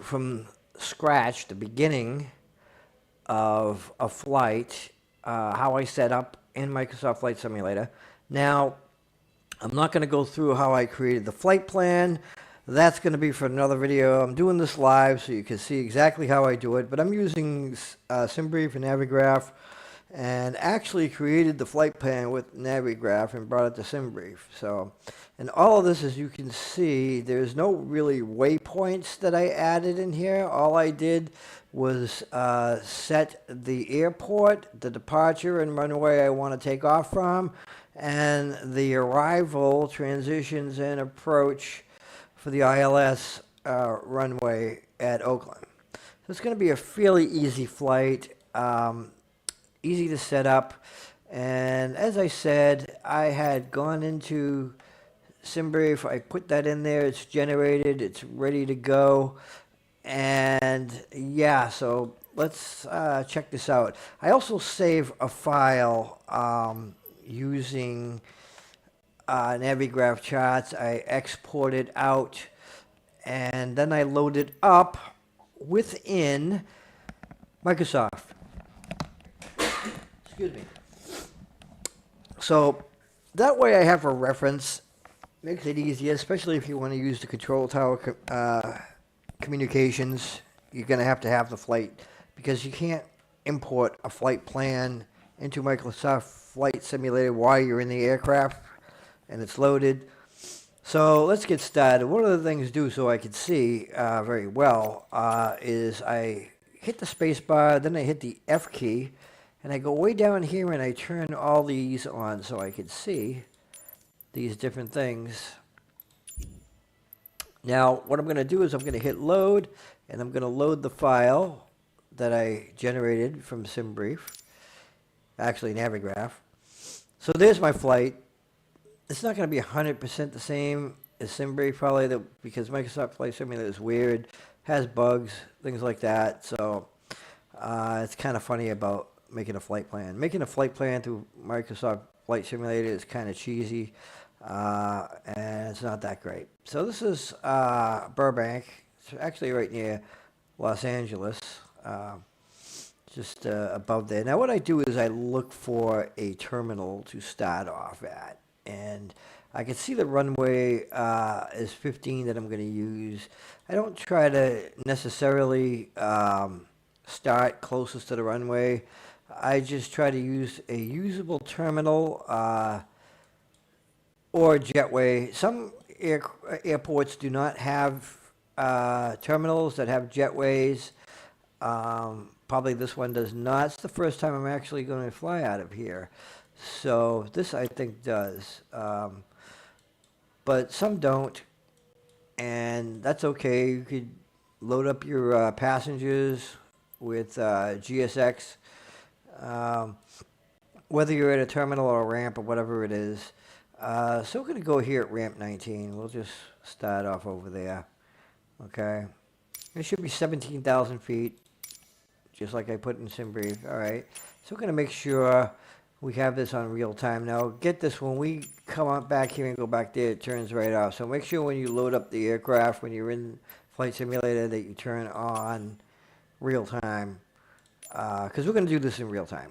from scratch the beginning of a flight, how I set up in Microsoft Flight Simulator. Now, I'm not going to go through how I created the flight plan. That's going to be for another video. I'm doing this live so you can see exactly how I do it, but I'm using SimBrief and Navigraph, and actually created the flight plan with Navigraph and brought it to SimBrief. So, and all of this, as you can see, there's no really waypoints that I added in here. All I did was set the airport, the departure and runway I want to take off from, and the arrival, transitions, and approach for the ILS runway at Oakland. So it's going to be a fairly easy flight, easy to set up. And as I said, I had gone into SimBrief. I put that in there. It's generated. It's ready to go. And yeah, so let's check this out. I also save a file using Navigraph charts. I export it out, and then I load it up within Microsoft. Excuse me. So that way I have a reference. Makes it easier, especially if you want to use the control tower communications. You're going to have the flight, because you can't import a flight plan into Microsoft Flight Simulator while you're in the aircraft and it's loaded. So let's get started. One of the things to do so I can see very well is I hit the space bar, then I hit the F key, and I go way down here and I turn all these on so I can see these different things. Now, what I'm going to do is I'm going to hit load, and I'm going to load the file that I generated from SimBrief, actually Navigraph. So there's my flight. It's not going to be 100% the same as SimBrief, probably, because Microsoft Flight Simulator is weird, has bugs, things like that. So it's kind of funny about making a flight plan. Making a flight plan through Microsoft Flight Simulator is kind of cheesy, and it's not that great. So this is Burbank. It's actually right near Los Angeles, just above there. Now what I do is I look for a terminal to start off at, and I can see the runway is 15 that I'm going to use. I don't try to necessarily start closest to the runway. I just try to use a usable terminal or jetway. Some airports do not have terminals that have jetways. Probably this one does not. It's the first time I'm actually going to fly out of here. So this, I think, does. But some don't, and that's okay. You could load up your passengers with GSX. Whether you're at a terminal or a ramp or whatever it is. So we're going to go here at ramp 19. We'll just start off over there. Okay. It should be 17,000 feet, just like I put in SimBrief. All right. So we're going to make sure we have this on real time. Now, get this, when we come up back here and go back there, it turns right off. So make sure when you load up the aircraft, when you're in Flight Simulator, that you turn on real time, because we're going to do this in real time.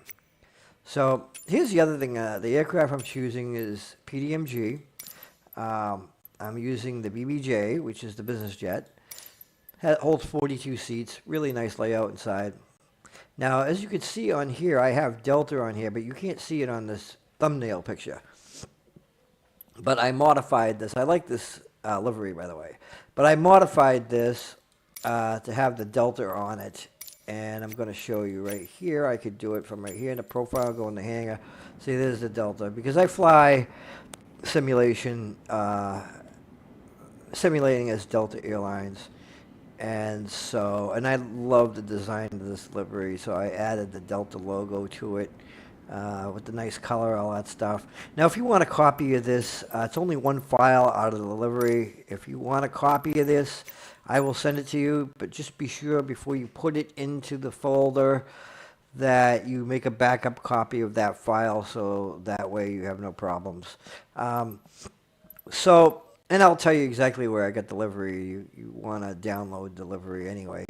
So here's the other thing. The aircraft I'm choosing is PMDG. I'm using the BBJ, which is the business jet. Holds 42 seats. Really nice layout inside. Now, as you can see on here, I have Delta on here, but you can't see it on this thumbnail picture. But I modified this. I like this livery, by the way. But I modified this to have the Delta on it. And I'm going to show you right here. I could do it from right here in the profile, go in the hangar. See, there's the Delta. Because I fly simulating as Delta Airlines. And so, and I love the design of this livery, so I added the Delta logo to it with the nice color, all that stuff. Now, if you want a copy of this, it's only one file out of the livery. If you want a copy of this, I will send it to you, but just be sure before you put it into the folder that you make a backup copy of that file, so that way you have no problems. So And I'll tell you exactly where I got delivery. You want to download delivery anyway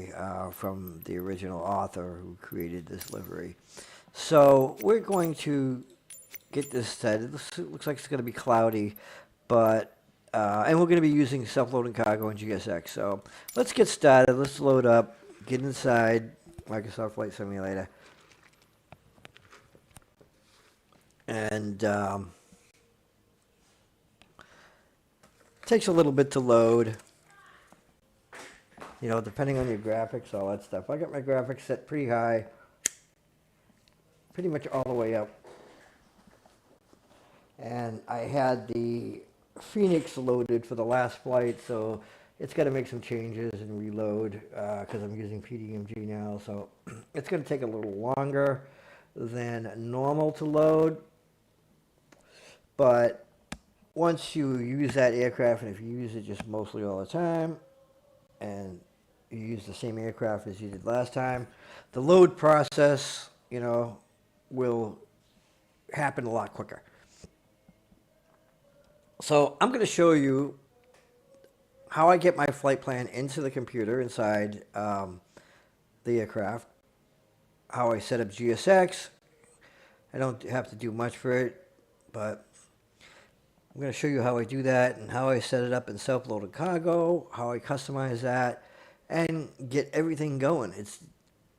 from the original author who created this livery. So we're going to get this set. It looks like it's going to be cloudy, but and we're going to be using self-loading cargo and GSX. So let's get started. Let's load up, get inside Microsoft Flight Simulator, and takes a little bit to load. You know, depending on your graphics, all that stuff. I got my graphics set pretty high, pretty much all the way up. And I had the Phoenix loaded for the last flight, so it's got to make some changes and reload because I'm using PMDG now. So it's going to take a little longer than normal to load. But once you use that aircraft, and if you use it just mostly all the time, and you use the same aircraft as you did last time, the load process, you know, will happen a lot quicker. So I'm going to show you how I get my flight plan into the computer inside the aircraft, how I set up GSX. I don't have to do much for it, but I'm going to show you how I do that and how I set it up in self-loaded cargo, how I customize that, and get everything going. It's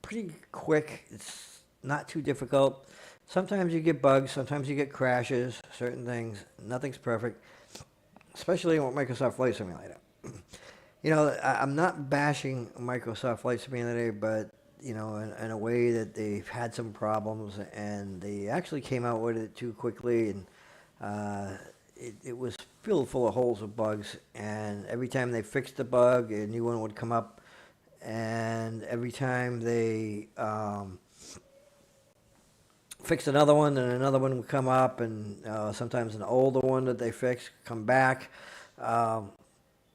pretty quick. It's not too difficult. Sometimes you get bugs, sometimes you get crashes, certain things. Nothing's perfect, especially with Microsoft Flight Simulator. You know, I'm not bashing Microsoft Flight Simulator, but, you know, in a way that they've had some problems, and they actually came out with it too quickly, and it was filled full of holes of bugs, and every time they fixed a bug, a new one would come up, and every time they fix another one, and another one would come up, and sometimes an older one that they fixed come back.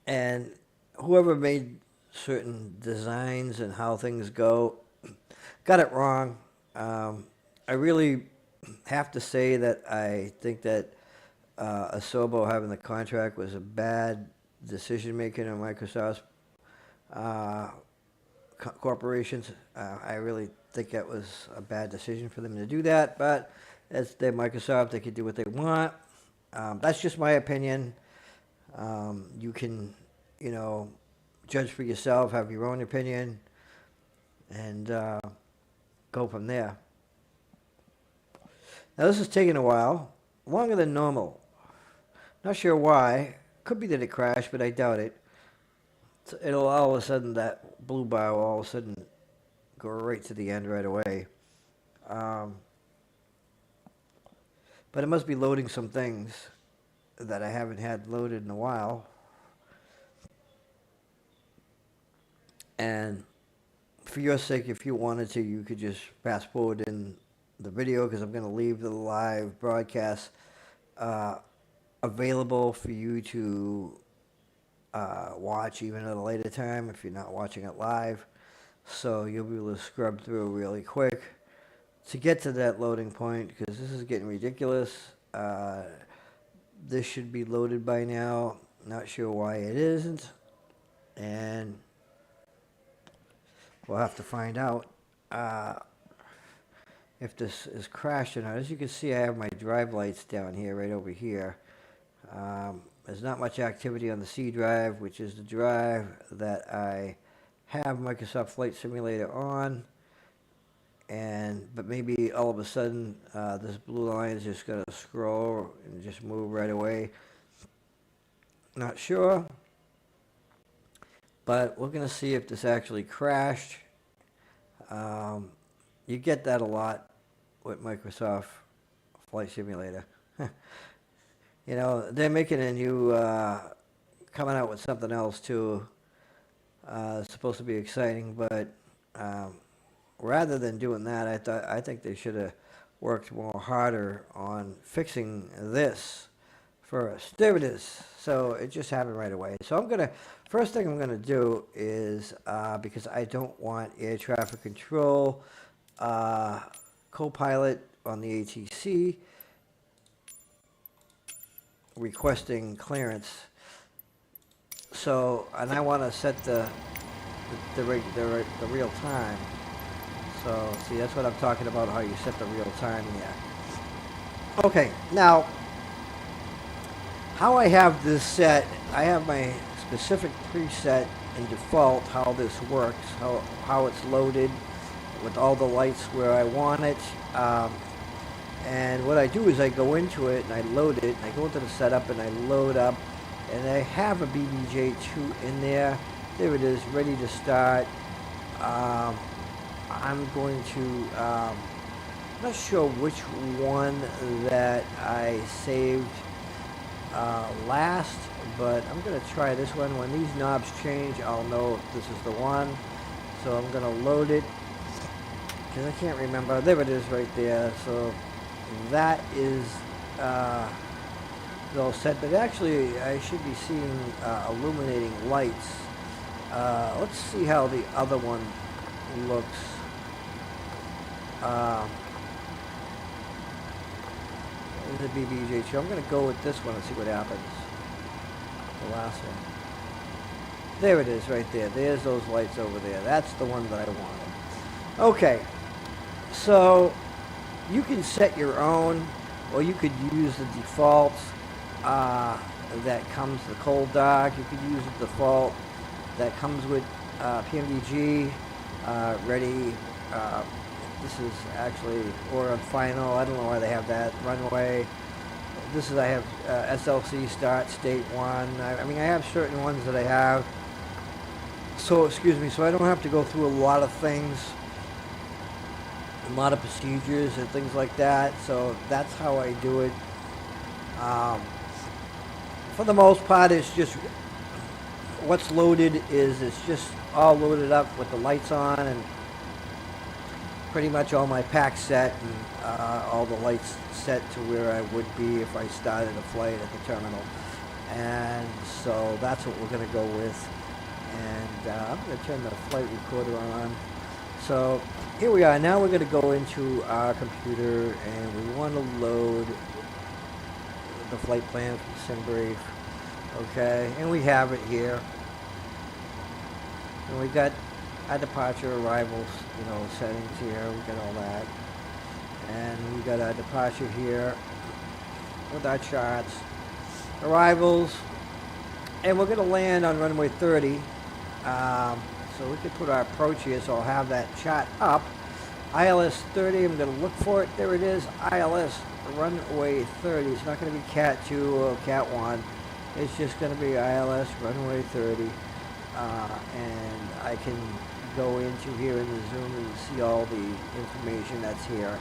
And whoever made certain designs and how things go got it wrong. I really have to say that I think that Asobo having the contract was a bad decision making on Microsoft's corporations. I really think that was a bad decision for them to do that, but as they're Microsoft, they can do what they want. That's just my opinion. You can, you know, judge for yourself, have your own opinion, and go from there. Now this is taking a while, longer than normal. Not sure why. Could be that it crashed, but I doubt it. It'll all of a sudden, that blue bar will all of a sudden go right to the end right away. But it must be loading some things that I haven't had loaded in a while. And for your sake, if you wanted to, you could just fast forward in the video, because I'm going to leave the live broadcast available for you to watch even at a later time if you're not watching it live. So you'll be able to scrub through really quick to get to that loading point, because this is getting ridiculous. This should be loaded by now. Not sure why it isn't, and we'll have to find out if this is crashed or not. As you can see, I have my drive lights down here, right over here. There's not much activity on the C drive, which is the drive that I have Microsoft Flight Simulator on. But maybe all of a sudden this blue line is just going to scroll and just move right away. Not sure. But we're going to see if this actually crashed. You get that a lot with Microsoft Flight Simulator. You know, they're making a new, coming out with something else too. It's supposed to be exciting, but rather than doing that, I think they should have worked more harder on fixing this first. There it is. So it just happened right away. So first thing I'm gonna do is, because I don't want air traffic control co-pilot on the ATC requesting clearance. So, and I want to set the real time. So, see, that's what I'm talking about, how you set the real time here. Okay, now, how I have this set, I have my specific preset and default, how this works, how it's loaded with all the lights where I want it. And what I do is I go into it and I load it, and I go into the setup and I load up, and I have a BBJ 2 in there. There it is, ready to start. I'm going to, I'm not sure which one that I saved last, but I'm going to try this one. When these knobs change, I'll know if this is the one. So I'm going to load it, because I can't remember. There it is right there. So that is all set, but actually I should be seeing illuminating lights. Let's see how the other one looks. The BBJ 2. I'm going to go with this one and see what happens. The last one. There it is right there. There's those lights over there. That's the one that I wanted. Okay. So you can set your own, or you could use the default that comes, the cold dark. You could use the default that comes with PMDG ready. This is actually, or on final, I don't know why they have that, runway. This is, I have SLC start, state 1. I mean, I have certain ones that I have. So, excuse me, so I don't have to go through a lot of things, a lot of procedures and things like that. So that's how I do it. For the most part, it's just, what's loaded is, it's just all loaded up with the lights on, and pretty much all my packs set, and all the lights set to where I would be if I started a flight at the terminal. And so that's what we're going to go with. And I'm going to turn the flight recorder on. So here we are. Now we're going to go into our computer, and we want to load the flight plan from SimBrief. Okay, and we have it here. And we got our departure, arrivals, you know, settings here. We got all that. And we got our departure here with our charts, arrivals, and we're going to land on runway 30. So we can put our approach here, so I'll have that chart up. ILS 30, I'm going to look for it. There it is, ILS runway 30. It's not going to be Cat 2 or Cat 1. It's just going to be ILS runway 30. And I can go into here in the Zoom and see all the information that's here.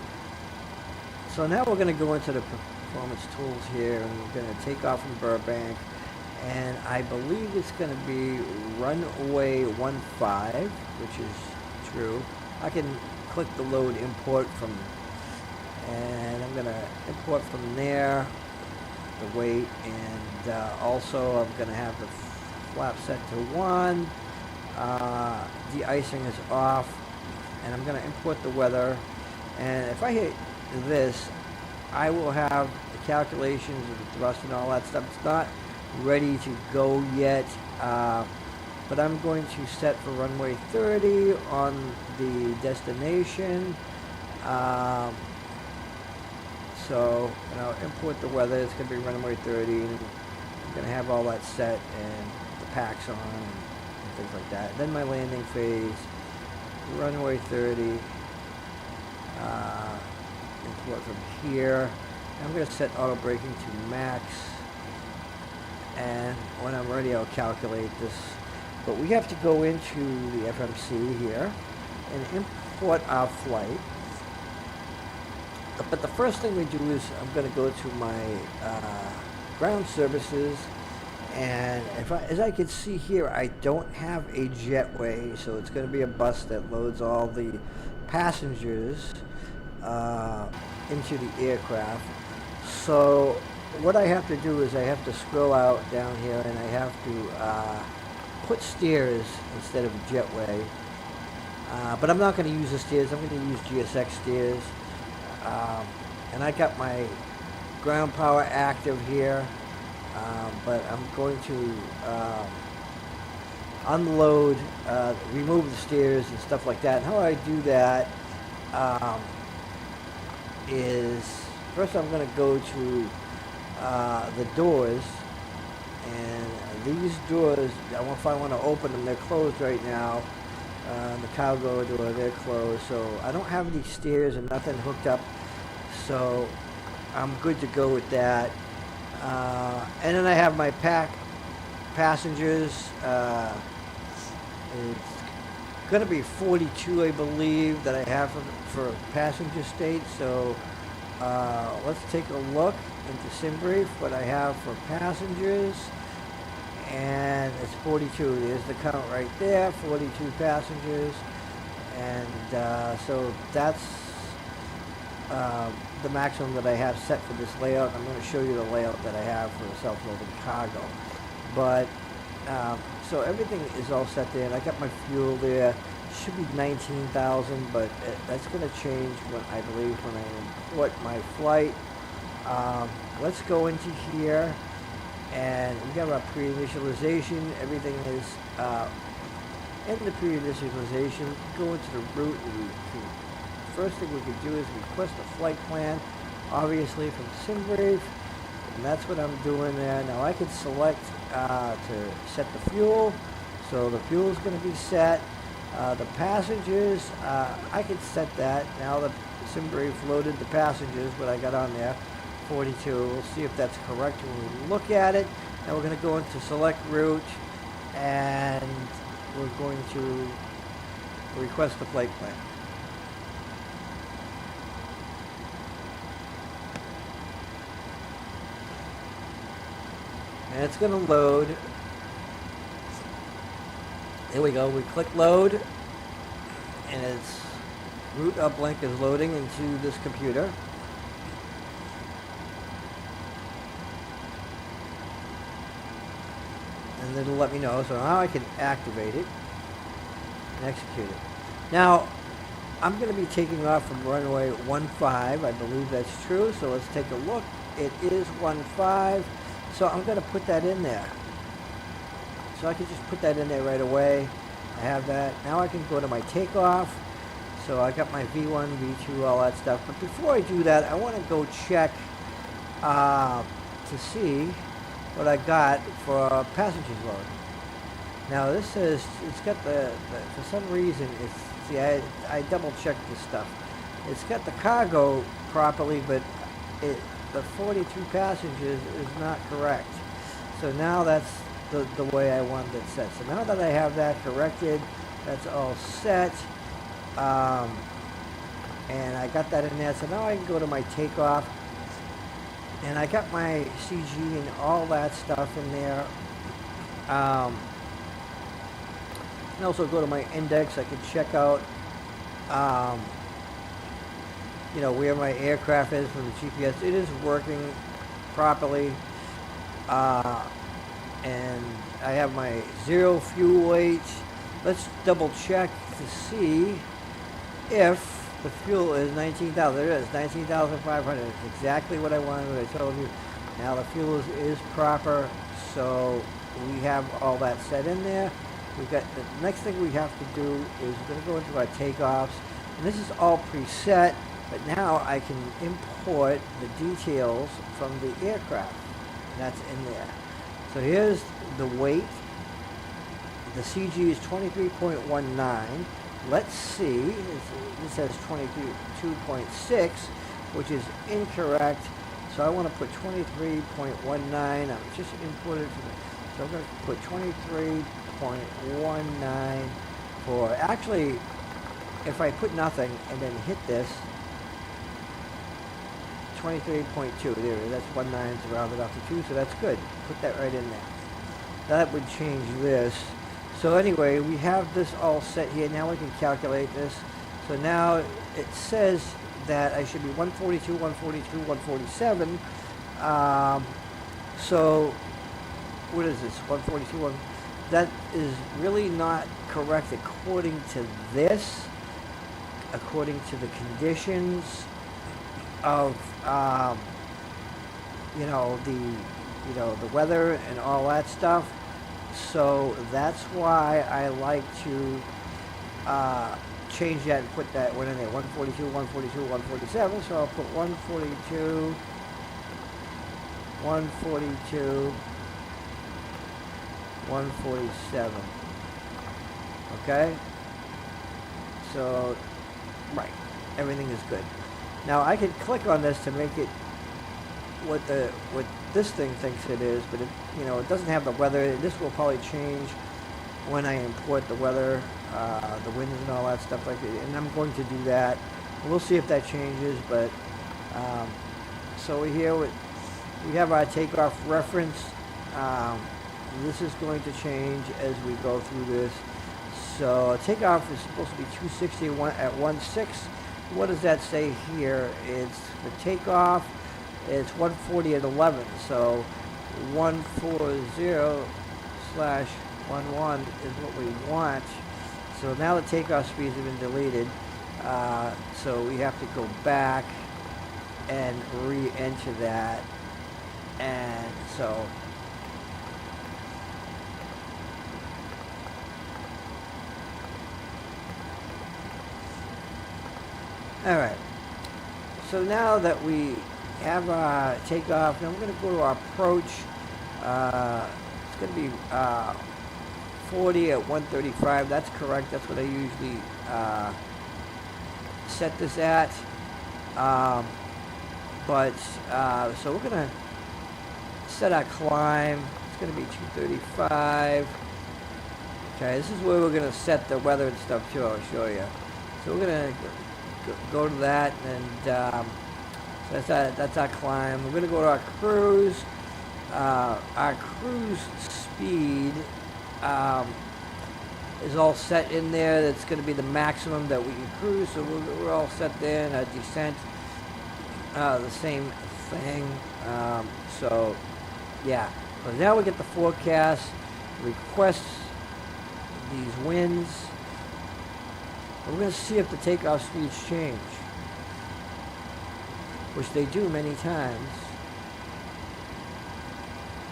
So now we're going to go into the performance tools here, and we're going to take off from Burbank, and I believe it's going to be runway 15, which is true. I can click the load import from, and I'm going to import from there the weight, and also I'm going to have the flap set to 1. De-icing is off, and I'm going to import the weather, and if I hit this, I will have the calculations of the thrust and all that stuff. It's not ready to go yet, but I'm going to set for runway 30 on the destination. So, and I'll import the weather. It's going to be runway 30, and I'm going to have all that set and the packs on and things like that. Then my landing phase, runway 30. Import from here. I'm going to set auto braking to max, and when I'm ready I'll calculate this. But we have to go into the FMC here and import our flight. But the first thing we do is I'm going to go to my ground services, and as I can see here, I don't have a jetway, so it's going to be a bus that loads all the passengers into the aircraft. So what I have to do is I have to scroll out down here, and I have to put steers instead of a jetway. But I'm not going to use the steers. I'm going to use GSX steers. And I got my ground power active here, but I'm going to unload, remove the stairs and stuff like that. And how I do that is first I'm going to go to the doors, and these doors, if I want to open them, they're closed right now. The cargo door, they're closed, so I don't have any stairs and nothing hooked up, so I'm good to go with that. And then I have my passengers. It's going to be 42, I believe, that I have for passenger state. So let's take a look into SimBrief what I have for passengers, and it's 42. There's the count right there, 42 passengers, and so that's the maximum that I have set for this layout. I'm going to show you the layout that I have for the self-loading cargo. But so everything is all set there, and I got my fuel there. Should be 19,000, but that's going to change when I believe when I import my flight. Let's go into here, and we got our pre-initialization. Everything is in the pre-initialization. Go into the route. First thing we could do is request a flight plan, obviously from SimBrief, and that's what I'm doing there. Now I could select to set the fuel, so the fuel is going to be set. The passengers, I could set that. Now the SimBrief loaded the passengers, what I got on there, 42. We'll see if that's correct when we look at it. Now we're going to go into select route, and we're going to request the flight plan. And it's going to load. Here we go. We click load, and its route uplink is loading into this computer. And it'll let me know. So now I can activate it and execute it. Now, I'm going to be taking off from runway 15. I believe that's true. So let's take a look. It is 15. So I'm going to put that in there. So I can just put that in there right away. I have that. Now I can go to my takeoff. So I got my V1, V2, all that stuff. But before I do that, I want to go check to see what I got for passengers load. Now this says it's got the for some reason it's, see, I double checked this stuff. It's got the cargo properly, but the 42 passengers is not correct. So now that's the way I wanted it set. So now that I have that corrected, that's all set. And I got that in there. So now I can go to my takeoff. And I got my CG and all that stuff in there. And also go to my index. I can check out you know, where my aircraft is from the GPS. It is working properly, and I have my zero fuel weight. Let's double check to see if the fuel is 19,000. There it is, 19,500. It's exactly what I wanted, what I told you. Now the fuel is proper, so we have all that set in there. We've got the next thing we have to do is we're going to go into our takeoffs, and this is all preset. But now I can import the details from the aircraft. And that's in there. So here's the weight. The CG is 23.19. Let's see. It says 22.6, which is incorrect. So I want to put 23.19. I'm just imported from it. So I'm going to put 23.19 for, actually, if I put nothing and then hit this, 23.2, there it is, that's 19's rounded off to 2, so that's good. Put that right in there. That would change this. So anyway, we have this all set here. Now we can calculate this. So now it says that I should be 142, 142, 147. So what is this? 142, that is really not correct according to this, according to the conditions of the weather and all that stuff. So that's why I like to change that and put that one in there. 142, 142, 147. So I'll put 142, 142, 147. Okay? So, right. Everything is good. Now I can click on this to make it what this thing thinks it is, but it, you know, it doesn't have the weather. This will probably change when I import the weather, the winds and all that stuff like that, and I'm going to do that. We'll see if that changes, but so here we have our takeoff reference. This is going to change as we go through this. So takeoff is supposed to be 260 at 1.6. What does that say here? It's the takeoff. It's 140 at 11. So 140/11 is what we want. So now the takeoff speeds have been deleted. So we have to go back and re-enter that. And so all right. So now that we have our takeoff, now we're going to go to our approach. It's going to be 40 at 135. That's correct. That's what I usually set this at. So we're going to set our climb. It's going to be 235. Okay, this is where we're going to set the weather and stuff too. I'll show you. So we're going to go to that, and so that's our climb. We're going to go to our cruise. Our cruise speed is all set in there. That's going to be the maximum that we can cruise. So we're all set there. And our descent, the same thing. So yeah. So now we get the forecast. Request these winds. We're going to see if the takeoff speeds change, which they do many times.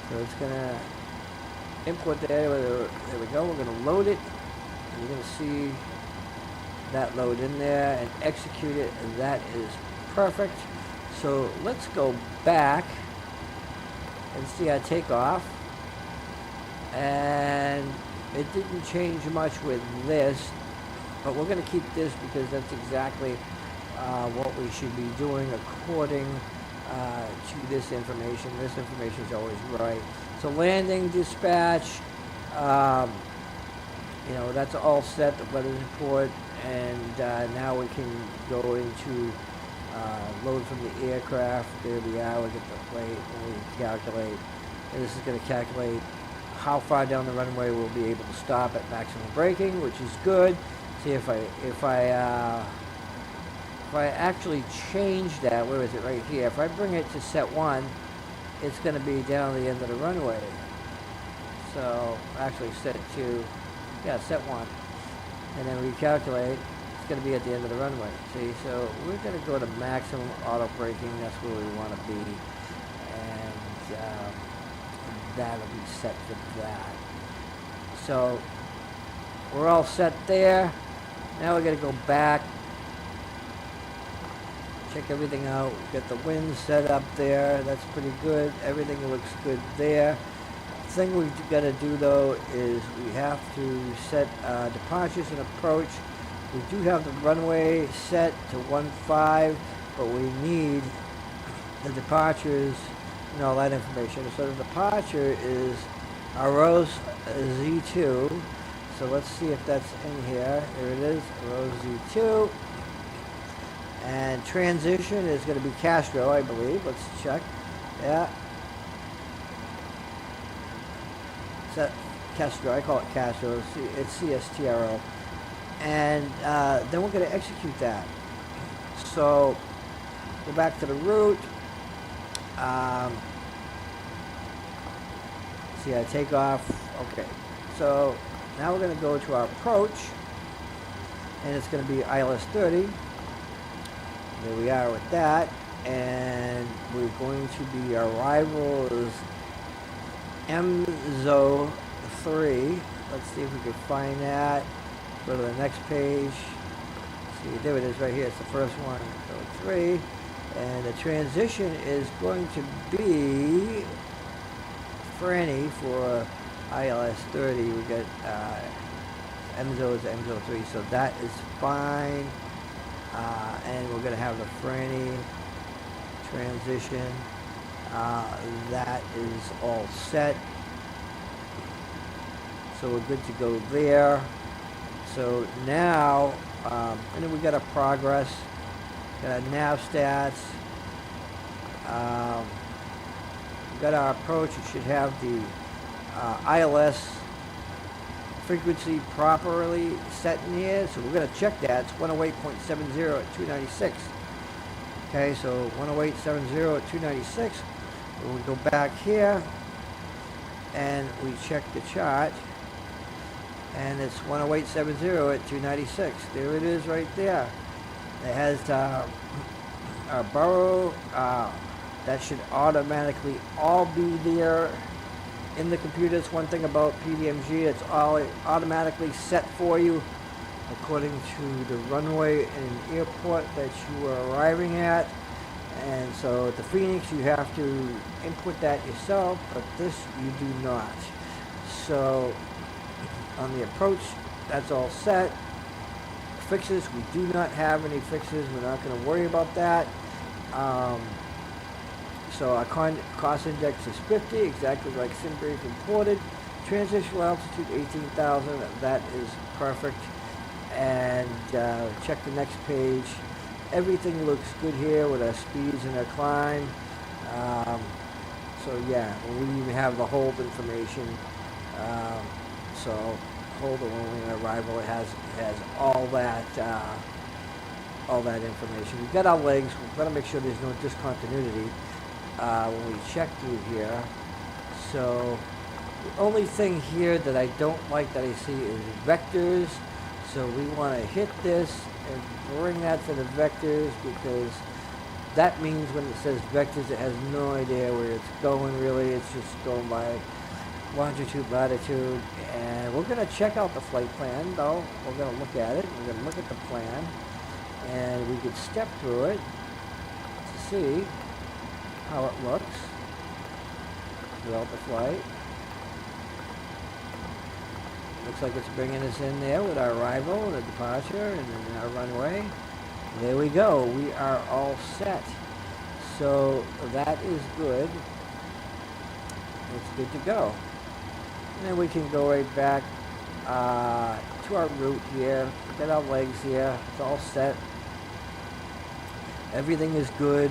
So it's going to import there. There we go. We're going to load it. And you're going to see that load in there and execute it. And that is perfect. So let's go back and see our takeoff. And it didn't change much with this. But we're going to keep this because that's exactly what we should be doing according to this information. This information is always right. So landing, dispatch, you know, that's all set, the weather report, and now we can go into load from the aircraft. There we are. We get the plate and we calculate. And this is going to calculate how far down the runway we'll be able to stop at maximum braking, which is good. See if I actually change that, where is it? Right here. If I bring it to set 1, it's going to be down the end of the runway. So actually set 2, yeah, set 1, and then recalculate. It's going to be at the end of the runway. See, so we're going to go to maximum auto braking. That's where we want to be, and that'll be set for that. So we're all set there. Now we're going to go back, check everything out, get the wind set up there. That's pretty good. Everything looks good there. The thing we've got to do though is we have to set departures and approach. We do have the runway set to 15, but we need the departures and all that information. So the departure is Aros Z2. So let's see if that's in here. There it is, Aros Z2. And transition is going to be Castro, I believe. Let's check. Yeah. Set Castro. I call it Castro. It's CSTRO. And then we're going to execute that. So go back to the route. See, I take off. Okay. So now we're going to go to our approach. And it's going to be ILS 30. There we are with that, and we're going to be, our arrival is MZO 3. Let's see if we can find that. Go to the next page. See, there it is right here. It's the first one. So 3. And the transition is going to be Franny for ILS 30. We got MZO to MZO3, so that is fine. And we're going to have the Franny transition. That is all set. So we're good to go there. So now, and then we got a progress, got a nav stats. We got our approach. It should have the ILS frequency properly set in here. So we're going to check that. It's 108.70 at 296. Okay, so 108.70 at 296. When we go back here and we check the chart, and it's 108.70 at 296. There it is right there. It has our burrow. That should automatically all be there in the computer. It's one thing about PMDG. It's all automatically set for you according to the runway and airport that you are arriving at. And so at the Phoenix, you have to input that yourself, but this you do not. So on the approach, that's all set. Fixes, we do not have any fixes. We're not going to worry about that. So our cost index is 50, exactly like SimBrief reported. Transitional altitude 18,000, that is perfect. And check the next page. Everything looks good here with our speeds and our climb. So yeah, we even have the hold information. So hold only on arrival. It has all that information. We've got our legs. We've got to make sure there's no discontinuity when we check through here. So the only thing here that I don't like that I see is vectors. So we want to hit this and bring that to the vectors, because that means when it says vectors, it has no idea where it's going really. It's just going by longitude, latitude. And we're going to check out the flight plan though. We're going to look at it. We're going to look at the plan, and we could step through it to see how it looks throughout the flight. Looks like it's bringing us in there with our arrival, the departure, and then our runway. There we go. We are all set. So that is good. It's good to go. And then we can go right back to our route here. We've got our legs here. It's all set. Everything is good.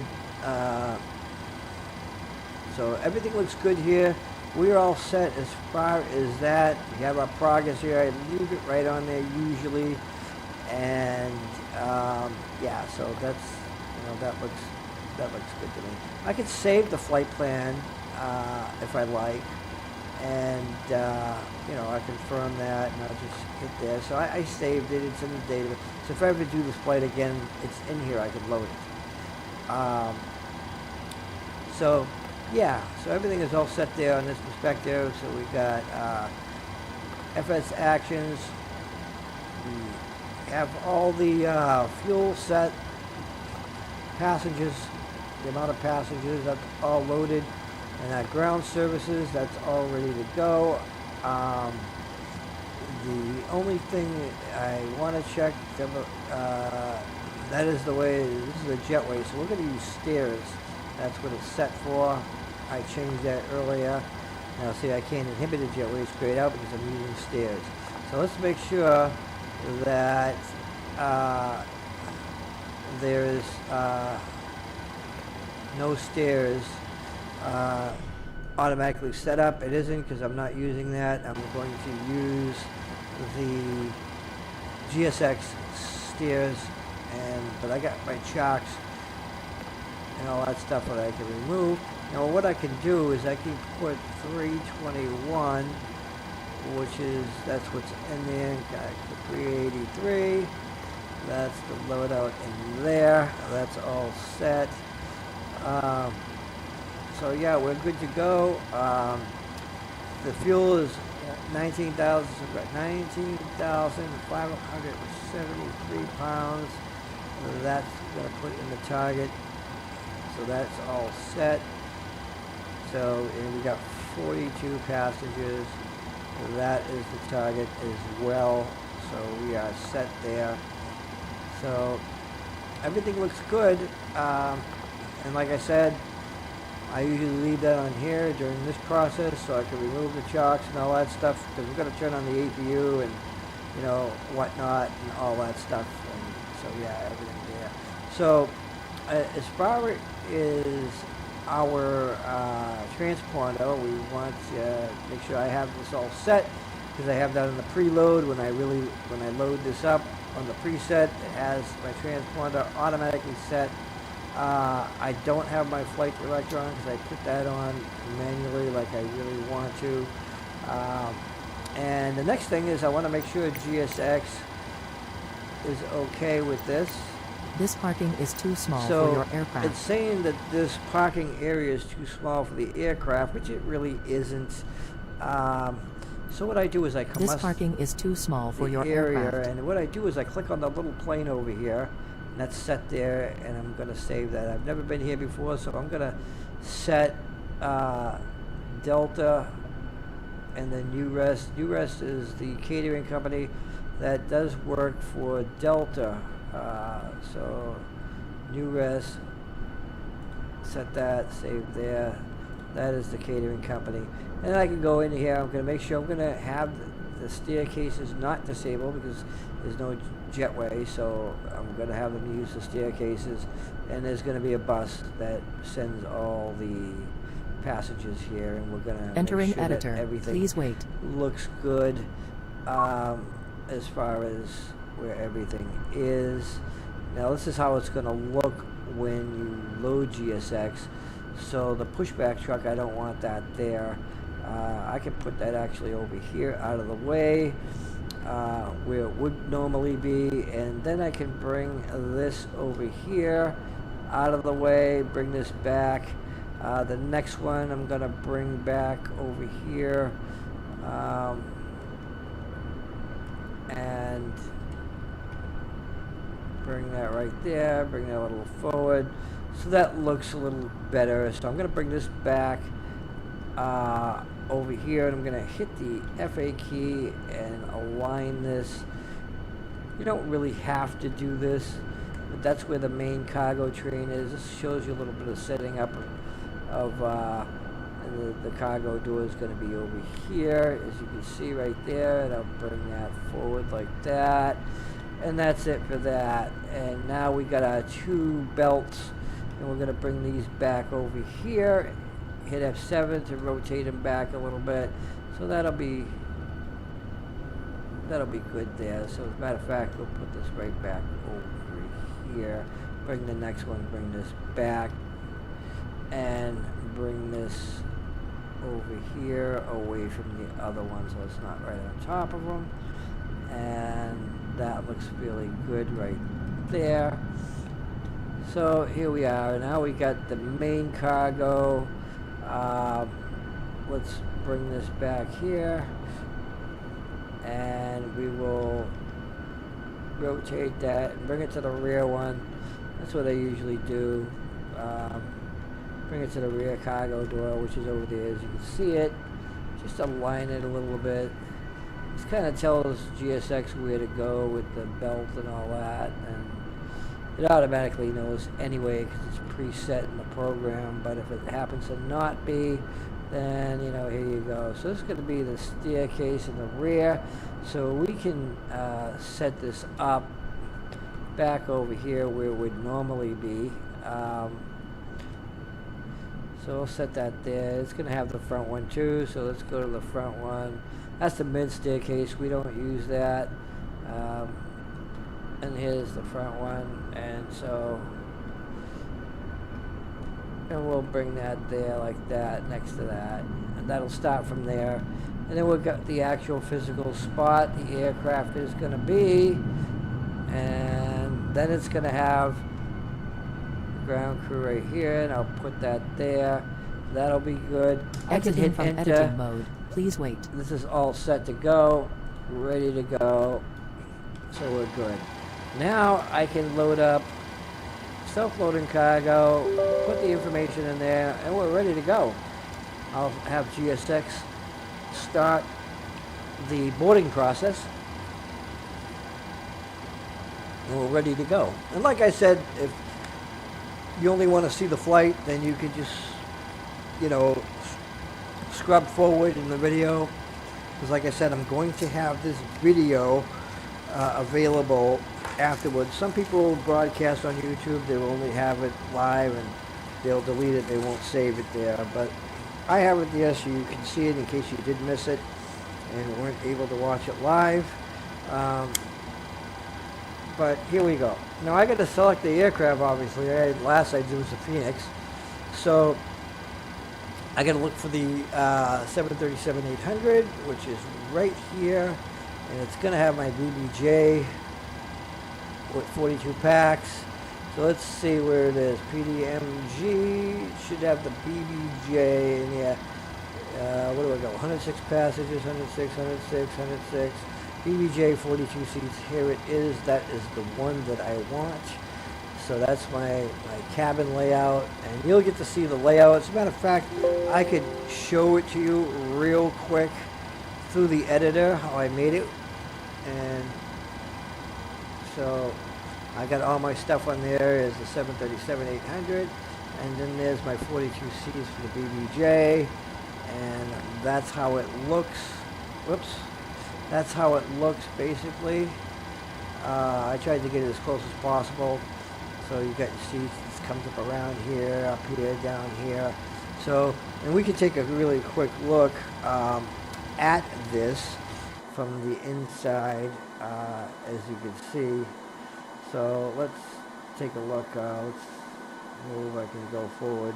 So everything looks good here. We're all set as far as that. We have our progress here. I leave it right on there usually. And yeah, so that's, that looks good to me. I could save the flight plan if I like, and I confirm that, and I'll just hit there. So I saved it. It's in the database. So if I ever do this flight again, it's in here. I can load it. So yeah, so everything is all set there on this perspective. So we got FS actions. We have all the fuel set, passengers, the amount of passengers, that's all loaded, and our ground services, that's all ready to go. The only thing I want to check, that is the way, this is the jetway, so we're going to use stairs. That's what it's set for. I changed that earlier. Now see, I can't inhibit the jetway straight out because I'm using stairs. So let's make sure that there's no stairs automatically set up. It isn't, because I'm not using that. I'm going to use the GSX stairs, but I got my chocks and all that stuff that I can remove. Now what I can do is I can put 321, that's what's in there. Got 383. That's the loadout in there. That's all set. So yeah, we're good to go. The fuel is 19,000, so we've got 19,573 pounds. So that's going to put in the target. So that's all set. So, and we got 42 passengers. So that is the target as well. So we are set there. So everything looks good. And like I said, I usually leave that on here during this process so I can remove the chocks and all that stuff, because we're going to turn on the APU and, you know, whatnot and all that stuff. And so yeah, everything there. So as far as our transponder, we want to make sure I have this all set, because I have that on the preload. When I load this up on the preset, it has my transponder automatically set. I don't have my flight director on because I put that on manually like I really want to. And the next thing is I want to make sure GSX is okay with this. This parking is too small So for your aircraft. it's saying that this parking area is too small for the aircraft, which it really isn't. So what I do is I come This parking is too small for your area, aircraft. and what I do is I click on the little plane over here, and that's set there, and I'm going to save that. I've never been here before, so I'm going to set Delta and then UREST. UREST is the catering company that does work for Delta. So UREST, set that, save there. That is the catering company. And I can go in here. I'm going to make sure I'm going to have the staircases not disabled because there's no jetway, so I'm going to have them use the staircases. And there's going to be a bus that sends all the passengers here, and we're going to Entering make sure editor. that everything Please wait. looks good as far as where everything is. Now this is how it's going to look when you load GSX. So the pushback truck, I don't want that there. I can put that actually over here out of the way where it would normally be, and then I can bring this over here out of the way, bring this back. The next one I'm going to bring back over here and bring that right there, bring that a little forward. So that looks a little better. So I'm going to bring this back over here, and I'm going to hit the FA key and align this. You don't really have to do this, but that's where the main cargo train is. This shows you a little bit of setting up of the cargo door is going to be over here, as you can see right there, and I'll bring that forward like that. And that's it for that. And now we got our two belts, and we're going to bring these back over here. Hit F7 to rotate them back a little bit. So that'll be good there. So as a matter of fact, we'll put this right back over here. Bring the next one, bring this back, and bring this over here away from the other one so it's not right on top of them. And that looks really good right there. So here we are. Now we got the main cargo. Let's bring this back here, and we will rotate that and bring it to the rear one. That's what I usually do. Bring it to the rear cargo door, which is over there, as you can see it. Just align it a little bit. This kind of tells GSX where to go with the belt and all that, and it automatically knows anyway because it's preset in the program. But if it happens to not be, then you know, here you go. So this is going to be the staircase in the rear, so we can set this up back over here where it would normally be. So we'll set that there. It's going to have the front one too, so let's go to the front one. That's the mid staircase. We don't use that. And here's the front one, and so, and we'll bring that there like that, next to that, and that'll start from there. And then we've got the actual physical spot the aircraft is going to be, and then it's going to have ground crew right here, and I'll put that there. That'll be good. I can hit enter mode. Please wait. This is all set to go, ready to go, so we're good. Now I can load up self-loading cargo, put the information in there, and we're ready to go. I'll have GSX start the boarding process, and we're ready to go. And like I said, if you only want to see the flight, then you could just, you know, scrub forward in the video, because like I said, I'm going to have this video available afterwards. Some people broadcast on YouTube, they will only have it live and they'll delete it, they won't save it there, but I have it there so you can see it in case you did miss it and weren't able to watch it live. But here we go. Now I got to select the aircraft, obviously. Last I did was the Phoenix, so I got to look for the 737-800, which is right here, and it's going to have my BBJ with 42 packs. So let's see where it is. PMDG should have the BBJ in here. What do I go? 106 passages, 106, 106, 106. BBJ 42 seats. Here it is. That is the one that I want. So that's my cabin layout, and you'll get to see the layout. As a matter of fact, I could show it to you real quick through the editor how I made it. And so I got all my stuff on there. Is the 737-800, and then there's my 42 seats for the BBJ, and that's how it looks. Whoops. That's how it looks basically. I tried to get it as close as possible. So you got your seats, it comes up around here, up here, down here. So, and we can take a really quick look at this from the inside, as you can see. So let's take a look. Let's move. I can go forward.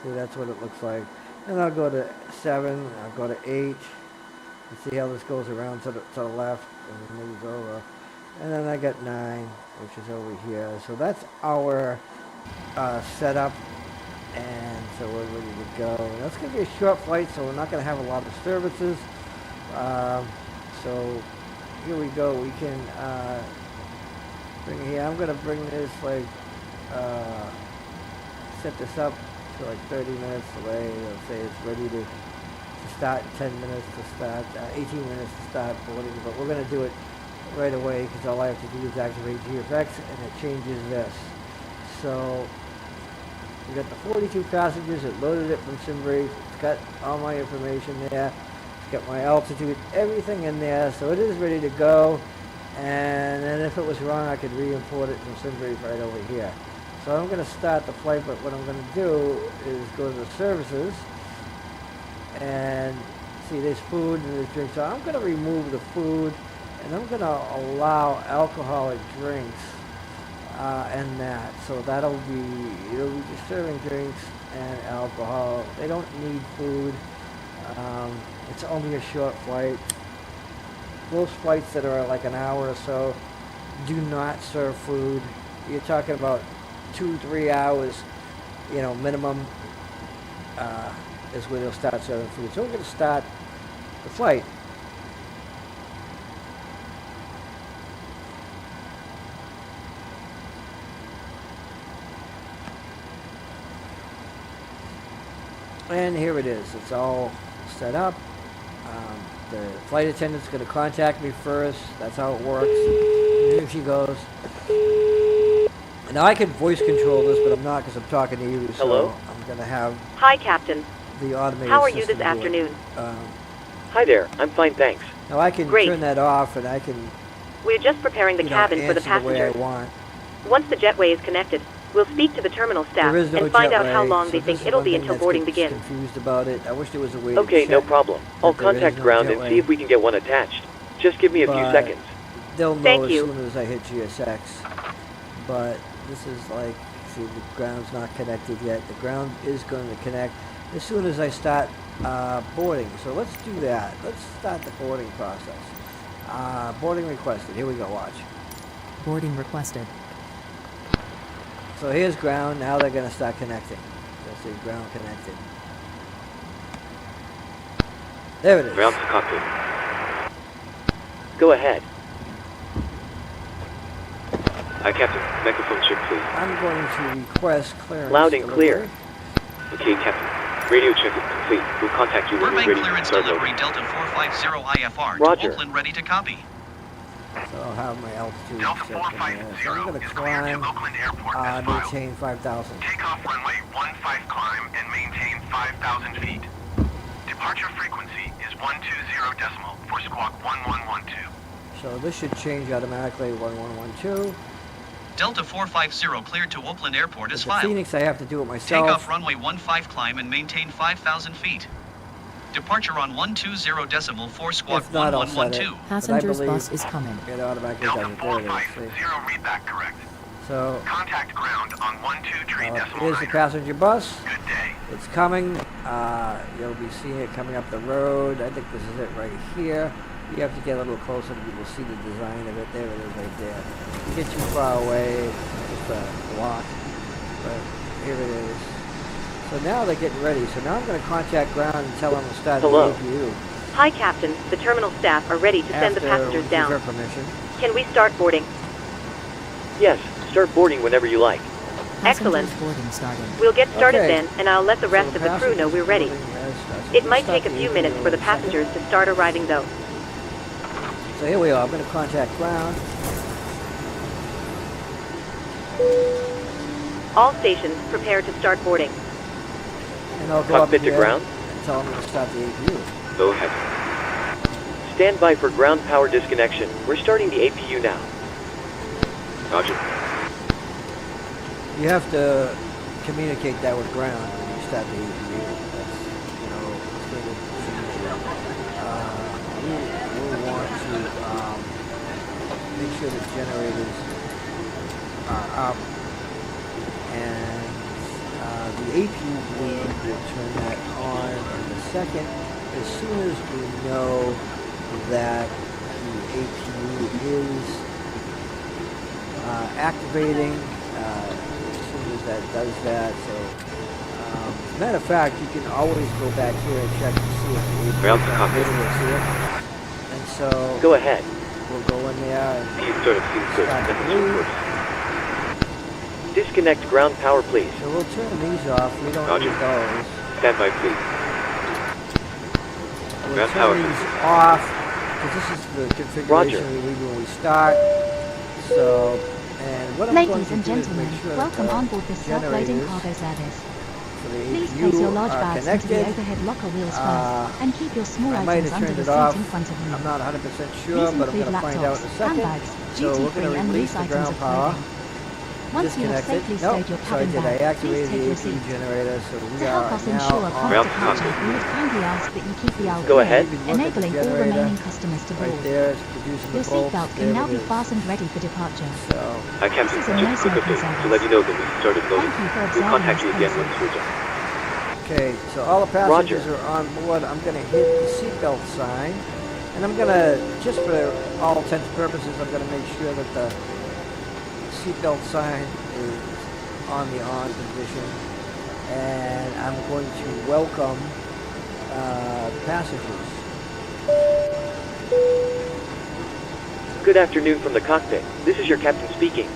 See, that's what it looks like. And I'll go to 7. I'll go to 8. And see how this goes around to the left and moves over. And then I got 9, which is over here. So that's our setup, and so we're ready to go. And that's going to be a short flight, so we're not going to have a lot of services. So here we go. We can bring here. I'm going to bring this set this up to 30 minutes away. I'll say it's ready to start, 10 minutes to start, 18 minutes to start boarding, but we're going to do it right away because all I have to do is activate GFX and it changes this. So we got the 42 passengers. It loaded it from SimBrief. It's got all my information there. It's got my altitude, everything in there. So it is ready to go. And then if it was wrong, I could re-import it from SimBrief right over here. So I'm going to start the flight, but what I'm going to do is go to the services and see there's food and there's drinks. So I'm going to remove the food, and I'm going to allow alcoholic drinks and that. So it'll be just serving drinks and alcohol. They don't need food. It's only a short flight. Most flights that are like an hour or so do not serve food. You're talking about 2-3 hours, minimum is where they'll start serving food. So we're going to start the flight. And here it is. It's all set up. The flight attendant's going to contact me first. That's how it works. And here she goes. Now I can voice control this, but I'm not because I'm talking to you. So Hello? I'm going to have Hi, Captain. the automated How are you system this do it. afternoon? Hi there. I'm fine, thanks. Now I can Great. turn that off, and I can We're just preparing the cabin for the answer the way I passengers. want. Once the jetway is connected, we'll speak to the terminal staff There is no and find out jetway, how long so they this think is it'll one be thing until that's boarding gets begins. confused about it. I wish there was a way to Okay, no check problem. I'll that there is contact no ground and jetway. see if we can get one attached. Just give me a few But seconds. They'll know Thank as you. soon as I hit GSX. But this is like, see, the ground's not connected yet. The ground is going to connect as soon as I start boarding. So let's do that. Let's start the boarding process. Boarding requested. Here we go. Watch. Boarding requested. So here's ground. Now they're going to start connecting. Let's see, ground connected. There it is. Ground to cockpit. Go ahead. Hi, Captain. Microphone check, please. I'm going to request clearance. Loud and clear. delivery. Okay, Captain. Radio check is complete. We'll contact you when we're Burbank ready to clearance start delivery loading. Delta 450 IFR Roger. to Oakland, ready to copy. So I'll have my altitude Delta set from there. So I'm 450 going to is cleared to climb, Oakland Airport as filed. maintain 5,000. Takeoff runway 15 climb and maintain 5,000 feet. Departure frequency is 120 decimal for squawk 1112. So this should change automatically, 1112. Delta 450 cleared to Oakland Airport With is the filed. Phoenix, I have to do it myself. Takeoff runway 15 climb and maintain 5,000 feet. Departure on 120 decimal for squawk If not, I'll set it. 1112. But I Passengers believe bus is coming. It automatically Delta does it. There it is. 450 See? readback correct. So Contact ground on 123 decimal here's the 9. passenger bus. Good day. It's coming. You'll be seeing it coming up the road. I think this is it right here. You have to get a little closer to be able to see the design of it. There it is right there. Get too far away, just a block. But here it is. So now they're getting ready. So now I'm going to contact ground and tell them to start Hello. the APU. Hi, Captain. The terminal staff are ready to send the After passengers we give down. her permission. Can we start boarding? Yes, start boarding whenever you like. Excellent. Passengers boarding started. We'll get started Okay. then, and I'll let the rest So of the crew know we're ready. passengers boarding has started. It We'll might start take a the few APU minutes for the in a second. passengers to start arriving, though. So here we are. I'm going to contact ground. All stations prepare to start boarding. And I'll go up Cockpit to here ground. and tell them to start the APU. Go ahead. Stand by for ground power disconnection. We're starting the APU now. Roger. You have to communicate that with ground when you start the APU. That's, standard procedure. We'll want to make sure the generators are up, and the APU bleed will turn that on in a second. As soon as we know that the APU is activating, as soon as that does that. So, as a matter of fact, you can always go back here and check to see if the APU Ground is to copy. activated. You'll see it. And so Go ahead. we'll go in there and Please start a seat search. Start the Message bleed. report. Disconnect ground power, please. So we'll turn these off. We don't Roger. need those. Stand by, please. We'll Ground turn power. these off because this is the configuration Roger. we leave when we start. So, and what I'm going Ladies to and do is gentlemen, make sure welcome that on the board the self-loading generators cargo service. for the Please APU place your large are bags into the connected. overhead locker wheels Uh, first, and keep your small I might items have under turned the it seat off. in front of you. I'm not 100% These sure, but I'm include going to find out in a laptops, second. handbags, So we're duty-free going to and release loose the items ground of power. clothing. Once you have Disconnect safely it. Nope. stowed your So I cabin did. I bag, please activated take the your APU seat. generator, so we To help are us now ensure a on. prompt Ground departure, power. we would kindly ask that you keep the aisle Go clear, ahead. You can look at the enabling all generator remaining customers to board. Right there, it's producing Your the bolts. seatbelt There can now it be is. fastened ready for departure. So, Hi, Captain. This is a Just a quick no-smoking update to service. let you know that we've started loading. Thank you for We'll observing contact you this again policy. once we're done. okay, so all the passengers Roger. are on board. I'm going to hit the seatbelt sign. And I'm going to, just for all intents and purposes, I'm going to make sure that the seatbelt sign is on the on position. And I'm going to welcome passengers. Good afternoon from the cockpit. This is your captain speaking.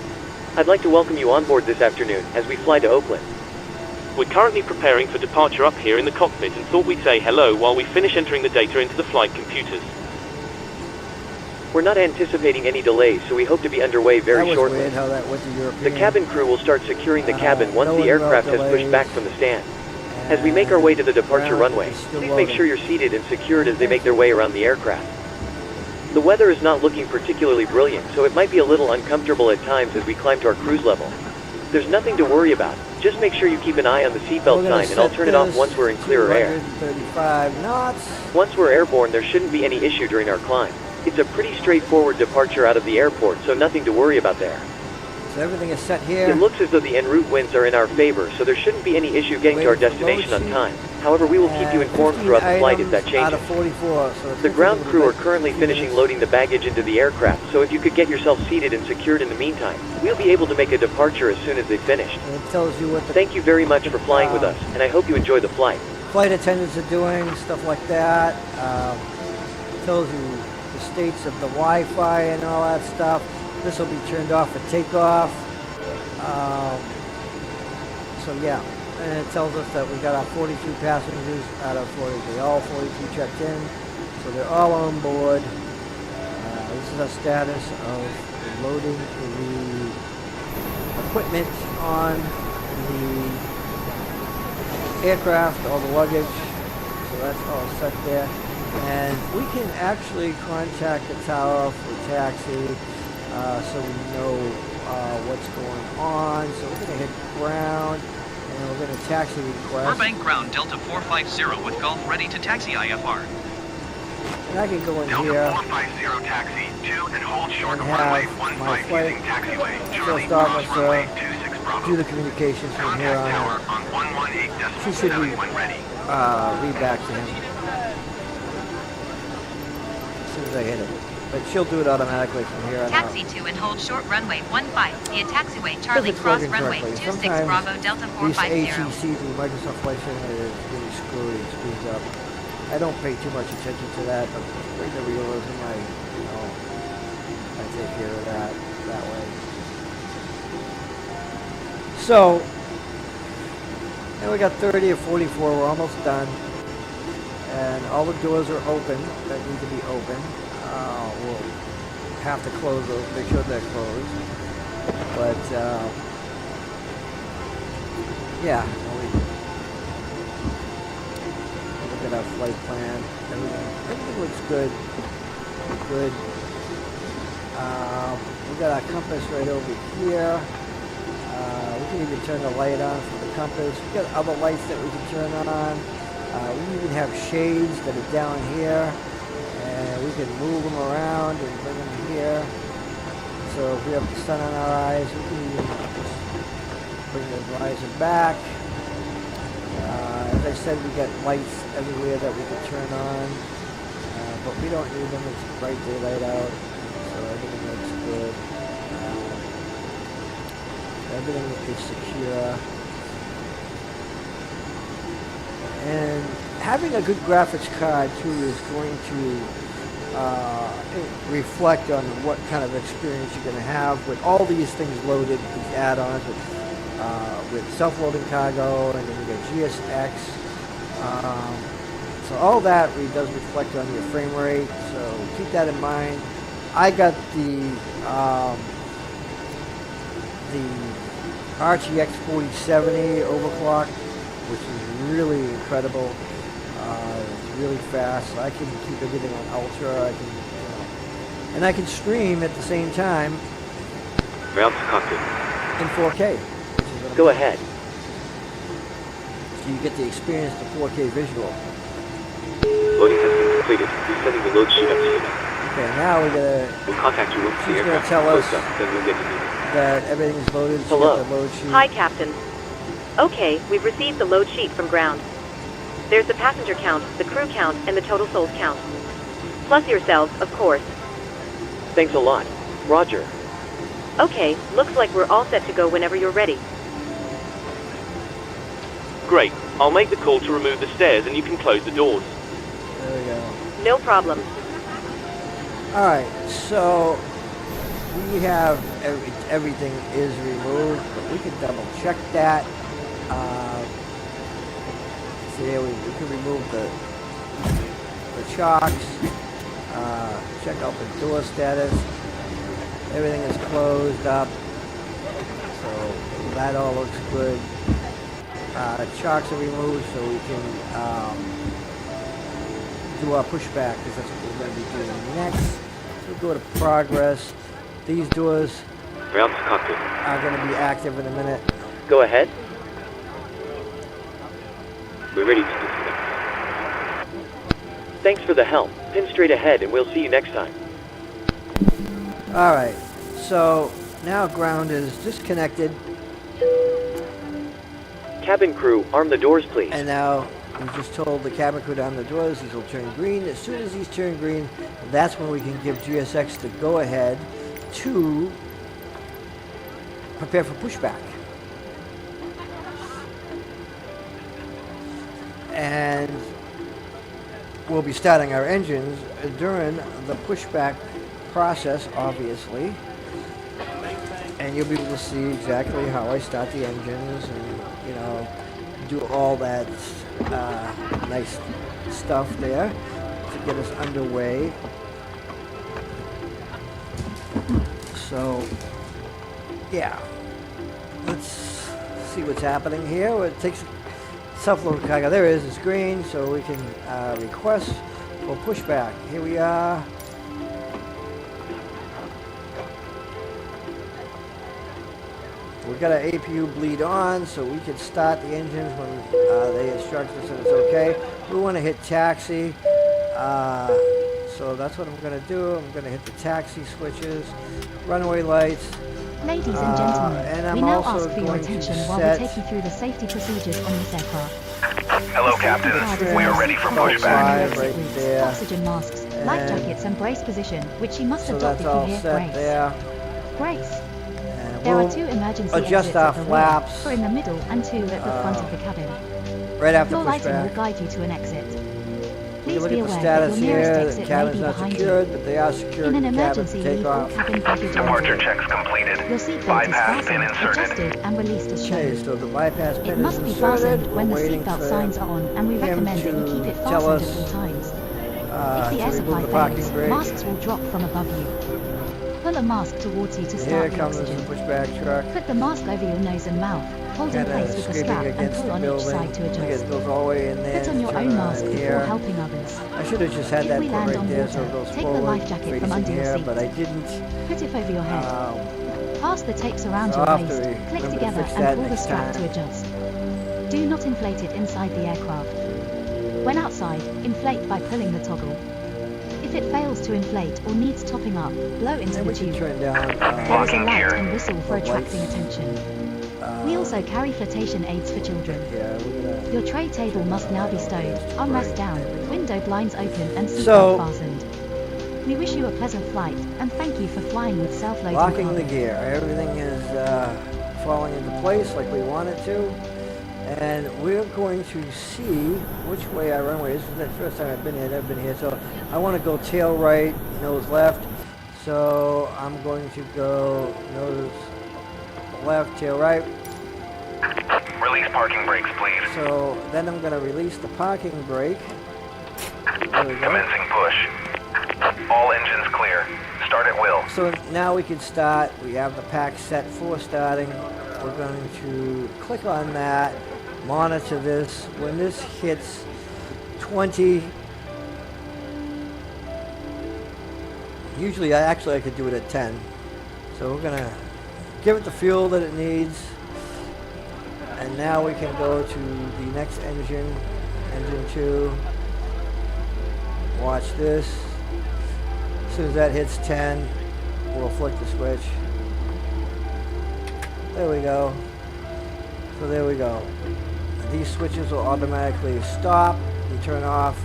I'd like to welcome you on board this afternoon as we fly to Oakland. We're currently preparing for departure up here in the cockpit and thought we'd say hello while we finish entering the data into the flight computers. We're not anticipating any delays, so we hope to be underway That very was shortly. weird how that went to European. The cabin crew will start securing the cabin once no the aircraft has delays. pushed back from the stand. As we make our way to the departure Ground runway, is still please make loading. sure you're seated and secured as they make their way around the aircraft. The weather is not looking particularly brilliant, so it might be a little uncomfortable at times as we climb to our cruise level. There's nothing to worry about. Just make sure you keep an eye on the We're seatbelt gonna sign and I'll set turn it off this once we're in to clearer air. 235 knots. Once we're airborne, there shouldn't be any issue during our climb. It's a pretty straightforward departure out of the airport, so nothing to worry about there. So everything is set here. It looks as though the en route winds are in our favor, so there shouldn't be any issue getting to our Waiting for destination load on sheet. time. However, we will keep you And informed 15 throughout the flight if that items out of changes. 44. So The ground crew are currently finishing loading the baggage into the aircraft, so if you could get yourself seated and secured in the meantime, we'll be able to make a departure as soon as they've finished. And it tells you what the Thank you very much for flying with us, and I hope you enjoy the flight. flight attendants are doing, stuff like that. Tells you the states of the Wi-Fi and all that stuff. This will be turned off at takeoff. So yeah, and it tells us that we got our 42 passengers out of 43. All 42 checked in, so they're all on board. This is the status of loading the equipment on the aircraft, all the luggage. So that's all set there. And we can actually contact the tower for taxi, so we know what's going on. So we're going to hit ground, and we're going to taxi request. Burbank ground Delta 450 with Gulf ready to taxi IFR. And I can go in Delta here 450 taxi to and hold short and runway have my 15 flight using taxiway. Charlie, just off cross with runway 26 Bravo. do the communications from here Contact on tower out. on 118.7 She should be when ready. read back to him as soon as I hit it. But she'll do it automatically from here on out. Taxi to and hold short runway 15 via taxiway If Charlie it's cross working runway correctly. 26 Sometimes Bravo Delta these 450. ATC through Microsoft Flight Simulator is really screwy and screws up. I don't pay too much attention to that, but bring the realism, I take care of that way. So, now we got 30 or 44, we're almost done. And all the doors are open that need to be open. We'll have to close those, make sure they're closed. But, yeah, look at our flight plan. Everything looks good. Good. We got our compass right over here. We can even turn the light on for the compass. We got other lights that we can turn on. We even have shades that are down here, and we can move them around and bring them here. So if we have the sun on our eyes, we can even just bring the visor back. As I said, we got lights everywhere that we can turn on, but we don't need them. It's bright daylight out, so everything looks good. Everything is secure. And having a good graphics card too is going to reflect on what kind of experience you're going to have with all these things loaded, these add-ons with self-loading cargo, and then you got GSX. So all that really does reflect on your frame rate. So keep that in mind. I got the RTX 4070 overclock, which is really incredible. It's really fast. I can keep everything on ultra. I can, and I can stream at the same time Ground to cockpit. in 4K. Which is what Go I'm- ahead. So you get to experience the 4K visual. Loading has been completed. We're sending the load sheet up to you. Okay, now we gotta We'll contact you once the She's gonna aircraft tell is us- closed up, then we'll get to meet. that everything is loaded. So Hello. you get the load sheet. Hi, Captain. Okay, we've received the load sheet from ground. There's the passenger count, the crew count, and the total souls count. Plus yourselves, of course. Thanks a lot. Roger. Okay, looks like we're all set to go whenever you're ready. Great. I'll make the call to remove the stairs and you can close the doors. There we go. No problem. All right, so we have everything is removed, but we can double check that. See, we can remove the chocks. Check out the door status. Everything is closed up, so that all looks good. Chocks are removed, so we can do our pushback, because that's what we're going to be doing next. So we'll go to progress. These doors Ground to cockpit. are going to be active in a minute. Go ahead. We're ready to disconnect. Thanks for the help. Pin straight ahead and we'll see you next time. All right, so now ground is disconnected, Cabin crew, arm the doors, please. and now we just told the cabin crew down the doors these will turn green. As soon as these turn green, that's when we can give GSX the go-ahead to prepare for pushback. And we'll be starting our engines during the pushback process, obviously. And you'll be able to see exactly how I start the engines and, you know, do all that nice stuff there to get us underway. So, yeah, let's see what's happening here. Well, it takes self-load cargo. There it is, it's green, so we can request for pushback. Here we are. We've got our APU bleed on, so we can start the engines when they instruct us that it's okay. We want to hit taxi, so that's what I'm going to do. I'm going to hit the taxi switches, runway lights. Ladies and and gentlemen, I'm we now also ask for your going to attention while set- we take you through the safety procedures on this aircraft. Hello, Captain. We are ready for pushback. Five right there. Oxygen masks, life And jackets and brace position, which you must So adopt that's if all you hear set brace. there. Brace. And There we'll are 2 emergency adjust exits our at the flaps. rear, 4 in the middle and 2 at the front of the cabin. right after Your lighting will pushback. guide you to an exit. You Please look be at the aware that status your nearest here. The exit may cabin's be not behind secured, you. but they are secured. In an The cabin emergency, to take leave all off. cabin baggage Departure on board. checks completed. Your seatbelt is Bypass pin fastened, inserted. adjusted and released as Okay, shown. so the bypass pin It is must be inserted. fastened when We're the waiting seatbelt for signs are on, and we him recommend that you keep it to tell fastened at us, all times. If to the air supply remove the parking fails, brake. masks will drop from above you. Pull a mask towards you to Here start the comes the oxygen. pushback truck. Put the mask over your nose and mouth. Hold in Kind place of with the scraping strap and against pull the on each building. side to Look, adjust. it goes all the way in there. Put on your turn own around mask here. before helping others. I should have just had If that we put land right on there so it water, goes take the forward, life jacket from facing under your here, seat. but I didn't. Put it over your head. Pass the tapes around so your I'll have to waist, remember click to together fix and that pull the next strap time. to adjust. Do not inflate it inside the aircraft. When outside, inflate by pulling the toggle. If it fails to inflate or needs topping up, blow into And the we can tube. turn down There is a Locking light gear. and whistle for the attracting lights. attention. We also carry flotation aids for children. Yeah, we're gonna. Your tray table must now be stowed, armrest down, window blinds open and So- seatbelt fastened. We wish you a pleasant flight and thank you for flying with self-loading Locking the cargo. gear. Everything is falling into place like we want it to. And we're going to see which way our runway is. This is the first time I've been here. I've never been here. So I want to go tail right, nose left. So I'm going to go nose left, tail right. Release parking brakes, please. So then I'm going to release the parking brake. There we go. Commencing push. All engines clear. Start at will. So now we can start. We have the pack set for starting. We're going to click on that, monitor this. When this hits 20, usually I could do it at 10. So we're gonna give it the fuel that it needs. And now we can go to the next engine, engine 2. Watch this. As soon as that hits 10, we'll flick the switch. There we go. So there we go. These switches will automatically stop and turn off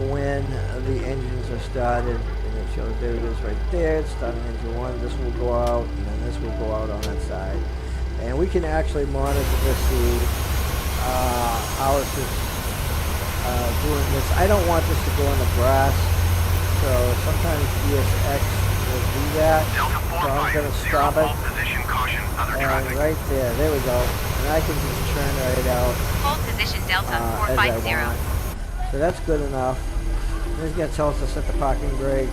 when the engines are started. And it shows, there it is right there. It's starting engine 1. This will go out, and then this will go out on that side. And we can actually monitor to see how this is doing this. I don't want this to go in the brass. So sometimes GSX will do that. Delta So I'm 45, going to zero stop it. hold position, caution, other And traffic. right there we go. And I can just turn right out Hold position Delta as I 450. want. So that's good enough. Then it's going to tell us to set the parking brake,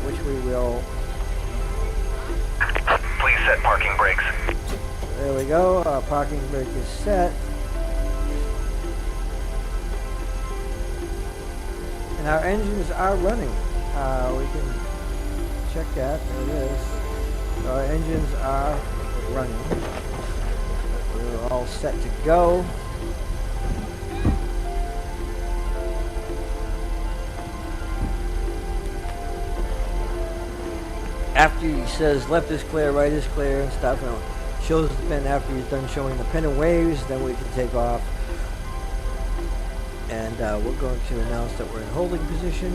which we will. Please set parking brakes. There we go. Our parking brake is set. And our engines are running. We can check that. There it is. So our engines are running. We're all set to go. After he says left is clear, right is clear and stuff, and it shows the pin after he's done showing the pin and waves, then we can take off. And we're going to announce that we're in holding position.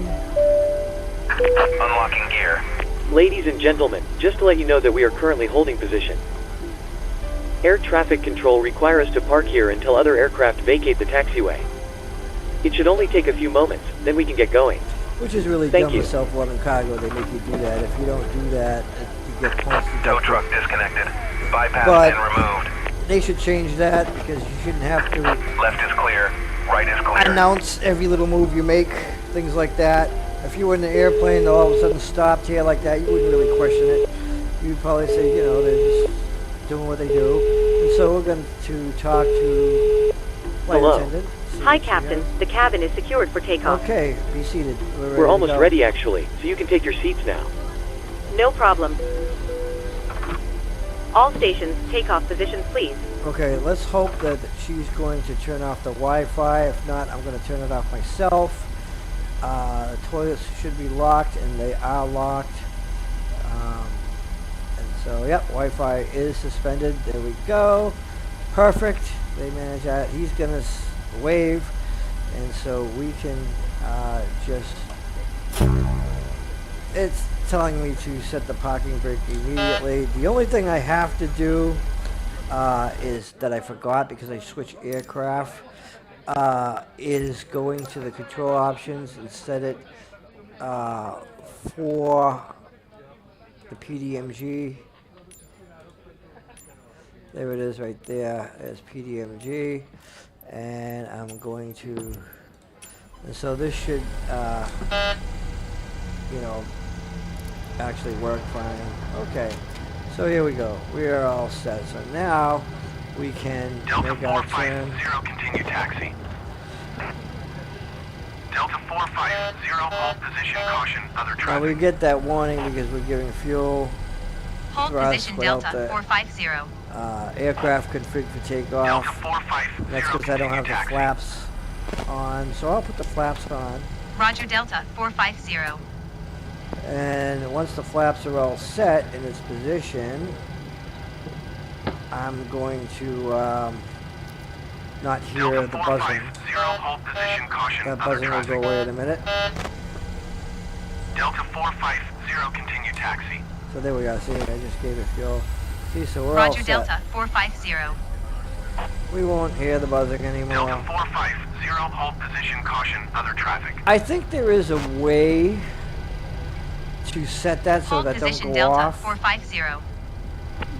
Unlocking gear. Ladies and gentlemen, just to let you know that we are currently holding position. Air traffic control require us to park here until other aircraft vacate the taxiway. It should only take a few moments, then we can get going. Which is really Thank dumb you. with self-loading cargo. They make you do that. If you don't do that, you get points. Tow truck disconnected. Bypass But- pin removed. They should change that because you shouldn't have to Left is clear. Right is clear. announce every little move you make, things like that. If you were in the airplane and all of a sudden stopped here like that, you wouldn't really question it. You'd probably say, you know, they're just doing what they do. And so we're going to talk to flight Hello. attendant. see Hi, if she Captain. has- The cabin is secured for takeoff. Okay, be seated. We're to almost go. ready actually, so you can take your seats now. No problem. All stations, takeoff positions, please. Okay, let's hope that she's going to turn off the Wi-Fi. If not, I'm going to turn it off myself. The toilets should be locked, and they are locked. And so, yep, Wi-Fi is suspended. There we go. Perfect. They managed that. He's going to wave, and so we can just... It's telling me to set the parking brake immediately. The only thing I have to do is that I forgot because I switched aircraft, is going to the control options and set it for the PDMG. There it is right there as PDMG, and I'm going to, and so this should you know, actually work fine. Okay, so here we go. We are all set. So now we can Delta make our turn. 450, continue taxi. Delta 450, hold position, caution, other Now traffic. we get that warning because we're giving fuel. Hold Thrust position without Delta the- 450. Aircraft config for takeoff. Delta 450, That's because I don't have the taxi. flaps on. So I'll put the flaps on. Roger Delta 450. And once the flaps are all set in its position, I'm going to not hear Delta the buzzing. 450, hold position, caution, That other buzzing will traffic. go away in a minute. Delta 450, continue taxi. So there we are. See, I just gave it fuel. See, so we're all Roger set. Delta 450. We won't hear the buzzing anymore. Delta 450, hold position, caution, other traffic. I think there is a way to set that so Hold that don't position go Delta off, 450.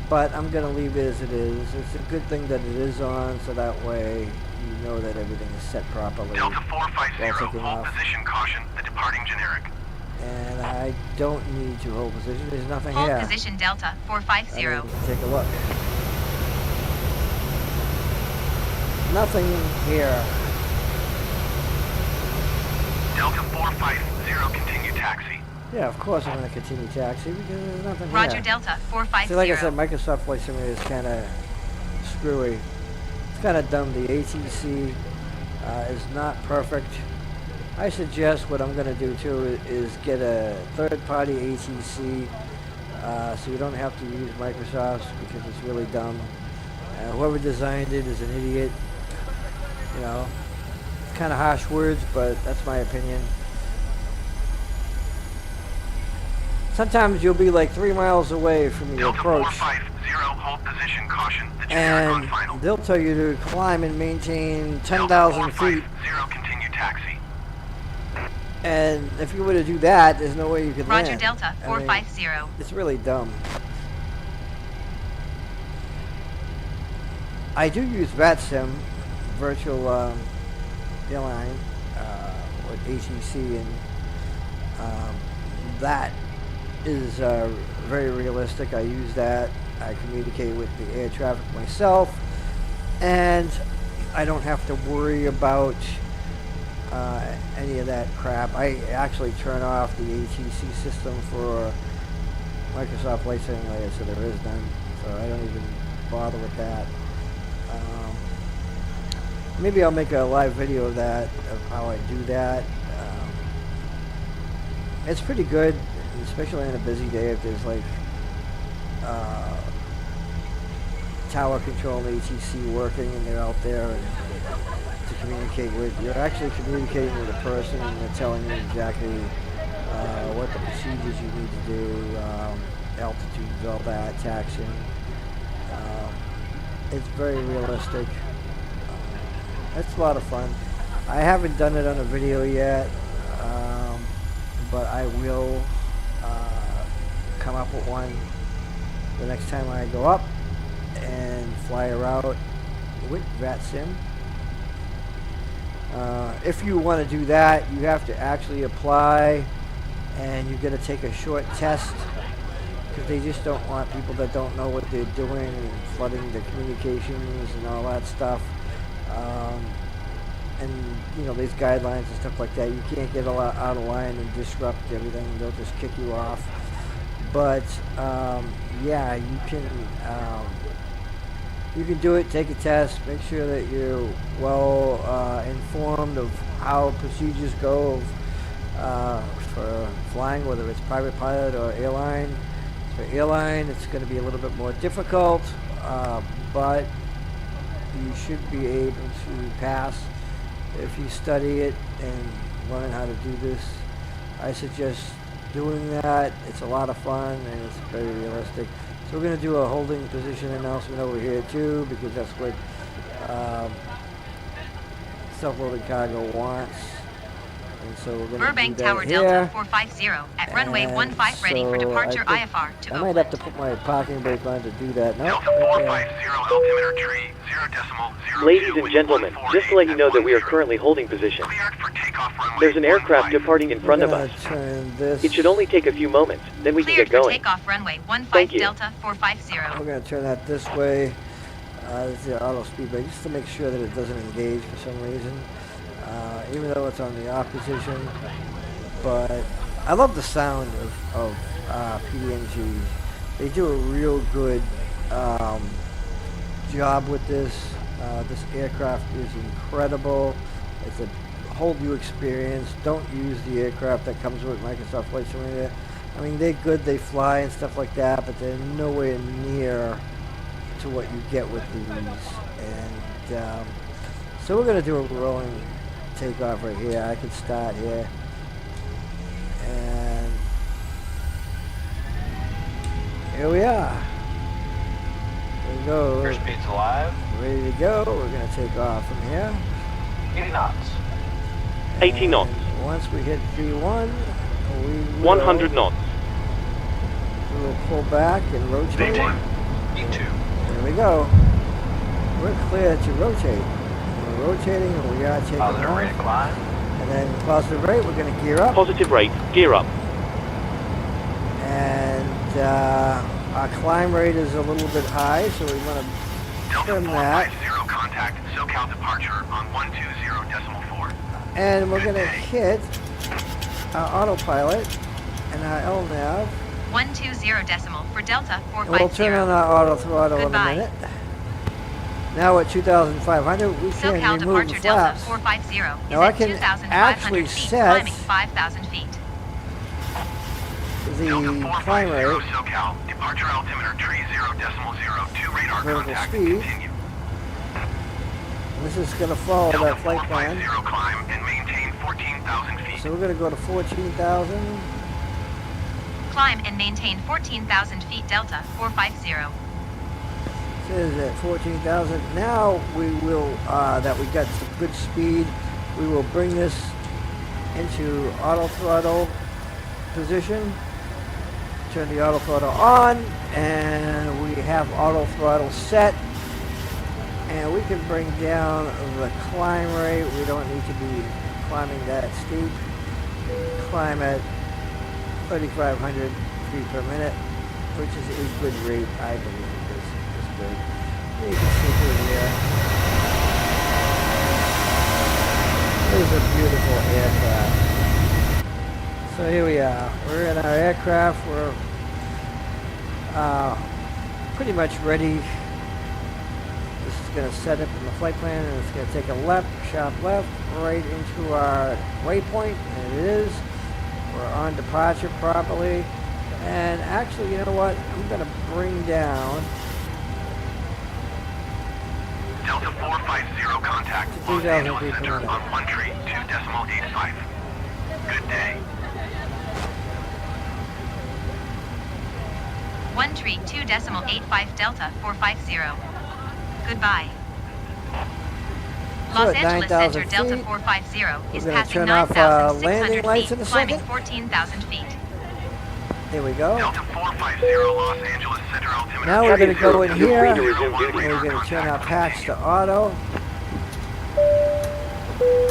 but I'm going to leave it as it is. It's a good thing that it is on, so that way you know that everything is set properly. Delta 450, While taking hold off. position, caution, the departing generic. And I don't need to hold position. There's nothing Hold here. position Delta I 450. mean, take a look. Nothing here. Delta 450, continue taxi. Yeah, of course I'm going to continue taxi because there's nothing Roger here. Delta 450. See, like I said, Microsoft Flight Simulator is kind of screwy. It's kind of dumb. The ATC is not perfect. I suggest what I'm going to do too is get a third-party ATC so you don't have to use Microsoft's because it's really dumb. Whoever designed it is an idiot. You know, kind of harsh words, but that's my opinion. Sometimes you'll be like 3 miles away from your Delta approach, 450, hold position, caution, the generic on and final. they'll tell you to climb and maintain Delta 10,000 feet. 450, continue taxi. And if you were to do that, there's no way you could Roger land. Delta I mean, 450. it's really dumb. I do use VATSIM, virtual airline, with ATC, and that is very realistic. I use that. I communicate with the air traffic myself, and I don't have to worry about any of that crap. I actually turn off the ATC system for Microsoft Flight Simulator, so there is none. So I don't even bother with that. Maybe I'll make a live video of that, of how I do that. It's pretty good, especially on a busy day if there's like tower control and ATC working and they're out there and to communicate with. You're actually communicating with a person and they're telling you exactly what the procedures you need to do, altitudes, all that, taxiing. It's very realistic. It's a lot of fun. I haven't done it on a video yet, but I will come up with one the next time I go up and fly a route with VATSIM. If you want to do that, you have to actually apply, and you're going to take a short test, because they just don't want people that don't know what they're doing and flooding the communications and all that stuff. And you know, these guidelines and stuff like that, you can't get a lot out of line and disrupt everything. They'll just kick you off. But yeah, you can do it. Take a test. Make sure that you're well informed of how procedures go for flying, whether it's private pilot or airline. For airline, it's going to be a little bit more difficult, but you should be able to pass if you study it and learn how to do this. I suggest doing that. It's a lot of fun and it's very realistic. So we're going to do a holding position announcement over here too, because that's what self-loading cargo wants. And so we're going Burbank to do that Tower here. Delta 450 at runway 15 ready for So departure I think IFR to I might have Oakland. to put my parking brake on to do that. No, Delta 450 altimeter tree 0.02 Ladies and with gentlemen, 148 just to let you know that we are at 10. currently holding position. Cleared for takeoff runway There's an aircraft 15. departing in front of We're us. gonna turn this. It should only take a few moments, then we can Cleared get for going. takeoff runway 15 Thank you. Delta 450. We're going to turn that this way. This is the auto speed brake, just to make sure that it doesn't engage for some reason, even though it's on the off position. But I love the sound of PMDG. They do a real good job with this. This aircraft is incredible. It's a whole new experience. Don't use the aircraft that comes with Microsoft Flight Simulator. I mean, they're good, they fly and stuff like that, but they're nowhere near to what you get with these. And so we're going to do a rolling takeoff right here. I can start here. And here we are. There we go. Your speed's alive. Ready to go. We're going to take off from here. 80 knots. 80 knots. And once we hit V1, we will, 100 knots. we will pull back and rotate. E2. There we go. We're clear to rotate. We're rotating and we are taking Positive off. rate of climb. And then positive rate, we're going to gear up. Positive rate, gear up. And our climb rate is a little bit high, so we want to Delta trim that. 450 contact SoCal departure on 120.4. And we're going to hit our autopilot and our LNAV. 120 decimal for Delta And we'll turn on 450. our auto throttle Goodbye. in a minute. Now at 2,500, we can SoCal remove the departure Delta flaps. 450 Now I is can at 2,500 actually feet, set climbing 5,000 feet. the Delta climb 450 rate, SoCal departure altimeter tree 0.02 radar Vertical contact. speed. Continue. this is going to follow Delta that flight plan. 450 climb and maintain 14,000 feet. So we're going to go to 14,000. Climb and maintain 14,000 feet Delta 450. Says at 14,000. Now we will, that we got some good speed, we will bring this into auto throttle position. Turn the auto throttle on, and we have auto throttle set. And we can bring down the climb rate. We don't need to be climbing that steep. Climb at 3,500 feet per minute, which is a good rate, I believe. Is good. You can see through here. This is a beautiful aircraft. So here we are. We're in our aircraft. We're pretty much ready. This is going to set up in the flight plan, and it's going to take a left, sharp left, right into our waypoint, and it is. We're on departure properly. And actually, you know what? I'm going to bring down Delta 450 contact to Los 2,000 Angeles feet per Center minute. on 1.85. Good day. 132.85 Delta 450. Goodbye. So Los at Angeles 9,000 Center Delta feet, 450 is we're gonna passing turn off, 9,600 landing lights feet, in a climbing second. 14,000 feet. There we go. Delta 450 Los Angeles Center altimeter. Now we're going to go in You're here, free and to resume duty. we're going to turn our patch to auto.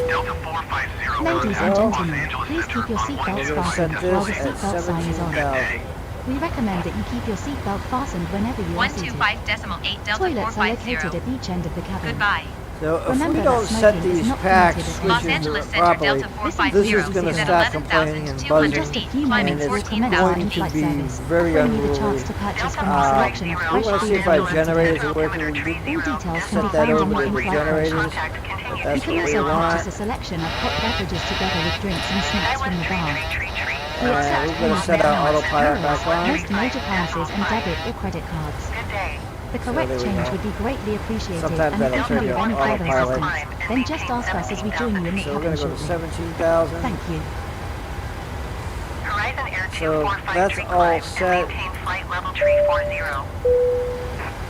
Delta 450 Ladies and contact Los gentlemen, Angeles please Center keep your on seatbelts 125 set fastened while the this at seatbelt sign is on. 17,000. We recommend that you keep your seatbelt fastened whenever you are seated. 125.8 Delta Toilets are located 450. at each end of the cabin. Goodbye. So if Remember we that don't set smoking is these not pack permitted at Los switches Angeles Center properly, Delta 450 this is going to is at start complaining and 11,200 buzzing, Just a feet, few climbing moments will it's commence 14,000 our going to in-flight be service, very offering you the unruly. chance to purchase from our selection of We fresh want to see food if our and drinks generators today. are working. We did All details can be set that found on over your to the in-flight generators, brochure. but You that's can what we also want. purchase a selection of hot beverages together with drinks and snacks from the bar. We And accept we're going to payments set in our pounds, autopilot euros, back on. most major currencies and debit or credit cards. Good day. The correct there we change go. would be greatly appreciated, Sometimes and that'll if you turn need you any on further autopilot. assistance, then just ask us as we join you in the So we're cabin going to go to shortly. 17,000. Thank you. Horizon Air So 245 that's tree all climb set. and maintain flight level tree 40.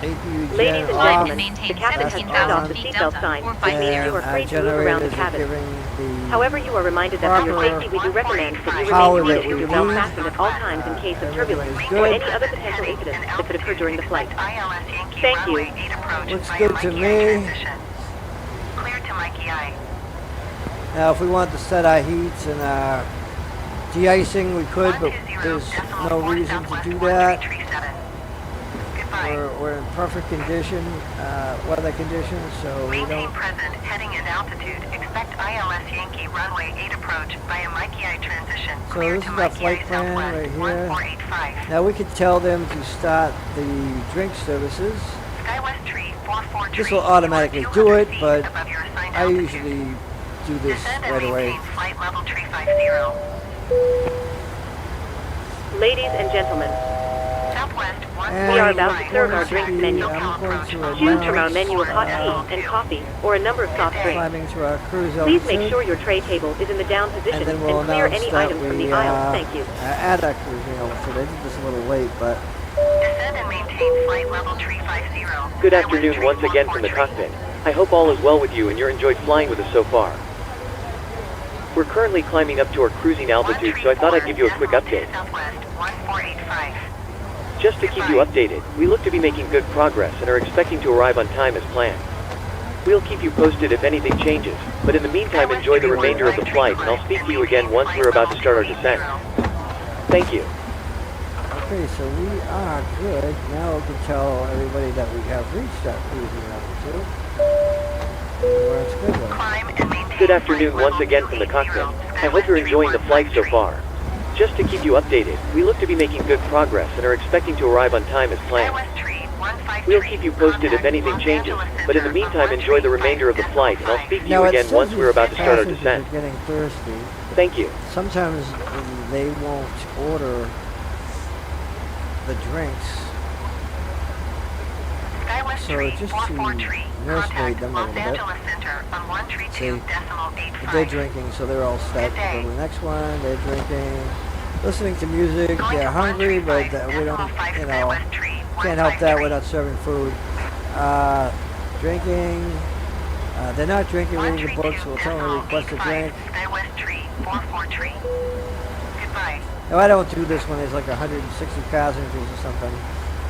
APU Ladies gen and off. Climb gentlemen, and the maintain captain has turned 17,000 off the feet seatbelt Delta sign, which means 450. you are free to move around the Generators are cabin. giving the However, you are reminded that for your proper safety, we do recommend that you power remain that seated with we your belt need. fastened at all times in case of turbulence Everything is or good. any other potential incidents that could occur during the flight. ILS Yankee Thank you. runway 8 approach Looks via good to Mikey me. I transition. Clear to Mikey I. Now, if we want to set our heats and our de-icing, we could, but there's no reason to do that. Goodbye. We're in perfect condition, weather conditions, so we Maintain don't. present, heading and altitude. Expect ILS Yankee runway 8 approach via Mikey I transition. So Clear this to is our Mikey flight I plan Southwest right here. 1485. Now we could tell them to start the drink services. Skywest tree 44 This will automatically do it, but I altitude. usually do this Descend and right away. maintain flight level tree 50. Ladies and gentlemen, Southwest we are about to serve our drinks menu. I'm going to Choose from our announce, menu of hot tea and coffee or a number of soft drinks. climbing to our cruise Please altitude. make sure your tray table is in the down position And then we'll and clear announce any that items from we the aisle. Thank you. at our cruising altitude. I did this a little late, but Descend and maintain flight level tree 50. Good afternoon once again from the cockpit. I hope all is well with you and you're enjoyed flying with us so far. We're currently climbing up to our cruising altitude, so I thought I'd give you a quick update. Southwest 1485. Just to keep you updated, we look to be making good progress and are expecting to arrive on time as planned. We'll keep you posted if anything changes, but in the meantime enjoy the remainder of the flight and I'll speak to you again once we're about to start our descent. Thank you. okay, so we are good. Now we can tell everybody that we have reached our cruising altitude. Where it's good though. Climb and maintain Good afternoon flight once level again from the 280. cockpit. I hope you're enjoying the flight so far. Just to keep you updated, we look to be making good progress and are expecting to arrive on time as planned. Skywest tree 153. We'll keep you posted if anything changes, but in the meantime enjoy the remainder of the flight and I'll speak to you Now it again says once we're about to start our passengers descent. are getting thirsty. Thank you. Sometimes they won't order the drinks, Skywest so tree just 44 to tree. nursemaid them a Los little bit. Angeles Center on 132.85. They're drinking, so they're all set. Good day. Go to the next one. They're drinking, listening to music. Going They're to hungry, but 135 we don't, you know, Skywest tree can't help that. 153. We're not serving food. Drinking. They're not drinking, reading the books. We'll tell them to request a drink. Skywest tree 44 tree. Goodbye. Now, I don't do this when there's like 160 passengers or something,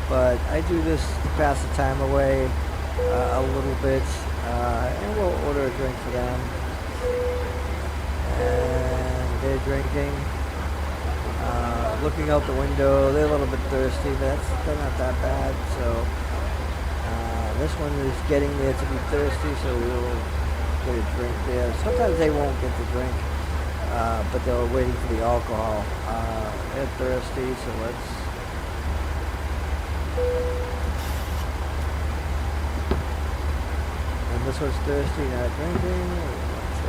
but I do this to pass the time away a little bit, and we'll order a drink for them. And they're drinking, looking out the window. They're a little bit thirsty, but they're not that bad. So this one is getting there to be thirsty, so we'll get a drink there. Sometimes they won't get the drink. But they're waiting for the alcohol. They're thirsty, so let's... And this one's thirsty, not drinking. Let's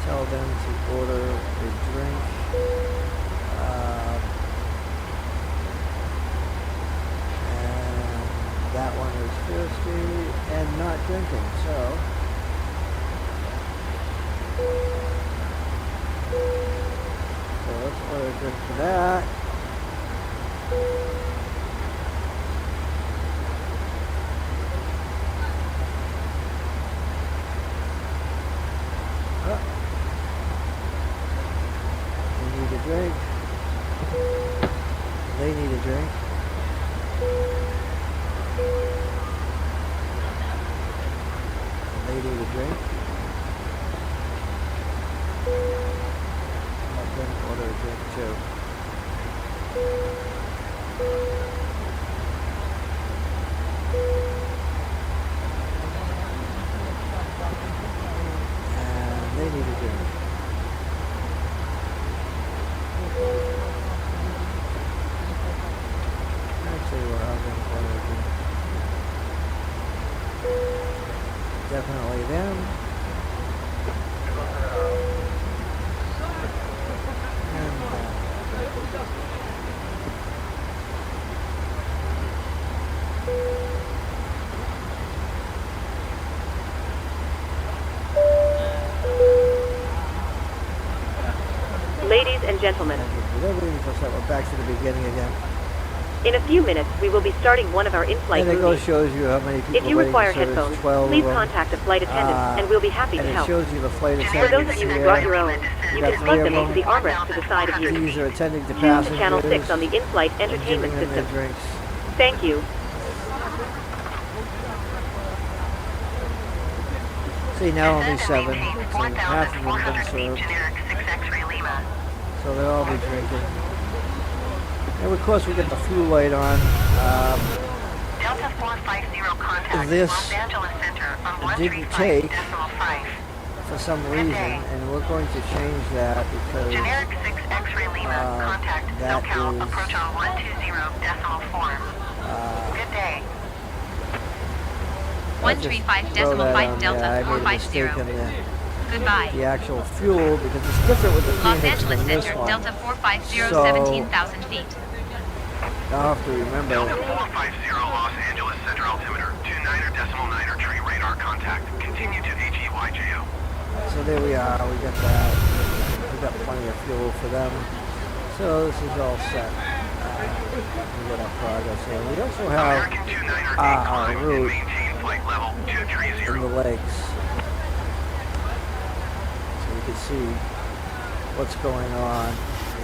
tell them to order a drink. And that one is thirsty and not drinking, so... So let's order a drink for that. They need a drink. They need a drink. Let them order a drink too. And they need a drink. Actually, we'll have them order a drink. Definitely them. And Ladies and gentlemen, delivery, we're back to the beginning again. in a few minutes we will be starting one of our in-flight And it movies. shows you how many people If you waiting require for service, headphones, 12 please of them. contact a flight attendant, and we'll be happy to And it help. shows you the flight For those of attendants you who here. brought your own, you got can three plug of them into them. the armrest to the side of you. These are attending to Tune to passengers. Channel 6 on the in-flight and entertainment giving them their system. drinks. Thank you. See, now only 7, so half of them have been served. So they'll all be drinking. And of course we get the fuel light on. Delta 450 contact This Los Angeles Center on didn't take 135.5. for some reason, and we're going to change that because Generic 6 X-ray Lima contact that SoCal is, approach on 120.4. Good day. I just 135.5 throw that on Delta there. I made a mistake 450. in Goodbye. the actual fuel because it's different with the Los Phoenix Angeles than this Center, one. Delta 450, So- 17,000 feet. I'll have to remember. Delta 450 Los Angeles Center altimeter 29.9 tree radar contact. Continue to HEYJO. So there we are. We got that. We got plenty of fuel for them. So this is all set. We got our progress here. We also have American 29er our climb and route maintain flight level in 230. the legs. So we can see what's going on.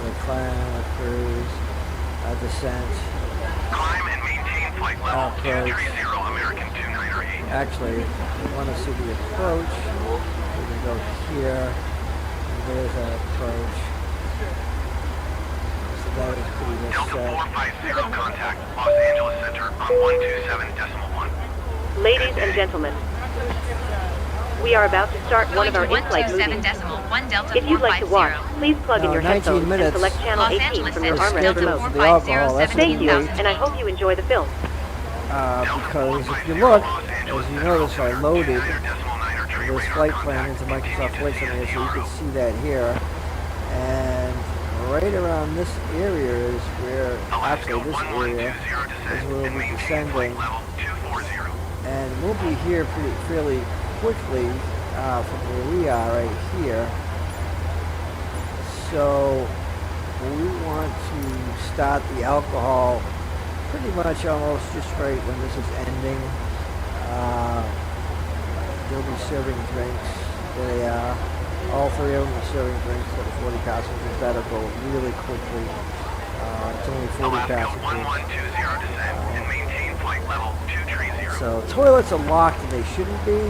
The climb, the cruise, descent. Climb and maintain flight level Approach. 230 American 29er 8. Actually, we want to see the approach. We can go here. And there's our approach. So that is pretty much Delta set. 450 contact Los Angeles Center on 127.1. Ladies and gentlemen, we are about to start one of our in-flight movies. 127.1 Delta If you'd like to watch, 450. please plug in your 19 headphones and minutes. select channel Los 18 Angeles from your Center, armrest Delta scheduled remote. for the alcohol. That's Thank you, 450, and I hope you enjoy the film. Because if you look, as you notice, I loaded this flight plan into Microsoft Flight Simulator, so you can see that here. And right around this area is where, actually this area is where we'll be descending. And we'll be here fairly quickly from where we are right here. So we want to start the alcohol pretty much almost just right when this is ending. They'll be serving drinks. There they are. All three of them are serving drinks for the 40 passengers. That'll go really quickly. It's only 40 Alaska passengers. 1120 descent and maintain flight level 230. So toilets are locked and they shouldn't be.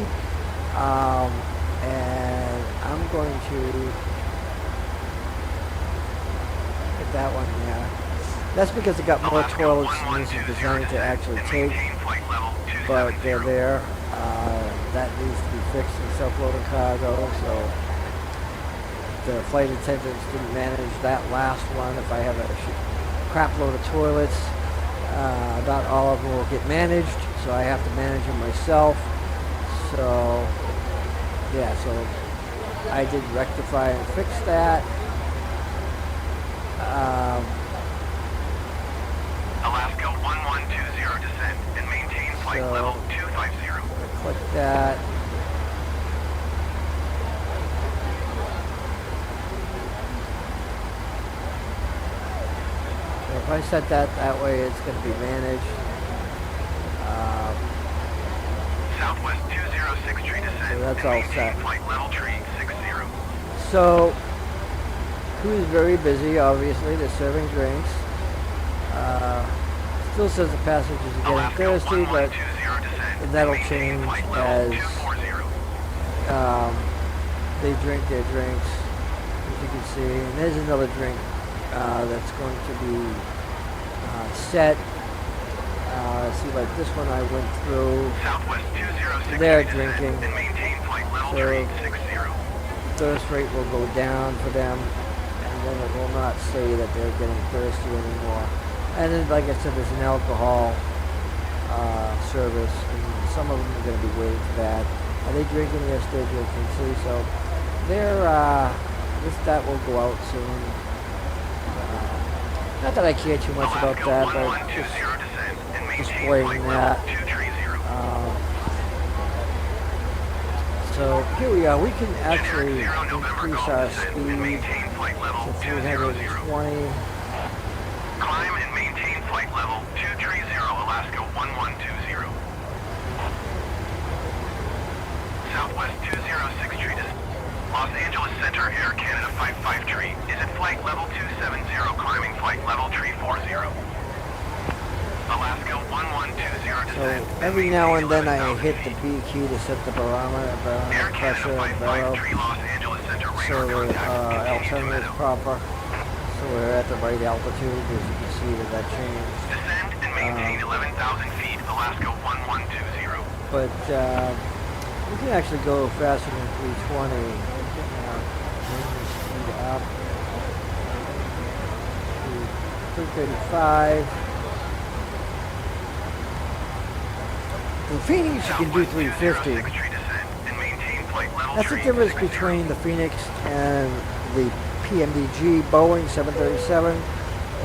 And I'm going to get that one there. That's because it got more toilets than this is designed to actually take, but they're there. That needs to be fixed in self-loading cargo, so the flight attendants didn't manage that last one. If I have a crap load of toilets, not all of them will get managed, so I have to manage them myself. So, yeah, so I did rectify and fix that. Alaska 1120 descent and maintain flight So, level 250. Click that. So if I set that way, it's going to be managed. Southwest 206 tree descent So that's and all maintain set. flight level tree 60. So, crew is very busy, obviously. They're serving drinks. Still says the passengers are getting thirsty, but that'll change as they drink their drinks, as you can see. And there's another drink that's going to be set. See, like this one I went through. They're drinking, so thirst rate will go down for them, and then it will not say that they're getting thirsty anymore. And then, like I said, there's an alcohol service, and some of them are going to be waiting for that. Are they drinking? Yes, they're drinking. See, so they're that will go out soon. Not that I care too much about that, but just displaying that. So here we are. We can actually increase our speed to 320. Climb and maintain flight level 230 Alaska 1120. Southwest 206 Treatise. Los Angeles Center Air Canada 553 is at flight level 270, climbing flight level 340. Alaska 1120 So descent. every now and then I hit the B key to set the barometer Air pressure Canada and barrel, 553 Los Angeles Center so radar the contact. altimeter is proper. So we're at the right altitude, as you can see that changed. Descend and maintain 11,000 feet, Alaska 1120. But we can actually go faster than 320. Bring the speed up to 335. The Phoenix you can do 350. That's the difference between the Phoenix and the PMDG Boeing 737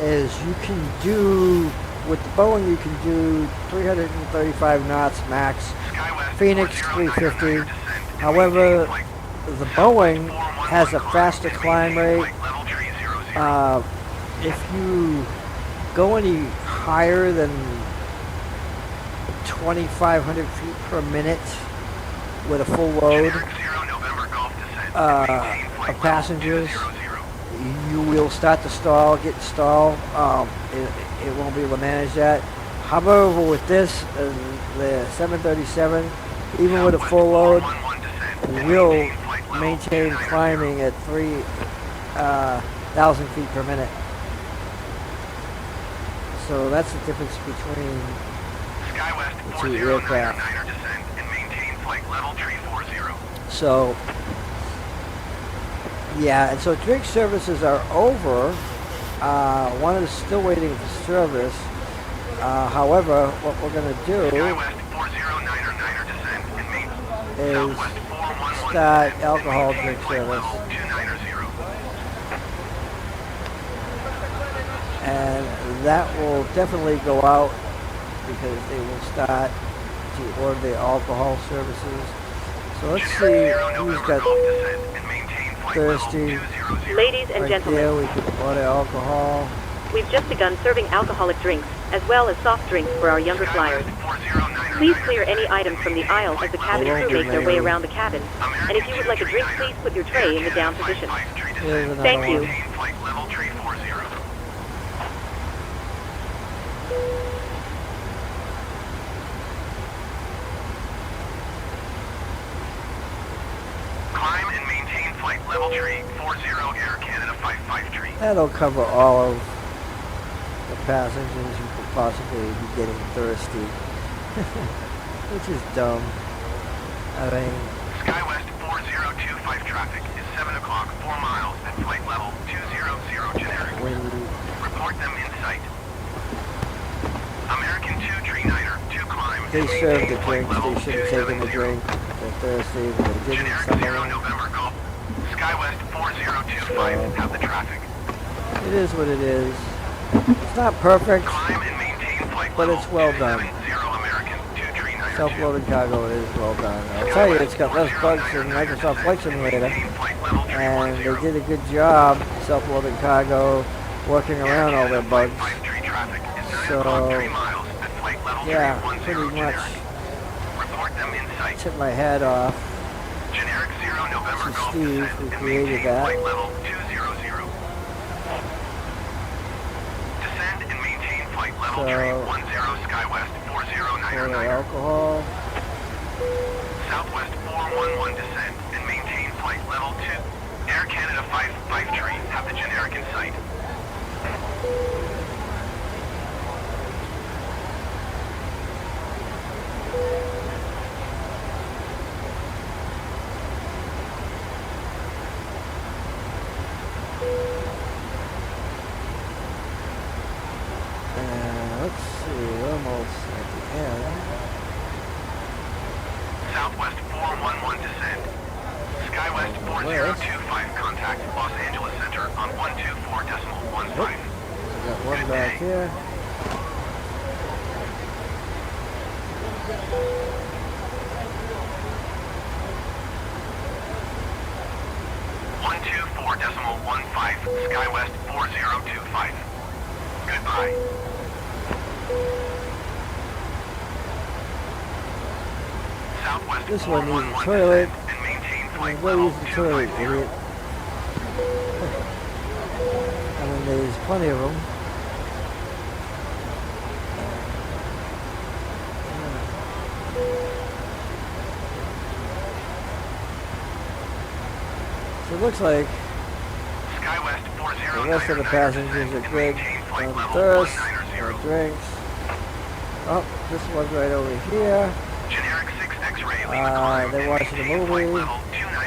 is you can do, with the Boeing you can do 335 knots max, Phoenix 350. However, the Boeing has a faster climb rate. If you go any higher than 2,500 feet per minute with a full load of passengers, you will start to get stalled. It won't be able to manage that. However, with this, the 737, even with a full load, will maintain climbing at 3,000 feet per minute. So that's the difference between the two aircraft. So, yeah, and so drink services are over. One is still waiting for service. However, what we're going to do is start alcohol drink service. And that will definitely go out because they will start to order the alcohol services. So let's see who's got thirsty. Ladies and Right gentlemen, there, we can order alcohol. we've just begun serving alcoholic drinks, as well as soft drinks for our younger flyers. Please clear any items from the aisle as the cabin crew make their way around the cabin. And if you would like a drink, please put your tray in the down position. Here's another Thank you. one. Climb and maintain flight level 340 Air Canada 553. That'll cover all of the passengers who could possibly be getting thirsty. Which is dumb. I mean, SkyWest 4025 traffic is 7 o'clock, 4 miles at flight level 200 generic. when Report them in sight. American 239er, 2 climb. they and serve the maintain flight drinks, level they should have taken the 270. drink. They're thirsty, they're getting Generic some 0 of them. November Golf. SkyWest 4025 have the traffic. It is what it is. It's not perfect, Climb and maintain flight but level it's well done. 270 American 239er. Self-loaded cargo is well done. I'll tell you, it's got less bugs than Microsoft Flight Simulator, and they did a good job, self-loaded cargo, working around all their bugs. So, yeah, pretty much tip my hat off Generic 0 November to Golf Steve, descent who and created maintain that. flight level 200. Descend and maintain flight level level tree 10 skywest 4099er. alcohol. Southwest 411 descend and maintain flight level 2. Air Canada 553 have the generic in sight. Let's see, we're almost at the end. Southwest 411 descend. Skywest 4025 contact Los Angeles Center on 124.15. We got one back here. Skywest 4025. Goodbye. Southwest This one needs a 411 toilet. descend and maintain flight Go level use the toilet, 250. idiot. I mean, there's plenty of them. So it looks like Skywest the rest of the passengers are good on thirst, no drinks. Oh, this one's right over here. Generic 6 X-ray leave climb They're and watching the maintain flight movie. level 290.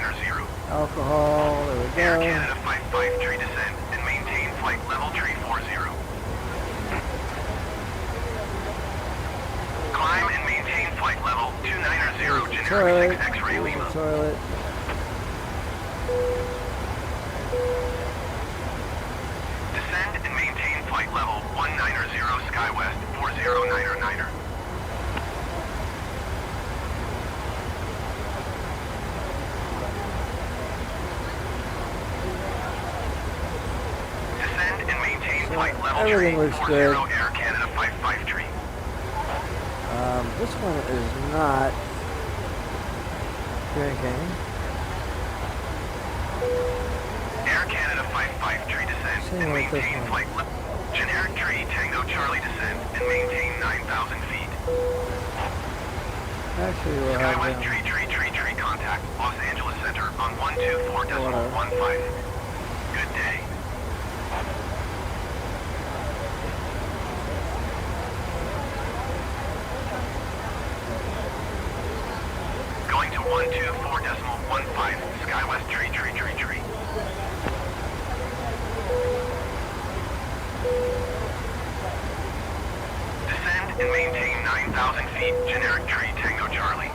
Alcohol, there we Air go. Canada 55 tree descend and maintain flight level tree 40. Climb and maintain flight level 290. Generic Toilet, 6 X-ray use Lima. the toilet. Descend and maintain flight level 190 Skywest 4099er. Descend and maintain flight level everything tree looks 40 good. Air Canada 53. This one is not drinking. Air Canada 55 descend Same and with this maintain one. flight level. Generic tree Tango Charlie descend and maintain 9,000 feet. Actually, we'll have Skywest them. tree contact Los Angeles Center on 124.15. Good day. Going to 124.15. Skywest tree. Descend and maintain 9,000 feet. Generic tree Tango Charlie.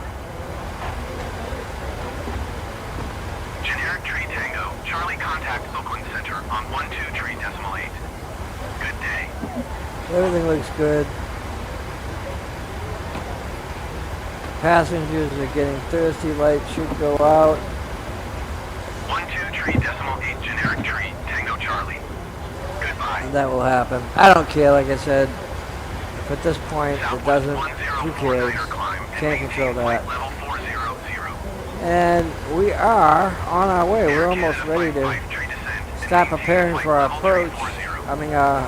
Generic tree Tango Charlie contact Oakloand Center on 12.3.8. Good day. Everything looks good. Passengers are getting thirsty. Light should go out. 12.3.8 generic tree Tango Charlie. Goodbye. And that will happen. I don't care, like I said. If at this point it doesn't, who cares? Can't control that. Level 400. And we are on our way. We're almost ready to start preparing for our approach. I mean, our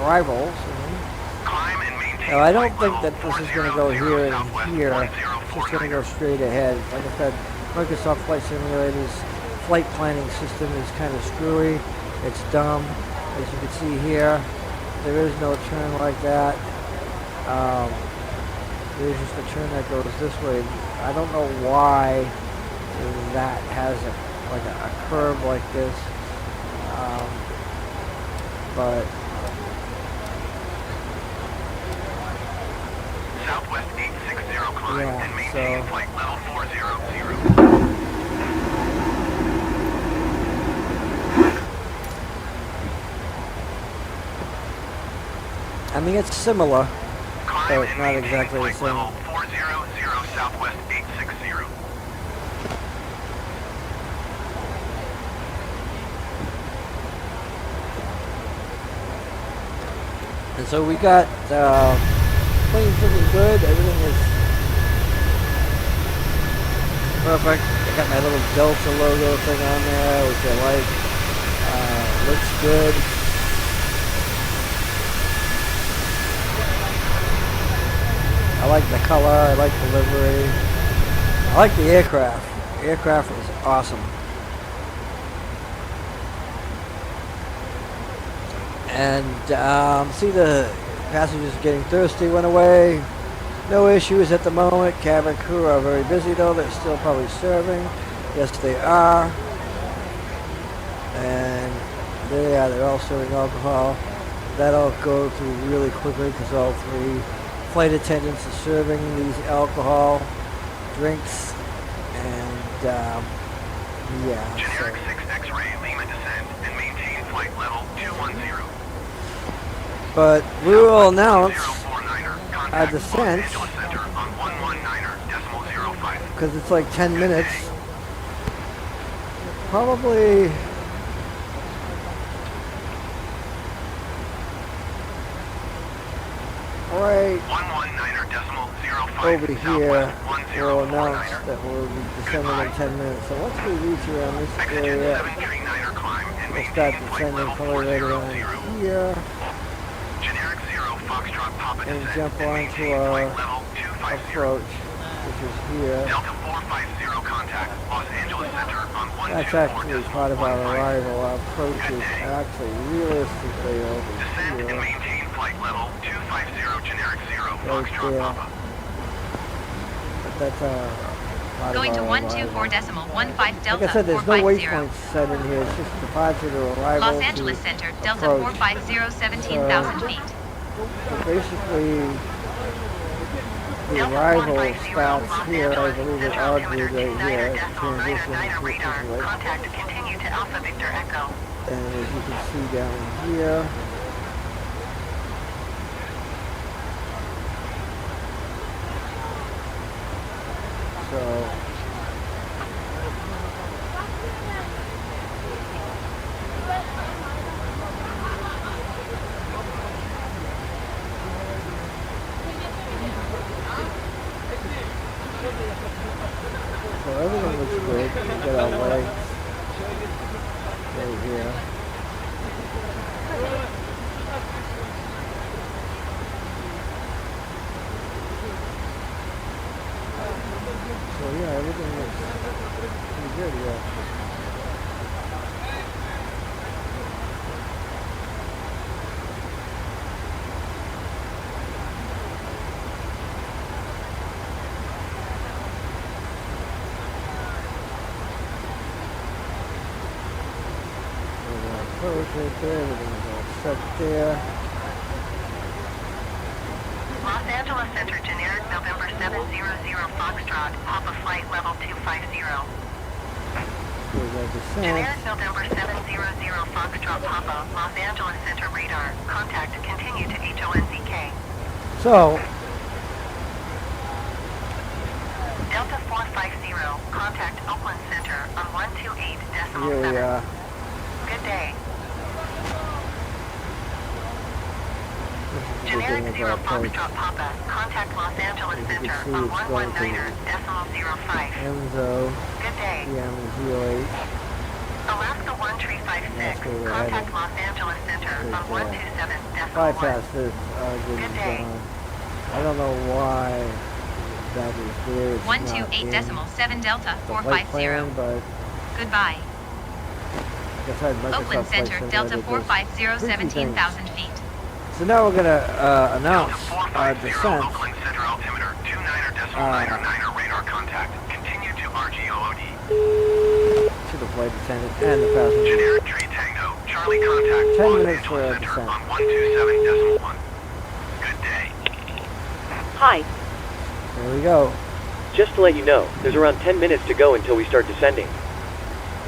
arrivals. Now, I don't think that this is going to go here and here. It's just going to go straight ahead. Like I said, Microsoft Flight Simulator's flight planning system is kind of screwy. It's dumb. As you can see here, there is no turn like that. There's just a turn that goes this way. I don't know why that has a curve like this. But Southwest 860 climb yeah, and maintain so flight level 400. I mean, it's similar, Climb but and not maintain exactly the flight same. level 400 Southwest 860. And so we got plane's looking good. Everything is perfect. I got my little Delta logo thing on there, which I like. Looks good. I like the color, I like the livery, I like the aircraft. The aircraft is awesome. And see the passengers getting thirsty, went away. No issues at the moment. Cabin crew are very busy though. They're still probably serving. Yes, they are. And there they are. They're all serving alcohol. That'll go through really quickly because all three flight attendants are serving these alcohol drinks. And yeah. Generic 6 X-ray Lima descend and maintain flight level 210. But we will announce 049er, our contact descent Los Angeles Center on 119.05. because it's like 10 minutes. Probably right 119.05. over here we'll announce that we'll be descending in 10 minutes. So once we reach around this area, we'll start descending probably right around here Generic 0 Foxtrot Papa and descend jump and onto maintain our flight level 250. approach, which is here. Delta 450 contact Los Angeles Center on 124. That's actually part of our arrival. Our approach is actually realistically over Descend and here. maintain flight level 250 Generic 0 Right Foxtrot there. Papa. But that's part Going of to our arrival. 124.15 Delta Like I said, there's no 450. waypoints set in here. It's just departure to arrival. Los Angeles to Center, Delta approach. 450, 17,000 feet. So basically, the arrival starts here. I believe at Oakloand right here. It's transition. Right. Contact continue to Alpha Victor Echo. And as you can see down here, so everything looks good. We got our legs right here. So yeah, everything looks pretty good here. Approach right there, everything's all set there. Los Angeles Center, generic November 700 Foxtrot, Papa flight level 250. Here's our descent. Generic November 700 Foxtrot, Papa, Los Angeles Center radar. Contact continue to HONZK. So, Delta 450, contact Oakland Center on 128.7. here we are. Good day. This is the Generic beginning 0 of our approach. Foxtrot Papa, contact Los Angeles As you Center can see, on it's going to 119.05. Enzo, Good day. PM08. Alaska 1356, where we're contact headed. Los Angeles Center on Right there. 127.1. Bypass this Good getting day. done. I don't know why that is there. It's not in 128.7 Delta the flight 450. plan, but Goodbye. like I said, Microsoft Oakland Flight Center, Simulator Delta does 450, freaky 17,000 feet. So now we're gonna announce our descent. Oakland Center altimeter 29.9er radar contact. Continue to RGOOD. To the flight attendant and the passenger. Generic Tree Tango, Charlie contact 10 Los minutes for Angeles our Center descent. on 127.1. Good day. Hi. There we go. Just to let you know, there's around 10 minutes to go until we start descending.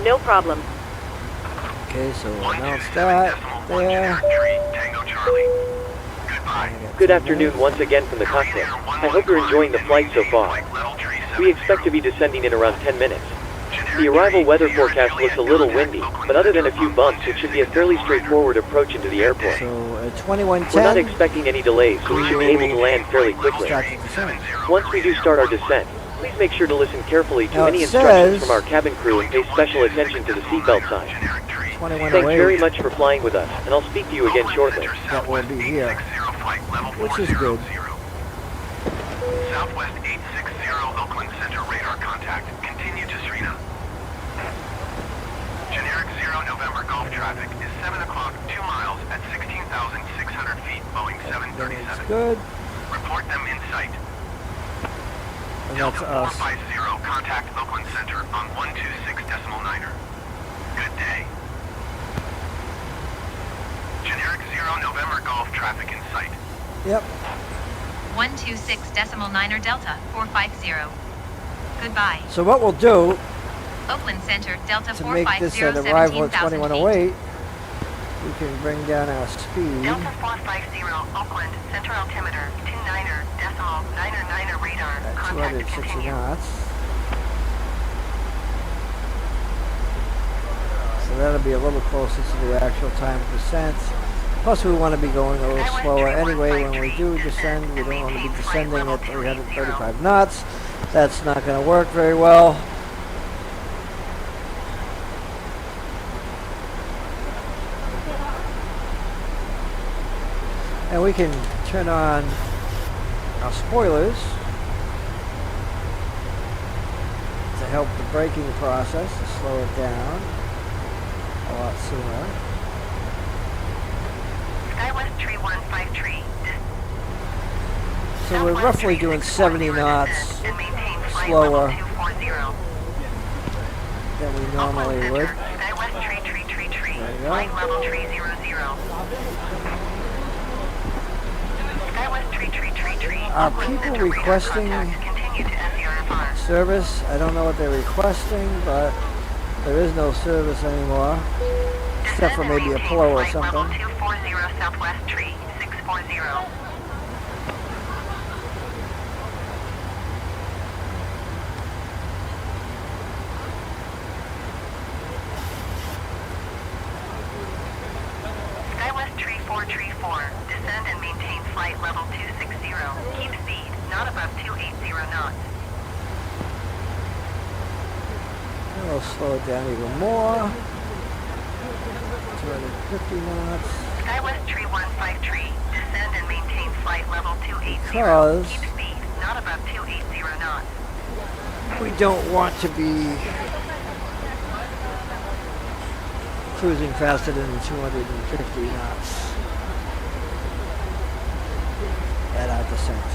No problem. Okay, so we'll announce that there. Tree Tango Charlie. Goodbye. Good afternoon once again from the cockpit. I hope you're enjoying the flight so far. We expect to be descending in around 10 minutes. The arrival weather forecast looks a little windy, but other than a few bumps, it should be a fairly straightforward approach into the airport. So at We're not 21:10, expecting any delays, so we should be able to land fairly quickly. start the descent. Once we do start our descent, please make sure to listen carefully to Now any it instructions says- from our cabin crew and pay special attention to the seatbelt sign. 21 Thanks very away, much for flying with us, and I'll speak to you again shortly. that will be here, which is good. Southwest 860 Oakland Center radar contact. Continue to Serena. Generic 0 November Golf traffic is 7 o'clock, 2 miles at 16,600 feet, Boeing That's 737. good. Report them in sight. And that's Delta us. 450, contact Oakland Center on 126.9er. Good day. Generic 0 November Golf traffic in sight. Yep. 126.9er Delta 450. Goodbye. So what we'll do Oakland Center Delta to make this 450, an arrival at 17,000 feet. 2108, we can bring down our speed. Delta 450, Oakland, center altimeter, 29er, decimal, 9er radar, At contact 260 continue. knots. So that'll be a little closer to the actual time percent. Plus we want to be going a little slower anyway when we do descend. We don't want to be descending at 335 knots. That's not going to work very well. And we can turn on our spoilers to help the braking process, to slow it down a lot sooner. Skywest tree 153. So we're roughly doing 70 knots slower than we normally would. Skywest tree. There you go. Flight level 300. Skywest tree. Are people requesting Continue to SERFR. service? I don't know what they're requesting, but there is no service anymore, except for maybe a flow or Flight level something. 240 Southwest tree 640. Skywest tree 434. Descend and maintain flight level 260. Keep speed, not above 280 knots. And we'll slow it down even more. 250 knots. Skywest tree 153. Descend and maintain flight level 280. Because Keep speed, not above 280 knots. we don't want to be cruising faster than 250 knots at our descent.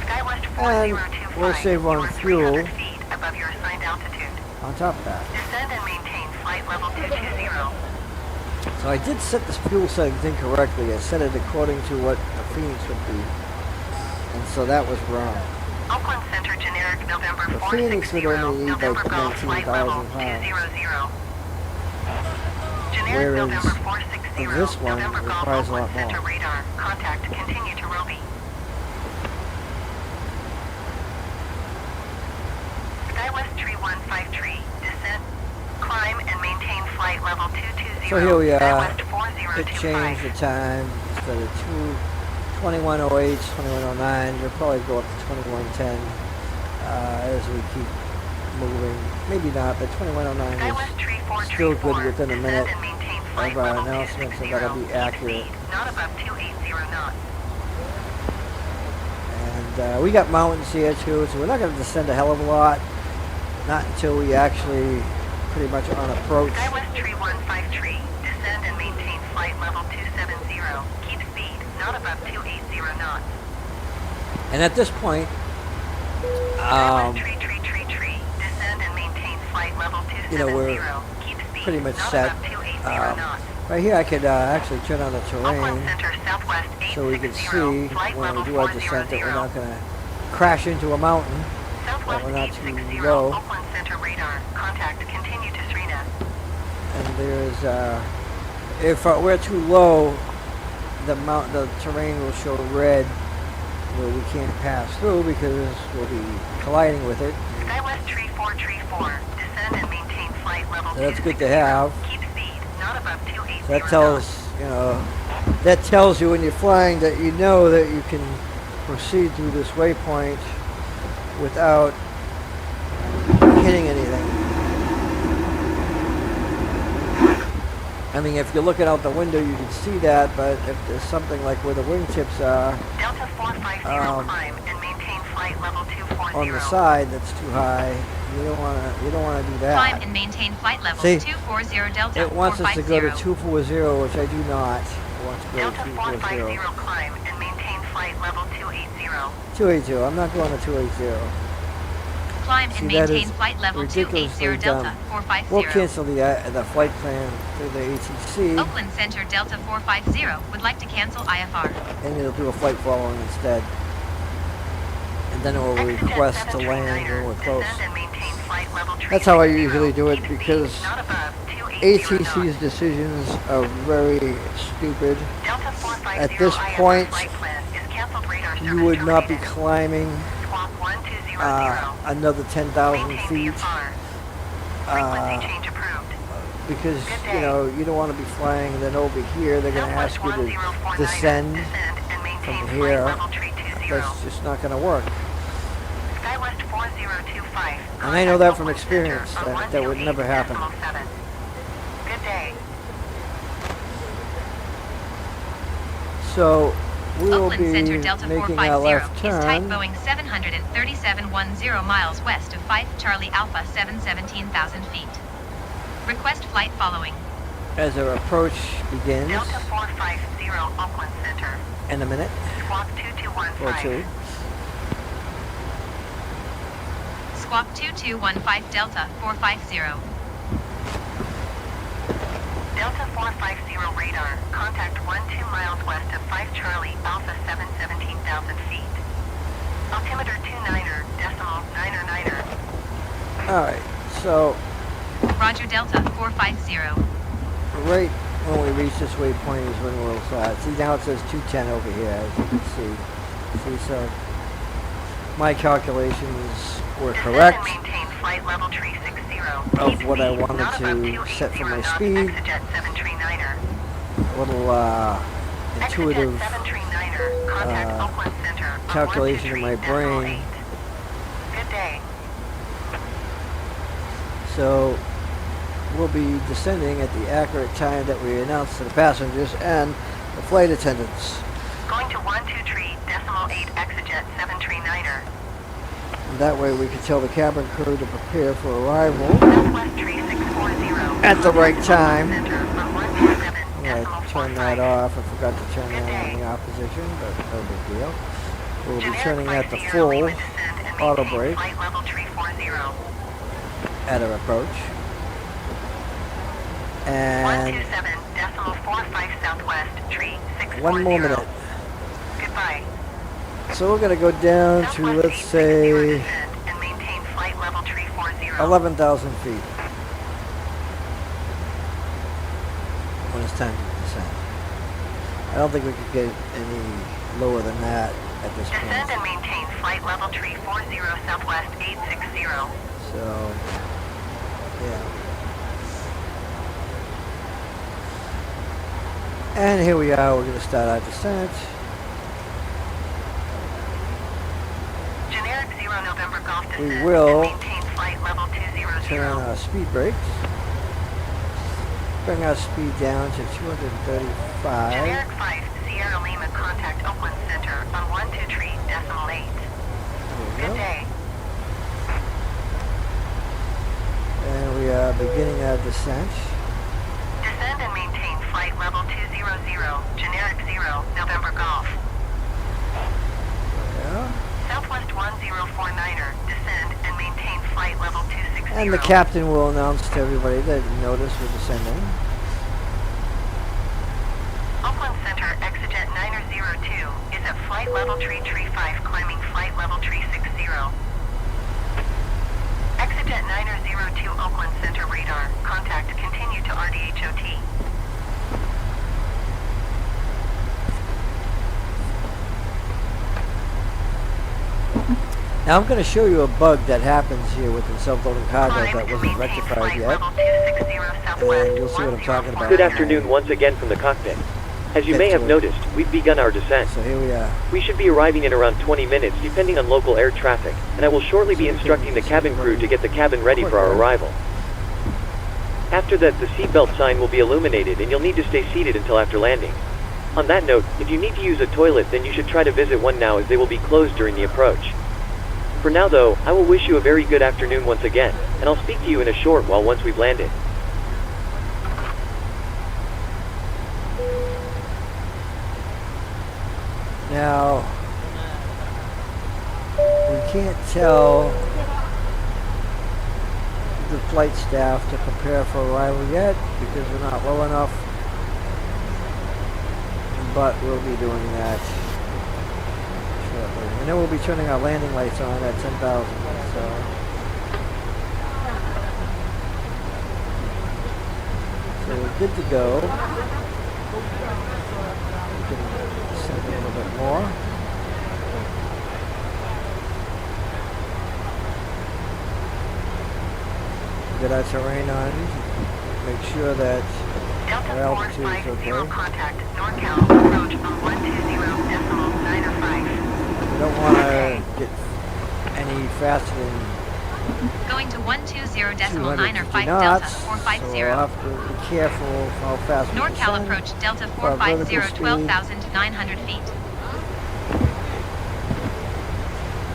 Skywest And 4025. we'll save on You are fuel 300 feet above your assigned altitude. on top of that. Descend and maintain flight level 220. So I did set this fuel settings incorrectly. I set it according to what a Phoenix would be. And so that was wrong. Oakland Center generic November The 460. Phoenix would only need November like Golf flight level 19,000 pounds. 200. Generic Whereas November 460. this one November Golf requires a lot Oakland Center more. radar. Contact continue to Roby. Skywest tree 153. Descent. Climb and maintain flight level 220. So here we are. Skywest It 4025. changed the time instead of 2108, 2109. You'll probably go up to 2110 as we keep moving. Maybe not, but 2109 Skywest tree is still good within a minute and maintain flight of our level announcement, so 260. that'll be Keep accurate. speed, not above 280 knots. And we got mountains here too, so we're not going to descend a hell of a lot. Not until we actually pretty much on approach. Skywest tree 153. Descend and maintain flight level 270. Keep speed, not above 280 knots. And at this point, Skywest tree. Descend and maintain flight level 270. you know, we're Keep speed, pretty much not set. above 280 knots. Right here I could actually turn on the terrain Oakland Center Southwest 860. so we can see flight when we level do our descent that we're 400. not going to crash into a mountain. Southwest we're not too 860. low. Oakland Center radar. Contact continue to Serena. And there's, if we're too low, the terrain will show red where we can't pass through because we'll be colliding with it. Skywest tree 434. Descend and maintain flight level So that's good to 260. have. Keep speed, not above 280 So that tells, you know, that tells you when you're flying that you know that you can proceed through this waypoint without hitting anything. I mean, if you're looking out the window, you can see that, but if there's something like where the wingtips are Delta 450 climb and maintain flight level 240. on the side, that's too high. You don't want to do that. Climb and maintain flight level See, 240 Delta It wants us to go to 450. 240, which I do not. It wants to go Delta to 450 240. climb and maintain flight level 280. 280. I'm not going to 280. Climb See, and that maintain is flight level ridiculously 280 Delta dumb. 450. We'll cancel the flight plan through the ATC, Oakland Center Delta 450 would like to cancel IFR. and it'll do a flight following instead. And then it will request to land when we're close. That's how I usually do it, because ATC's decisions are very stupid. At this point, you would not be climbing another 10,000 feet because you don't want to be flying. Then over here they're going to ask you to descend from here. That's just not going to work. And I know that from experience. That would never happen. Good day. So we will Oakland be Center Delta making our 450 left is type turn. Boeing 73710 miles west of 5 Charlie Alpha 17,000 feet. Request flight following. As our approach begins Delta 450 Oakland Center. in a minute Squawk or 2215. two. Squawk 2215 Delta 450. Delta 450 radar. Contact 12 miles west of 5 Charlie Alpha 17,000 feet. Altimeter 29er, decimal 9er. Alright, so Roger Delta 450. right when we reach this waypoint is when we'll start. See, now it says 210 over here, as you can see. See, so my calculations were correct Descend and maintain flight level 360. of Keep what I speed wanted not above to set for 280 my knots, speed. Exejet 739er. A little intuitive Exejet 739er. Contact Oakland Center on calculation in my 123.8. brain. Good day. So we'll be descending at the accurate time that we announced to the passengers and the flight attendants. Going to 123.8 Exejet 739er. And that way we can tell the cabin crew to prepare for arrival Southwest 3640. at the right time. Center on 127 I'm going decimal to turn 45. that off. I forgot to turn Good that day. on the opposition, but no big deal. We'll be Generic turning at the flight full Sierra Lima descend and auto maintain brake Flight level 340. at our approach. And 127 decimal 45 southwest tree 640. one more minute. Goodbye. So we're going to go down to, Southwest let's say, 860 descend and maintain flight level 340. 11,000 feet. When it's time to descend. I don't think we could get any lower than that at this Descend point. and maintain flight level 340 southwest 860. So, yeah. And here we are. We're going to start our descent. Generic 0 November Golf We descend will and maintain flight level 200. Turn on our speed brakes. Bring our speed down to 235. Generic 5 Sierra Lima contact Oakland Center on 123.8. There we Good go. day. And we are beginning our descent. Descend and maintain flight level 200. Generic 0 November Golf. Yeah. Southwest 1049er. Descend and maintain flight level 260. And the captain will announce to everybody that notice we're descending. Oakland Center Exejet 902 is at flight level 335 climbing flight level 360. Exejet 902 Oakland Center radar. Contact continue to RDHOT. Now I'm going to show you a bug that happens here with the self-loading cargo Climb that and wasn't maintain rectified flight yet. level 260 southwest. And you'll see what I'm talking about. Good afternoon once again from the cockpit. As you may have noticed, we've begun our descent. So here we are. We should be arriving in around 20 minutes depending on local air traffic, and I will shortly be instructing the cabin crew to get the cabin ready for our arrival. After that, the seatbelt sign will be illuminated and you'll need to stay seated until after landing. On that note, if you need to use a toilet, then you should try to visit one now as they will be closed during the approach. For now though, I will wish you a very good afternoon once again, and I'll speak to you in a short while once we've landed. Now, we can't tell the flight staff to prepare for arrival yet because we're not low enough, but we'll be doing that shortly. And then we'll be turning our landing lights on at 10,000. So we're good to go. We can send a little bit more. Get our terrain on. Make sure that our altitude is okay. Contact NorCal approach on 120.905. We don't want to get any faster than Going to 120.905 250 Delta knots, so 450. we'll have to be careful of how fast we NorCal descend. approach Delta For our vertical 450, speed. 12,900 feet.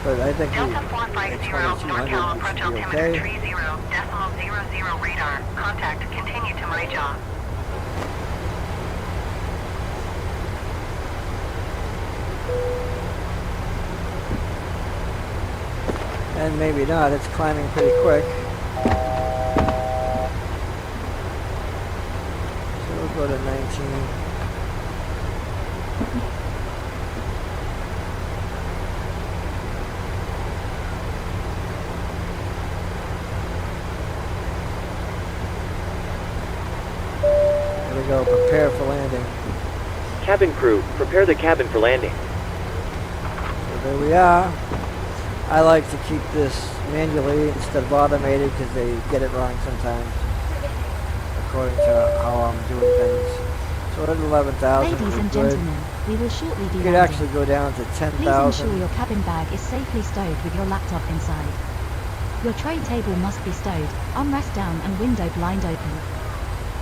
But I think Delta at 450, 2200 NorCal we approach should be altimeter okay. 30.00 radar. Contact continue to my job. And maybe not, it's climbing pretty quick. So we'll go to 19. There we go, prepare for landing. Cabin crew, prepare the cabin for landing. So there we are. I like to keep this manually instead of automated because they get it wrong sometimes, according to how I'm doing things. So we're at 11,000. Ladies and gentlemen, we will shortly be You could landing. actually go down to Please ensure 10,000. your cabin bag is safely stowed with your laptop inside. Your tray table must be stowed, armrest down and window blind open.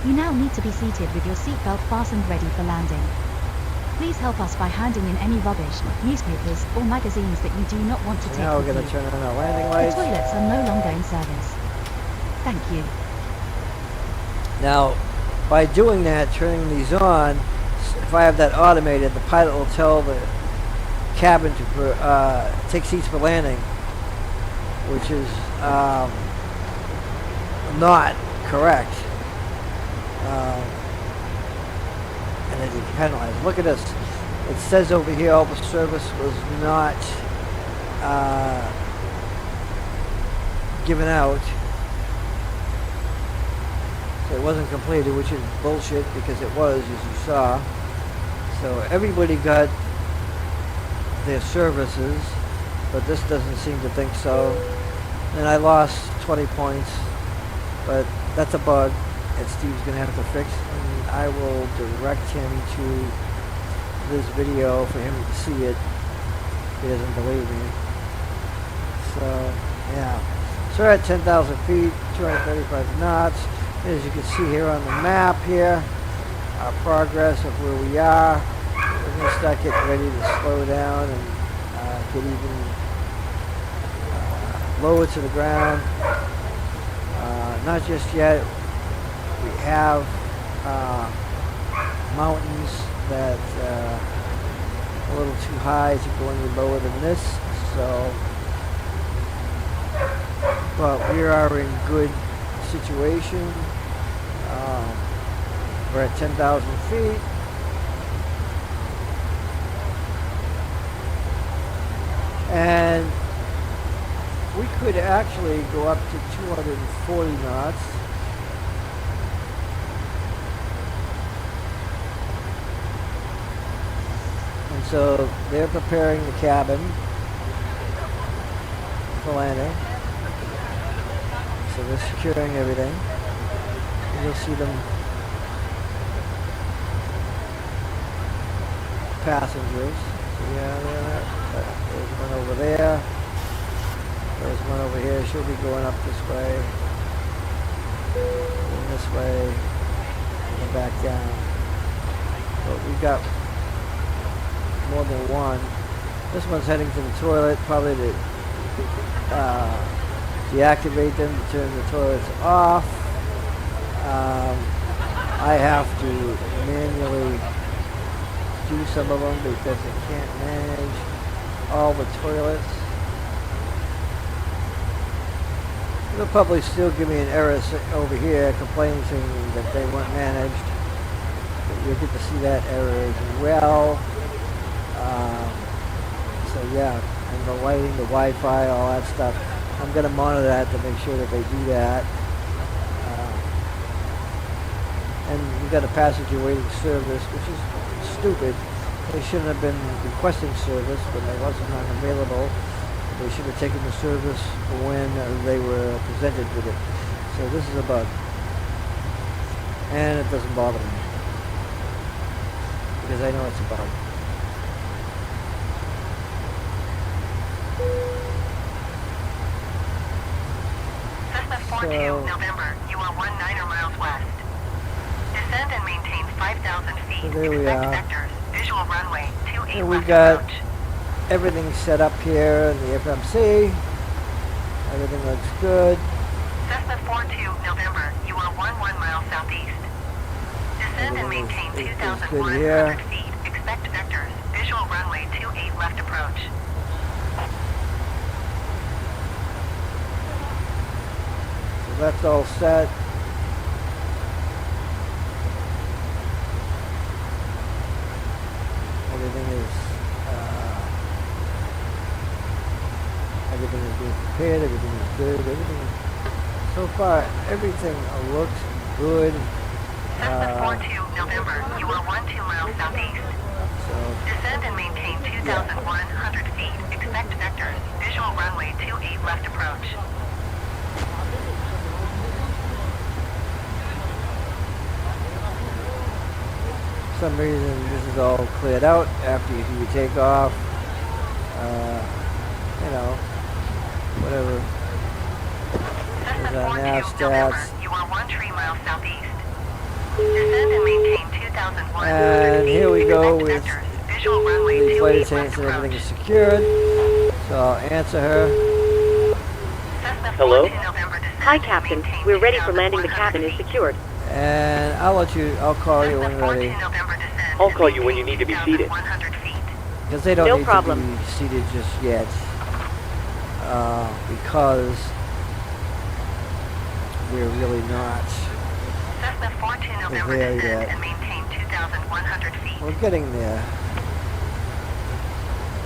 You now need to be seated with your seatbelt fastened ready for landing. Please help us by handing in any rubbish, newspapers, or magazines that you do not want to So take now we're with going you. to turn on our landing The lights. toilets are no longer in service. Thank you. Now, by doing that, turning these on, if I have that automated, the pilot will tell the cabin to take seats for landing, which is not correct. And then you can penalize. Look at this. It says over here all the service was not given out. So it wasn't completed, which is bullshit because it was, as you saw. So everybody got their services, but this doesn't seem to think so. And I lost 20 points, but that's a bug that Steve's going to have to fix. And I will direct him to this video for him to see it if he doesn't believe me. So, yeah. So we're at 10,000 feet, 235 knots. As you can see here on the map here, our progress of where we are. We're going to start getting ready to slow down and get even lower to the ground. Not just yet. We have mountains that are a little too high to go any lower than this. So, but we are in good situation. We're at 10,000 feet. And we could actually go up to 240 knots. And so they're preparing the cabin for landing. So they're securing everything. And you'll see them passengers. So yeah, there's one over there. There's one over here. She'll be going up this way. heading this way, and back down. But we got more than one. This one's heading to the toilet, probably to deactivate them, to turn the toilets off. I have to manually do some of them because I can't manage all the toilets. They'll probably still give me an error over here complaining that they weren't managed. But you'll get to see that error as well. So yeah, and the lighting, the Wi-Fi, all that stuff. I'm going to monitor that to make sure that they do that. And we got a passenger waiting service, which is stupid. They shouldn't have been requesting service when they wasn't unavailable. They should have taken the service when they were presented with it. So this is a bug. And it doesn't bother me, because I know it's a bug. Cessna 42, November, you are 19 miles west. Descend and maintain 5,000 feet. So there we Expect are. vectors. Visual runway 28 And we left got approach. everything set up here in the FMC. Everything looks good. Cessna 42, November, you are 11 miles southeast. Descend and maintain Everything is good 2,100 here. feet. Expect vectors. Visual runway 28 left approach. So that's all set. Everything is being prepared, everything is good, so far everything looks good. Cessna 42, November, you are 12 miles southeast. So Descend and maintain 2,100 feet. Expect vectors. Visual runway 28 left approach. for some reason this is all cleared out after you do your takeoff. You know, whatever. There's Cessna our 42, nav November, stats. you are 13 miles southeast. Descend and maintain 2,100 And feet. here we go Expect with vectors. Visual runway the flight 28 left attendants and everything approach. is secured. So I'll answer her. Cessna Hello? 42, November, descend Hi, and Captain. maintain We're ready for landing. The 2,100 cabin is feet. secured. And I'll call you when Cessna ready. 42, November, descend I'll and call you when you maintain need to be seated. 2,100 feet. Because they don't No need problem. to be seated just yet. Because we're really not. Cessna 42, November, there descend yet. and maintain 2,100 feet. We're getting there.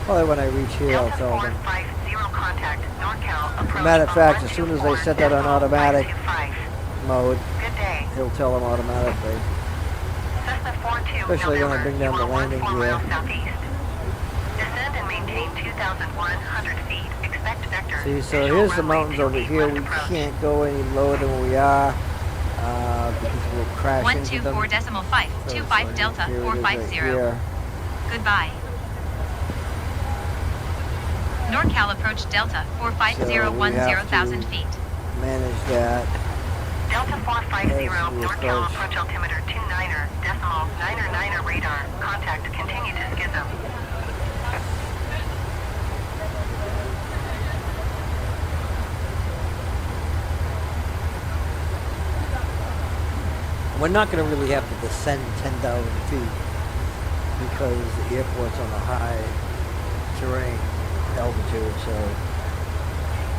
Probably when I reach here I'll Delta tell them. 450 contact, NorCal, approach Matter of on fact, as soon as they 124 set that on automatic 525. mode, Good day. he'll tell them automatically. Cessna 42, Especially when I November, bring down you the are landing 14 gear. miles southeast. Descend and maintain 2,100 feet. Expect vectors. See, so Visual here's the runway mountains over 28 here. left We approach. can't go any lower than we are because we'll crash into them. 124.525 Delta here it is 450. right here. Goodbye. NorCal approach Delta So we have 450,000 to feet. Manage that. Delta 450, As we NorCal approach. approach altimeter 29er, decimal 9er radar. Contact continue to schism. We're not going to really have to descend 10,000 feet because the airport's on a high terrain altitude, so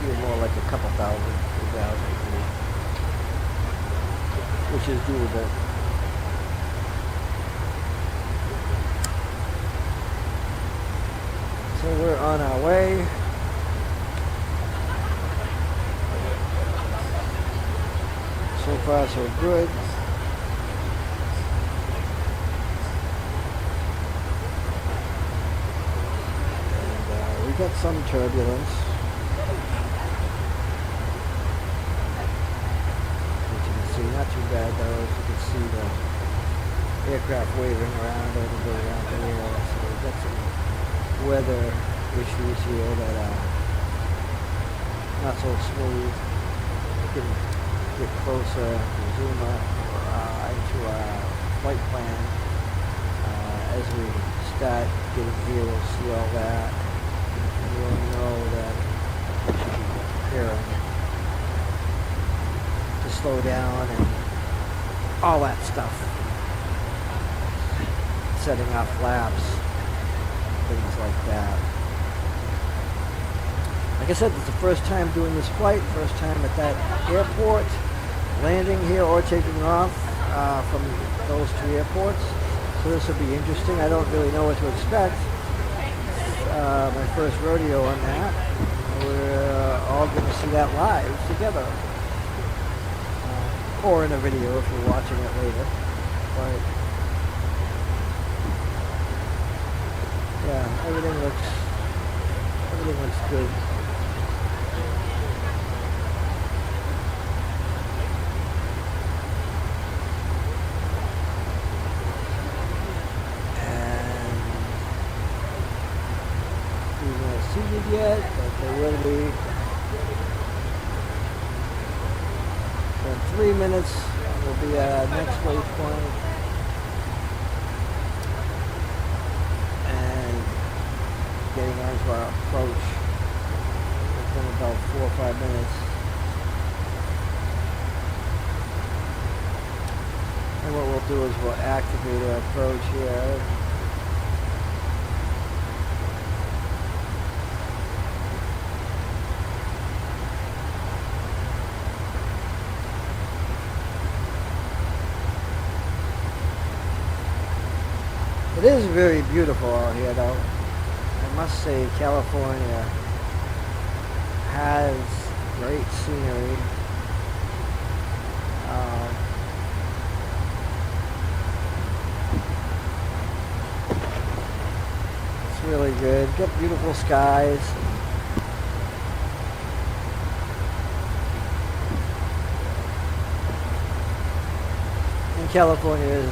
you're more like a couple thousand, 2,000 feet, which is doable. So we're on our way. So far, so good. And we got some turbulence. As you can see, not too bad though. As you can see the aircraft waving around a little bit around here. So we've got some weather issues here that are not so smooth. We can get closer, zoom into our flight plan. As we start getting here, we'll see all that. And we'll know that we should be preparing to slow down and all that stuff. Setting off flaps, things like that. Like I said, it's the first time doing this flight, first time at that airport, landing here or taking off from those two airports. So this will be interesting. I don't really know what to expect. My first rodeo on that. We're all going to see that live together. Or in a video if you're watching it later. But yeah, everything looks good. Seated yet, but they will be. So in 3 minutes will be our next waypoint, and getting onto our approach within about 4 or 5 minutes. And what we'll do is we'll activate our approach here. It is very beautiful out here, though. I must say, California has great scenery. It's really good. Got beautiful skies. And California is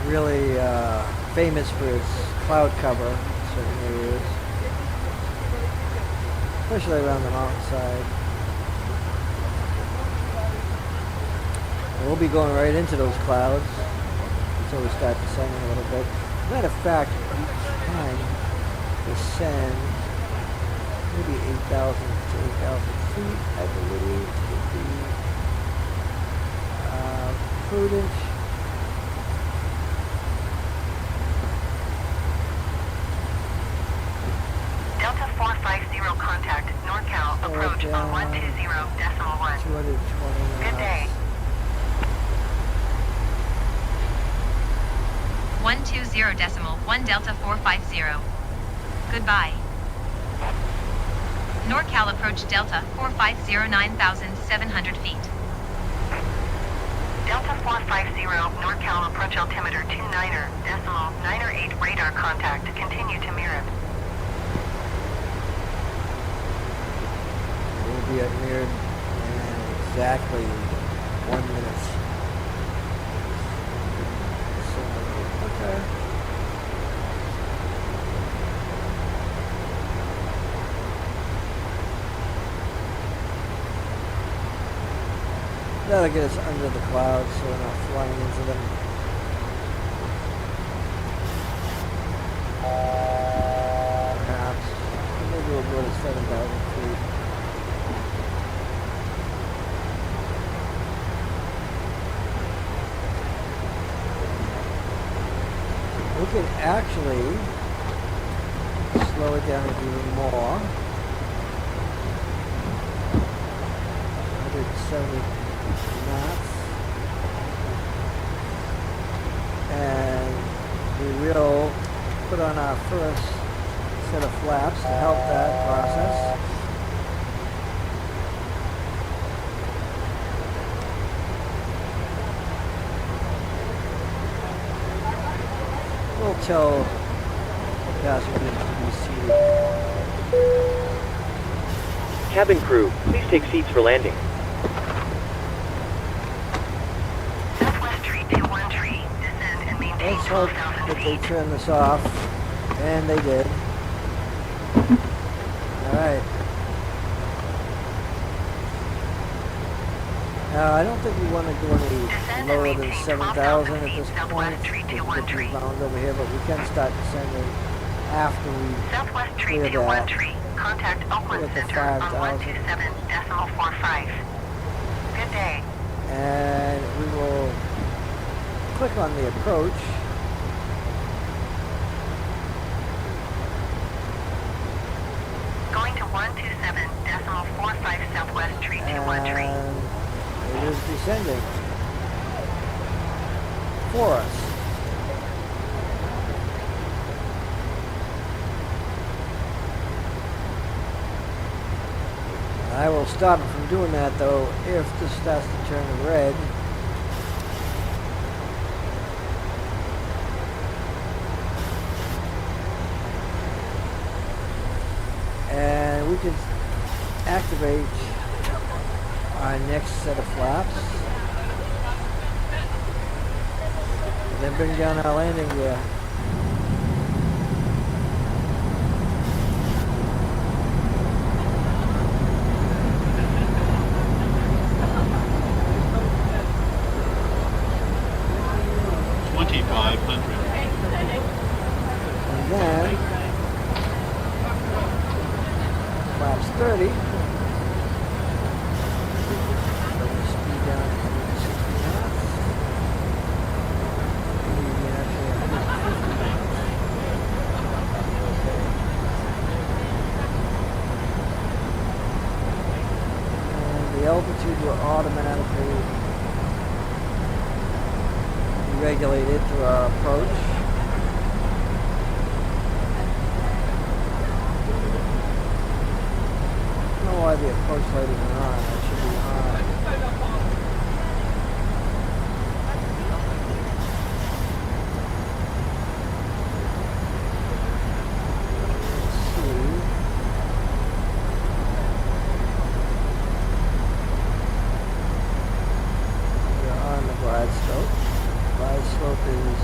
really famous for its cloud cover in certain areas, especially around the mountainside. We'll be going right into those clouds until we start descending a little bit. Matter of fact, each time descend maybe 8,000 to 8,000 feet, I believe, would be prudent. Delta 450 contact, NorCal, approach on 120.1. 220 Good day. 120.1 Delta 450. Goodbye. NorCal approach Delta 450 9,700 feet. Delta 450, NorCal approach altimeter 29.98 radar contact. Continue to mirror. We'll be at mirrored in exactly 1 minute. Okay. That'll get us under the clouds so we're not flying into them. Perhaps. Maybe we'll go to 7,000 feet. We can actually slow it down even more. 170 knots. And we will put on our first set of flaps to help that process. We'll tell the passengers to be seated. Cabin crew, please take seats for landing. Southwest tree 21 tree. Descend and maintain Let's hope 12,000 that they feet. turn this off. And they did. Alright. Now, I don't think we want to go any Descend and lower than maintain 7,000 at 12,000 this feet point. southwest We can get 3213. these bounds over here, but we can start descending after we Southwest clear that. 3213. Contact Oakland With the Center on 5,000. 127.45. Good day. And we will click on the approach. Going to 127.45 Southwest 3213. And it is descending for us. I will stop it from doing that though if this starts to turn red. And we can activate our next set of flaps. And then bring down our landing gear. And then flaps 30. Bring the speed down to 60 knots. Maybe actually 150 knots. And the altitude will automatically be regulated through our approach. I don't know why the approach light isn't on. It should be on. Let's see. We're on the glide slope. Glide slope is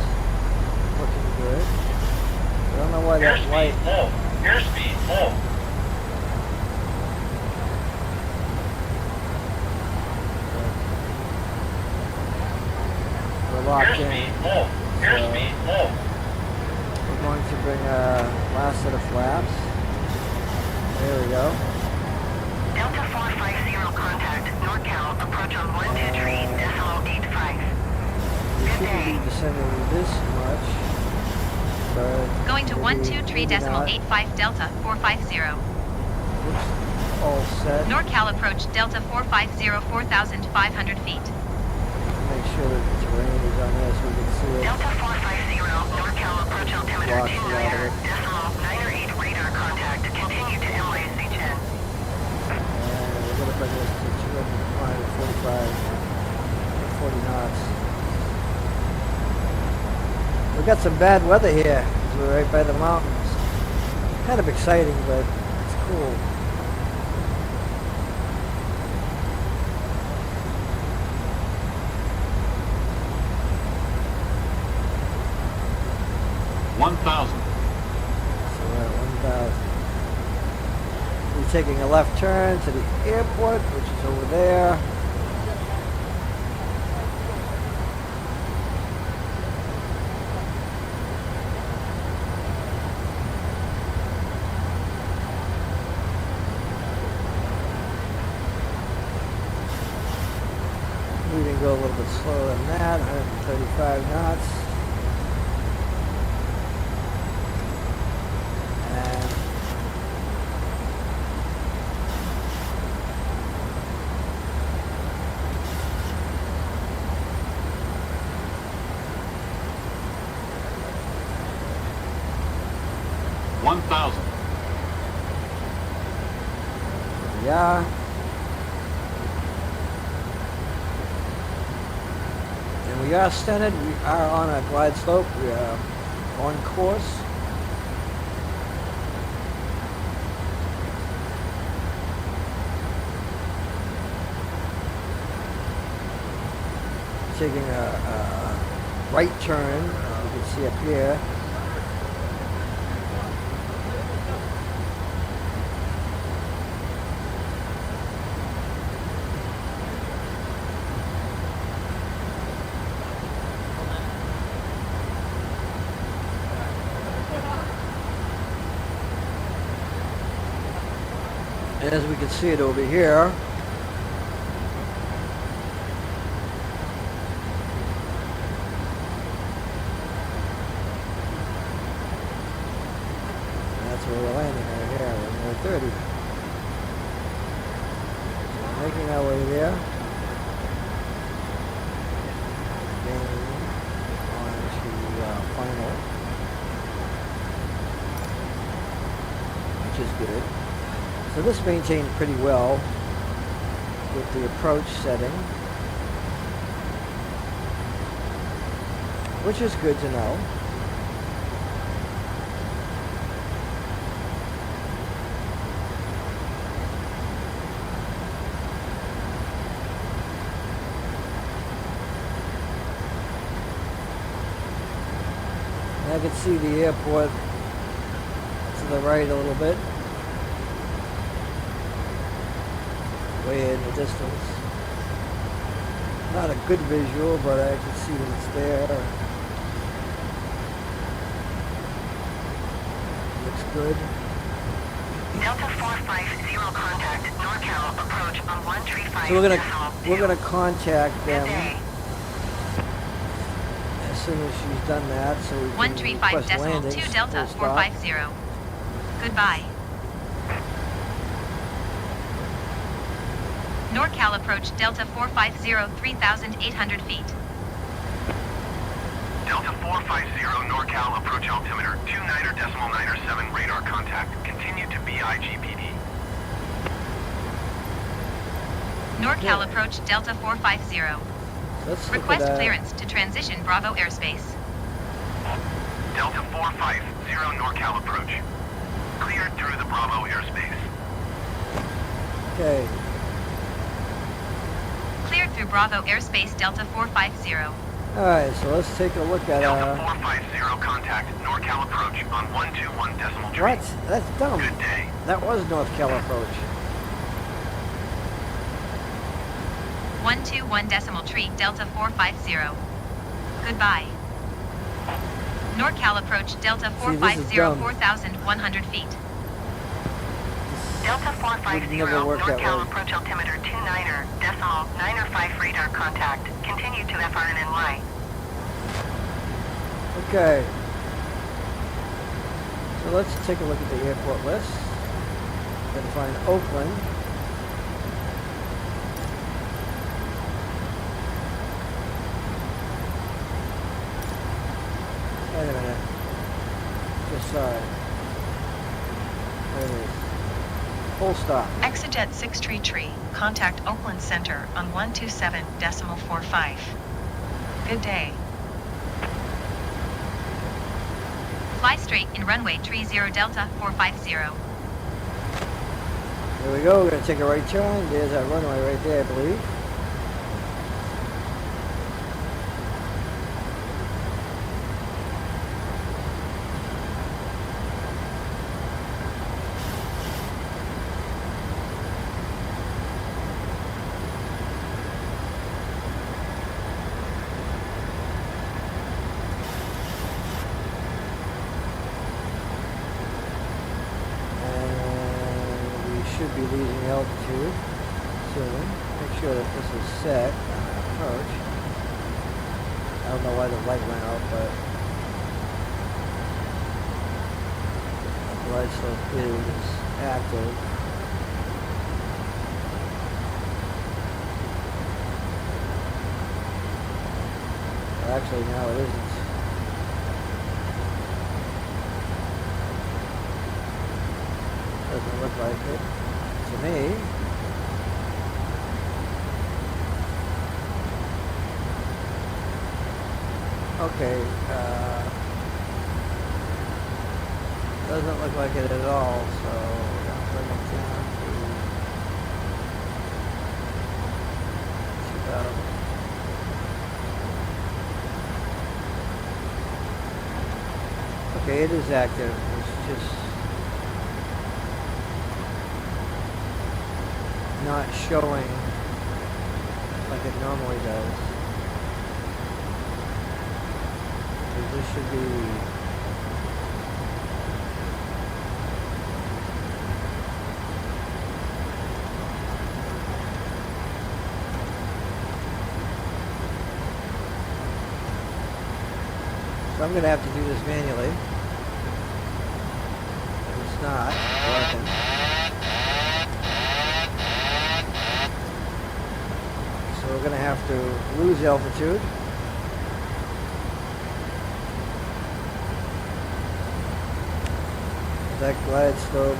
looking good. I don't know why that light. low. Airspeed low. We're locked in. low. Airspeed low. We're going to bring a last set of flaps. There we go. Delta 450 contact NorCal approach on 123.85. We shouldn't be descending this much. But Going to maybe not. 123.85 Delta 450. Looks all set. NorCal approach Delta 450 4,500 feet. Make sure that the terrain is on there so we can see it. Delta 450 NorCal approach altimeter Watch a lot of it. 29.98 radar contact. Continue to MISHN. And we're going to bring this to 245, 40 knots. We got some bad weather here because we're right by the mountains. Kind of exciting, but it's cool. So we're at 1,000. We're taking a left turn to the airport, which is over there. We can go a little bit slower than that, 135 knots. And there we are. And we are centered. We are on a glide slope. We are on course. Taking a right turn, you can see up here. And as we can see it over here, that's where we're landing right here, we're 30. So we're making our way there. Then on to final, which is good. So this maintained pretty well with the approach setting, which is good to know. And I can see the airport to the right a little bit. Way in the distance. Not a good visual, but I can see that it's there. Looks good. Delta 450 contact NorCal approach on 135. So we're gonna contact them as soon as she's done that, so we can request landings. 135.2 Delta full stop. 450. Goodbye. NorCal approach Delta 450 3,800 feet. Delta 450 NorCal approach altimeter 29.97 radar contact. Continue to BIGPD. NorCal approach Delta 450. Let's look Request at that. clearance to transition Bravo airspace. Delta 450 NorCal approach. Cleared through the Bravo airspace. Okay. Cleared through Bravo airspace Delta 450. Alright, so let's take a look at Delta 450 contact NorCal approach on 121.3. what? That's dumb. Good day. That was North Cal approach. 121.3 Delta 450. Goodbye. NorCal approach Delta See, this is 450 dumb. 4,100 feet. Delta 450 never work that NorCal way. approach altimeter 29.905 radar contact. Continue to FRNNY. Okay. So let's take a look at the airport list. Gotta find Oakland. Wait a minute. Just saw it. There it is. Full stop. Exejet 633, contact Oakland Center on 127.45. Good day. Fly straight in runway 30 Delta 450. There we go. We're gonna take a right turn. There's that runway right there, I believe. Should be losing altitude soon. Make sure that this is set on approach. I don't know why the light went out, but the light still is active. Well, actually, now it isn't. Doesn't look like it to me. Okay, doesn't look like it at all, so we're gonna bring it down to 2000. Okay, it is active. It's just not showing like it normally does. So this should be So I'm going to have to do this manually. It's not working. So we're going to have to lose altitude. That glide slope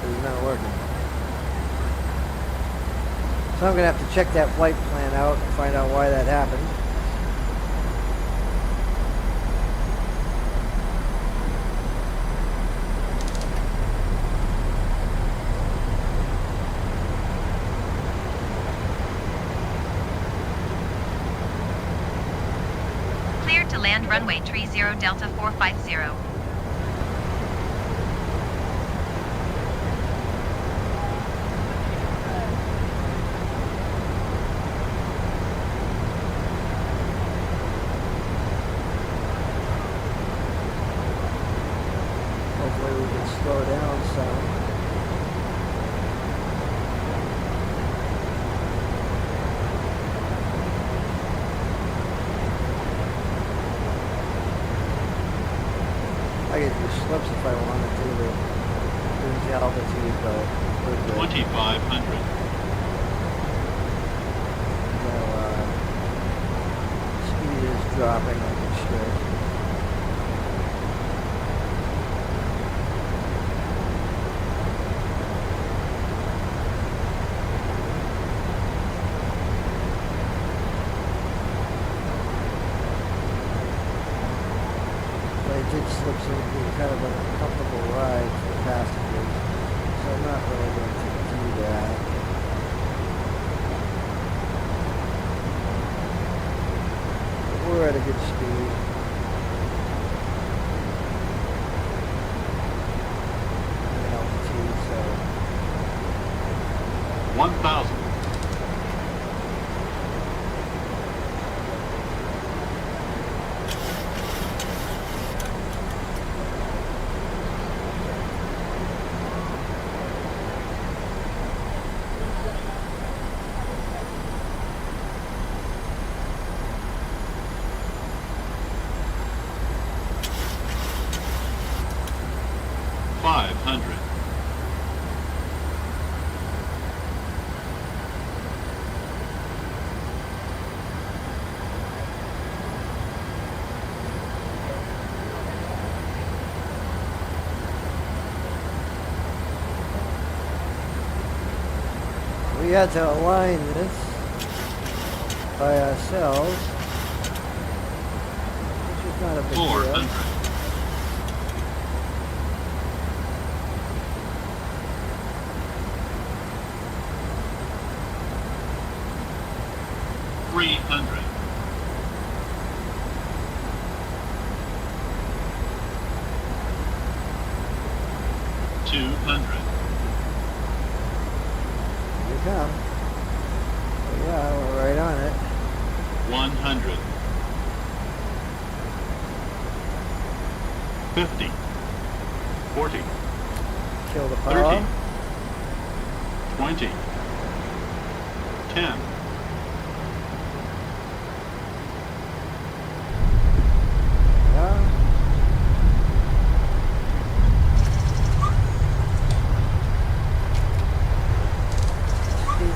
is not working. So I'm going to have to check that flight plan out and find out why that happened. Cleared to land runway 30 Delta 450. Slow down some. I could do slips if I wanted to lose the altitude, but we're good. 2,500. So, speed is dropping like it should. Slips would be kind of an uncomfortable ride for passengers, so I'm not really going to do that. But we're at a good speed. And altitude, so 1,000. we had to align this by ourselves, which is not a big deal. 400. Come. Yeah, we're right on it. 100. 50. 40. Kill the power. 30. 20. 10. Yeah.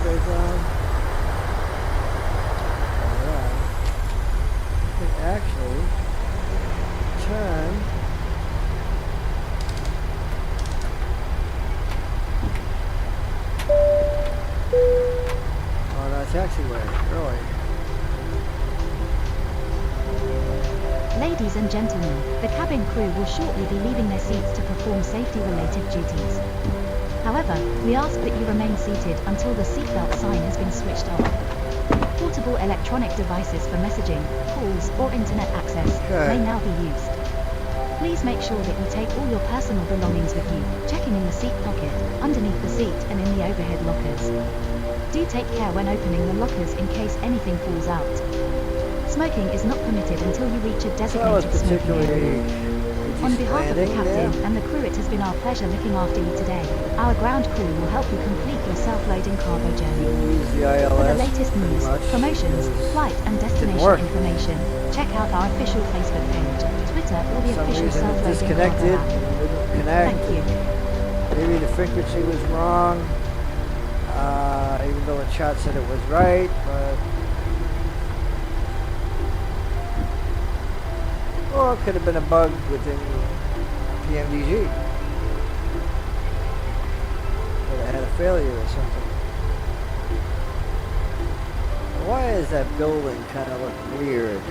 Right down. Alright. I can actually turn on our taxiway, really. Ladies and gentlemen, the cabin crew will shortly be leaving their seats to perform safety-related duties. However, we ask that you remain seated until the seatbelt sign has been switched off. Portable electronic devices for messaging, calls, or internet access may now be used. Please make sure that you take all your personal belongings with you, checking in the seat pocket, underneath the seat, and in the overhead lockers. Do take care when opening the lockers in case anything falls out. Smoking is not permitted until you reach a So that was designated smoking area. particularly On behalf of the landing captain there. and the crew, it has been our pleasure looking after you today. Our ground crew will help you complete your self-loading cargo journey. Use the For the ILS latest pretty news, much, promotions, because flight and work. destination information, check out our official Facebook page, Twitter, or the For some official reason it self-loading disconnected, cargo app. didn't connect. Thank you. Maybe the frequency was wrong, even though the chart said it was right, but... Or it could have been a bug within PMDG. Could have had a failure or something. Why is that building kind of look weird?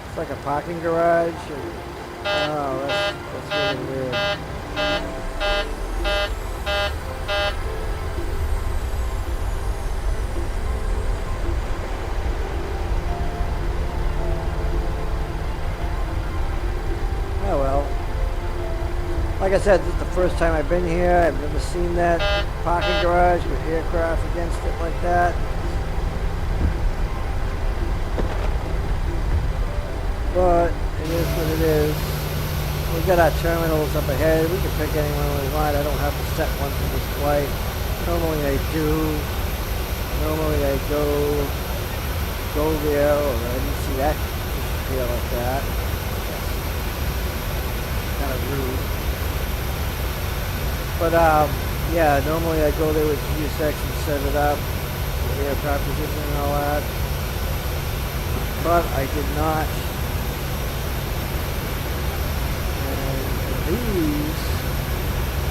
It's like a parking garage. Oh, that's really weird. Oh well. Like I said, this is the first time I've been here. I've never seen that parking garage with aircraft against it like that. But it is what it is. We've got our terminals up ahead. We can pick any one we want. I don't have to set one for this flight. Normally I do. Normally I go there. Or I didn't see that disappear like that. Kind of rude. But yeah, normally I go there with GSX and set it up, the aircraft position and all that. But I did not. These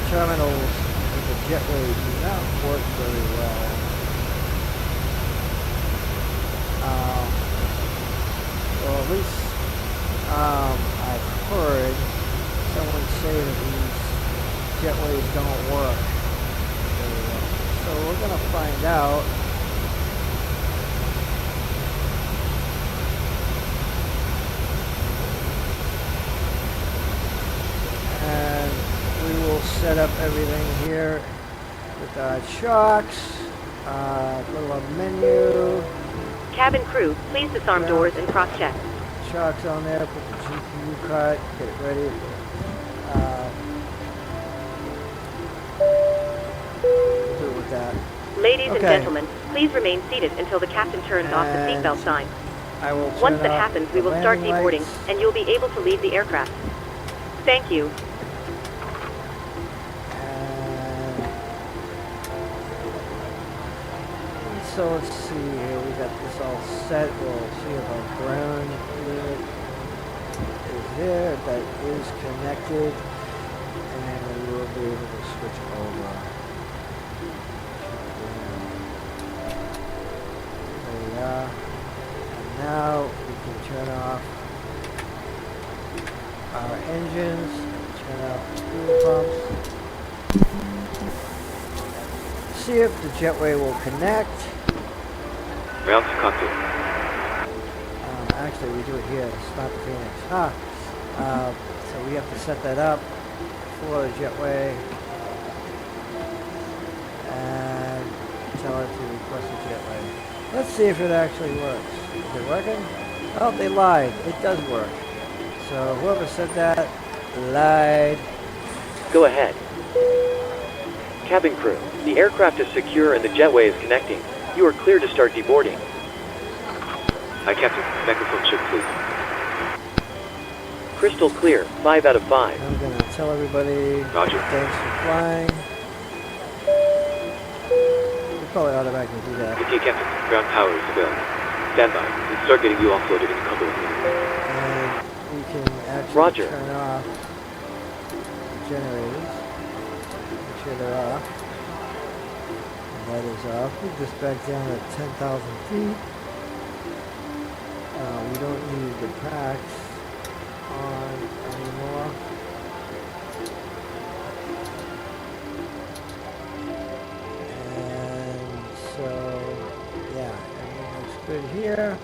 terminals with the jetway do not work very well. Well, at least I've heard someone say that these jetways don't work very well. So we're going to find out. And we will set up everything here with our chocks, go to our menu. Cabin crew, please disarm Yeah. doors and cross-check. Chocks on there, put the GPU card, get it ready. Do it with that. Ladies and Okay. gentlemen, please remain seated until the captain turns off the And seatbelt sign. I will turn Once that off happens, we the will start landing deboarding, lights. and you'll be able to leave the aircraft. Thank you. And so let's see here, we got this all set. We'll see if our ground unit is there. That is connected. And then we will be able to switch over. There we are. And now we can turn off our engines, turn off the fuel pumps. See if the jetway will connect. Round to cockpit. Actually, we do it here. It's not the Phoenix. So we have to set that up for the jetway and tell it to request a jetway. Let's see if it actually works. Is it working? Oh, they lied. It does work. So whoever said that lied. Go ahead. Cabin crew, the aircraft is secure and the jetway is connecting. You are clear to start deboarding. Hi, Captain. Microphone check, please. Crystal clear. 5 out of 5. I'm going to tell everybody Roger. thanks for flying. We'll probably automatically do that. Okay, Captain. Ground power is available. Stand by. We'll start getting you offloaded in a couple of minutes. And we can actually Roger. turn off the generators. Make sure they're off. And that is off. Move this back down at 10,000 feet. We don't need the packs on anymore. And so, yeah, everything looks good here.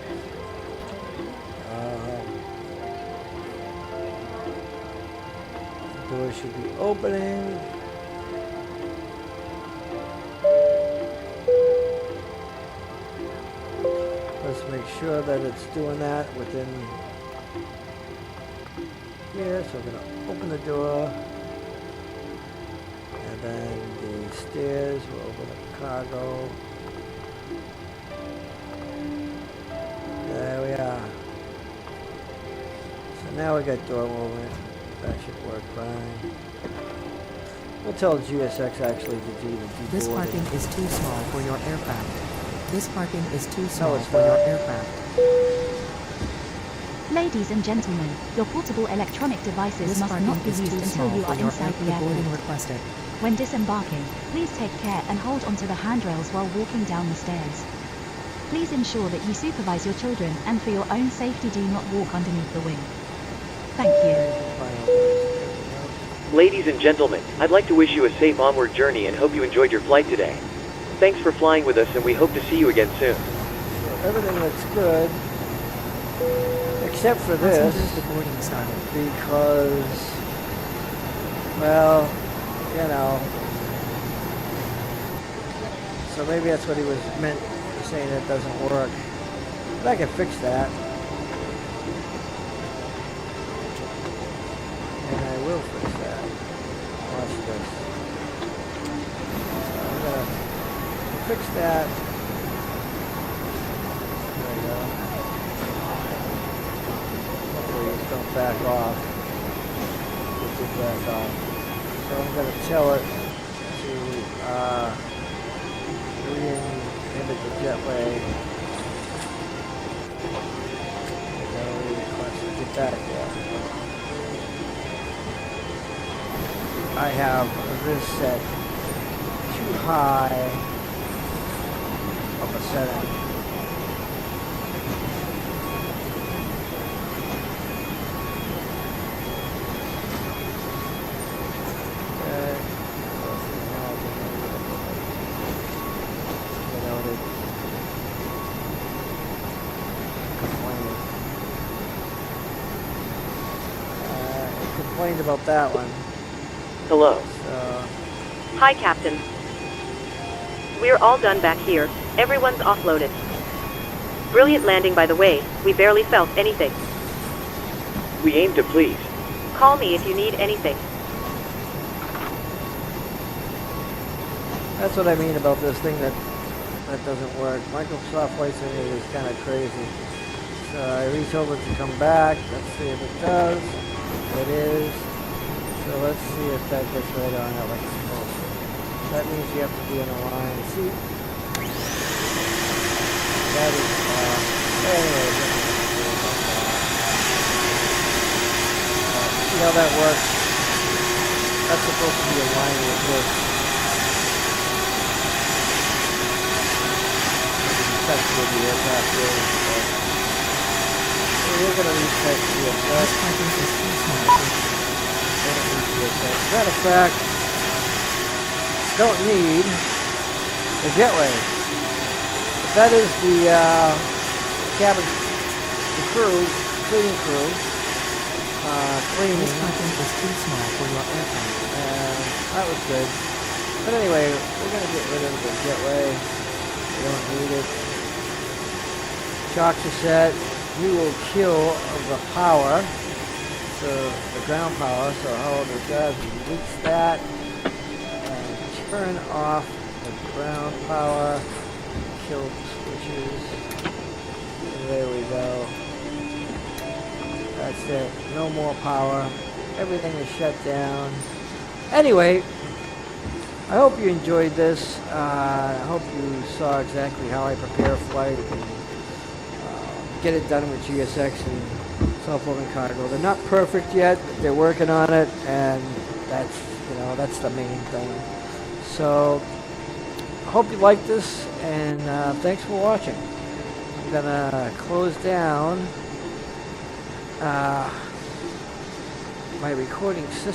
Door should be opening. Let's make sure that it's doing that within here, so we're going to open the door. And then the stairs will open up cargo. There we are. So now we got door movement. That should work fine. We'll tell GSX actually to do the deboarding. This parking is too small for your aircraft. This parking is too small it's for your not. aircraft. Ladies and gentlemen, your portable electronic devices This must parking not be is used too until small you for are your inside the boarding airport. requested. When disembarking, please take care and hold onto the handrails while walking down the stairs. Please ensure that you supervise your children, and for your own safety do not walk underneath the wing. Thank you. Ladies and gentlemen, I'd like to wish you a safe onward journey and hope you enjoyed your flight today. Thanks for flying with us, and we hope to see you again soon. Everything looks good, except for Passengers this, boarding started. because, well, you know, so maybe that's what he was meant saying, it doesn't work. But I can fix that. And I will fix that. Watch this. So I'm gonna fix that. There we go. Hopefully these don't back off. It did back off. So I'm gonna tell it to re-inhibit the jetway. Get back there. I have this set too high of a setting. Okay. Complained about that one. Hello. So, Hi, Captain. We're all done back here. Everyone's offloaded. Brilliant landing, by the way. We barely felt anything. We aim to please. Call me if you need anything. that's what I mean about this thing that doesn't work. Microsoft Flight Simulator is kind of crazy. So I retold it to come back. Let's see if it does. It is. So let's see if that gets right on it like it's supposed to. That means you have to be in a line. See? That is, anyway. See how that works? That's supposed to be a line with this. Touch with the aircraft here. So we're going to reset the This parking is too small. As a matter of fact, don't need the jetway. That is the cabin, the crew, cleaning crew, cleaning. This parking is too small for your aircraft. And that was good. But anyway, we're going to get rid of the jetway. We don't need it. Shocks are set. We will kill the power. So the ground power, so all it does is release that and turn off the ground power, kill the switches. There we go. That's it. No more power. Everything is shut down. Anyway, I hope you enjoyed this. I hope you saw exactly how I prepare a flight and get it done with GSX and self-loading cargo. They're not perfect yet, but they're working on it, and that's the main thing. So I hope you like this, and thanks for watching. I'm gonna close down my recording system.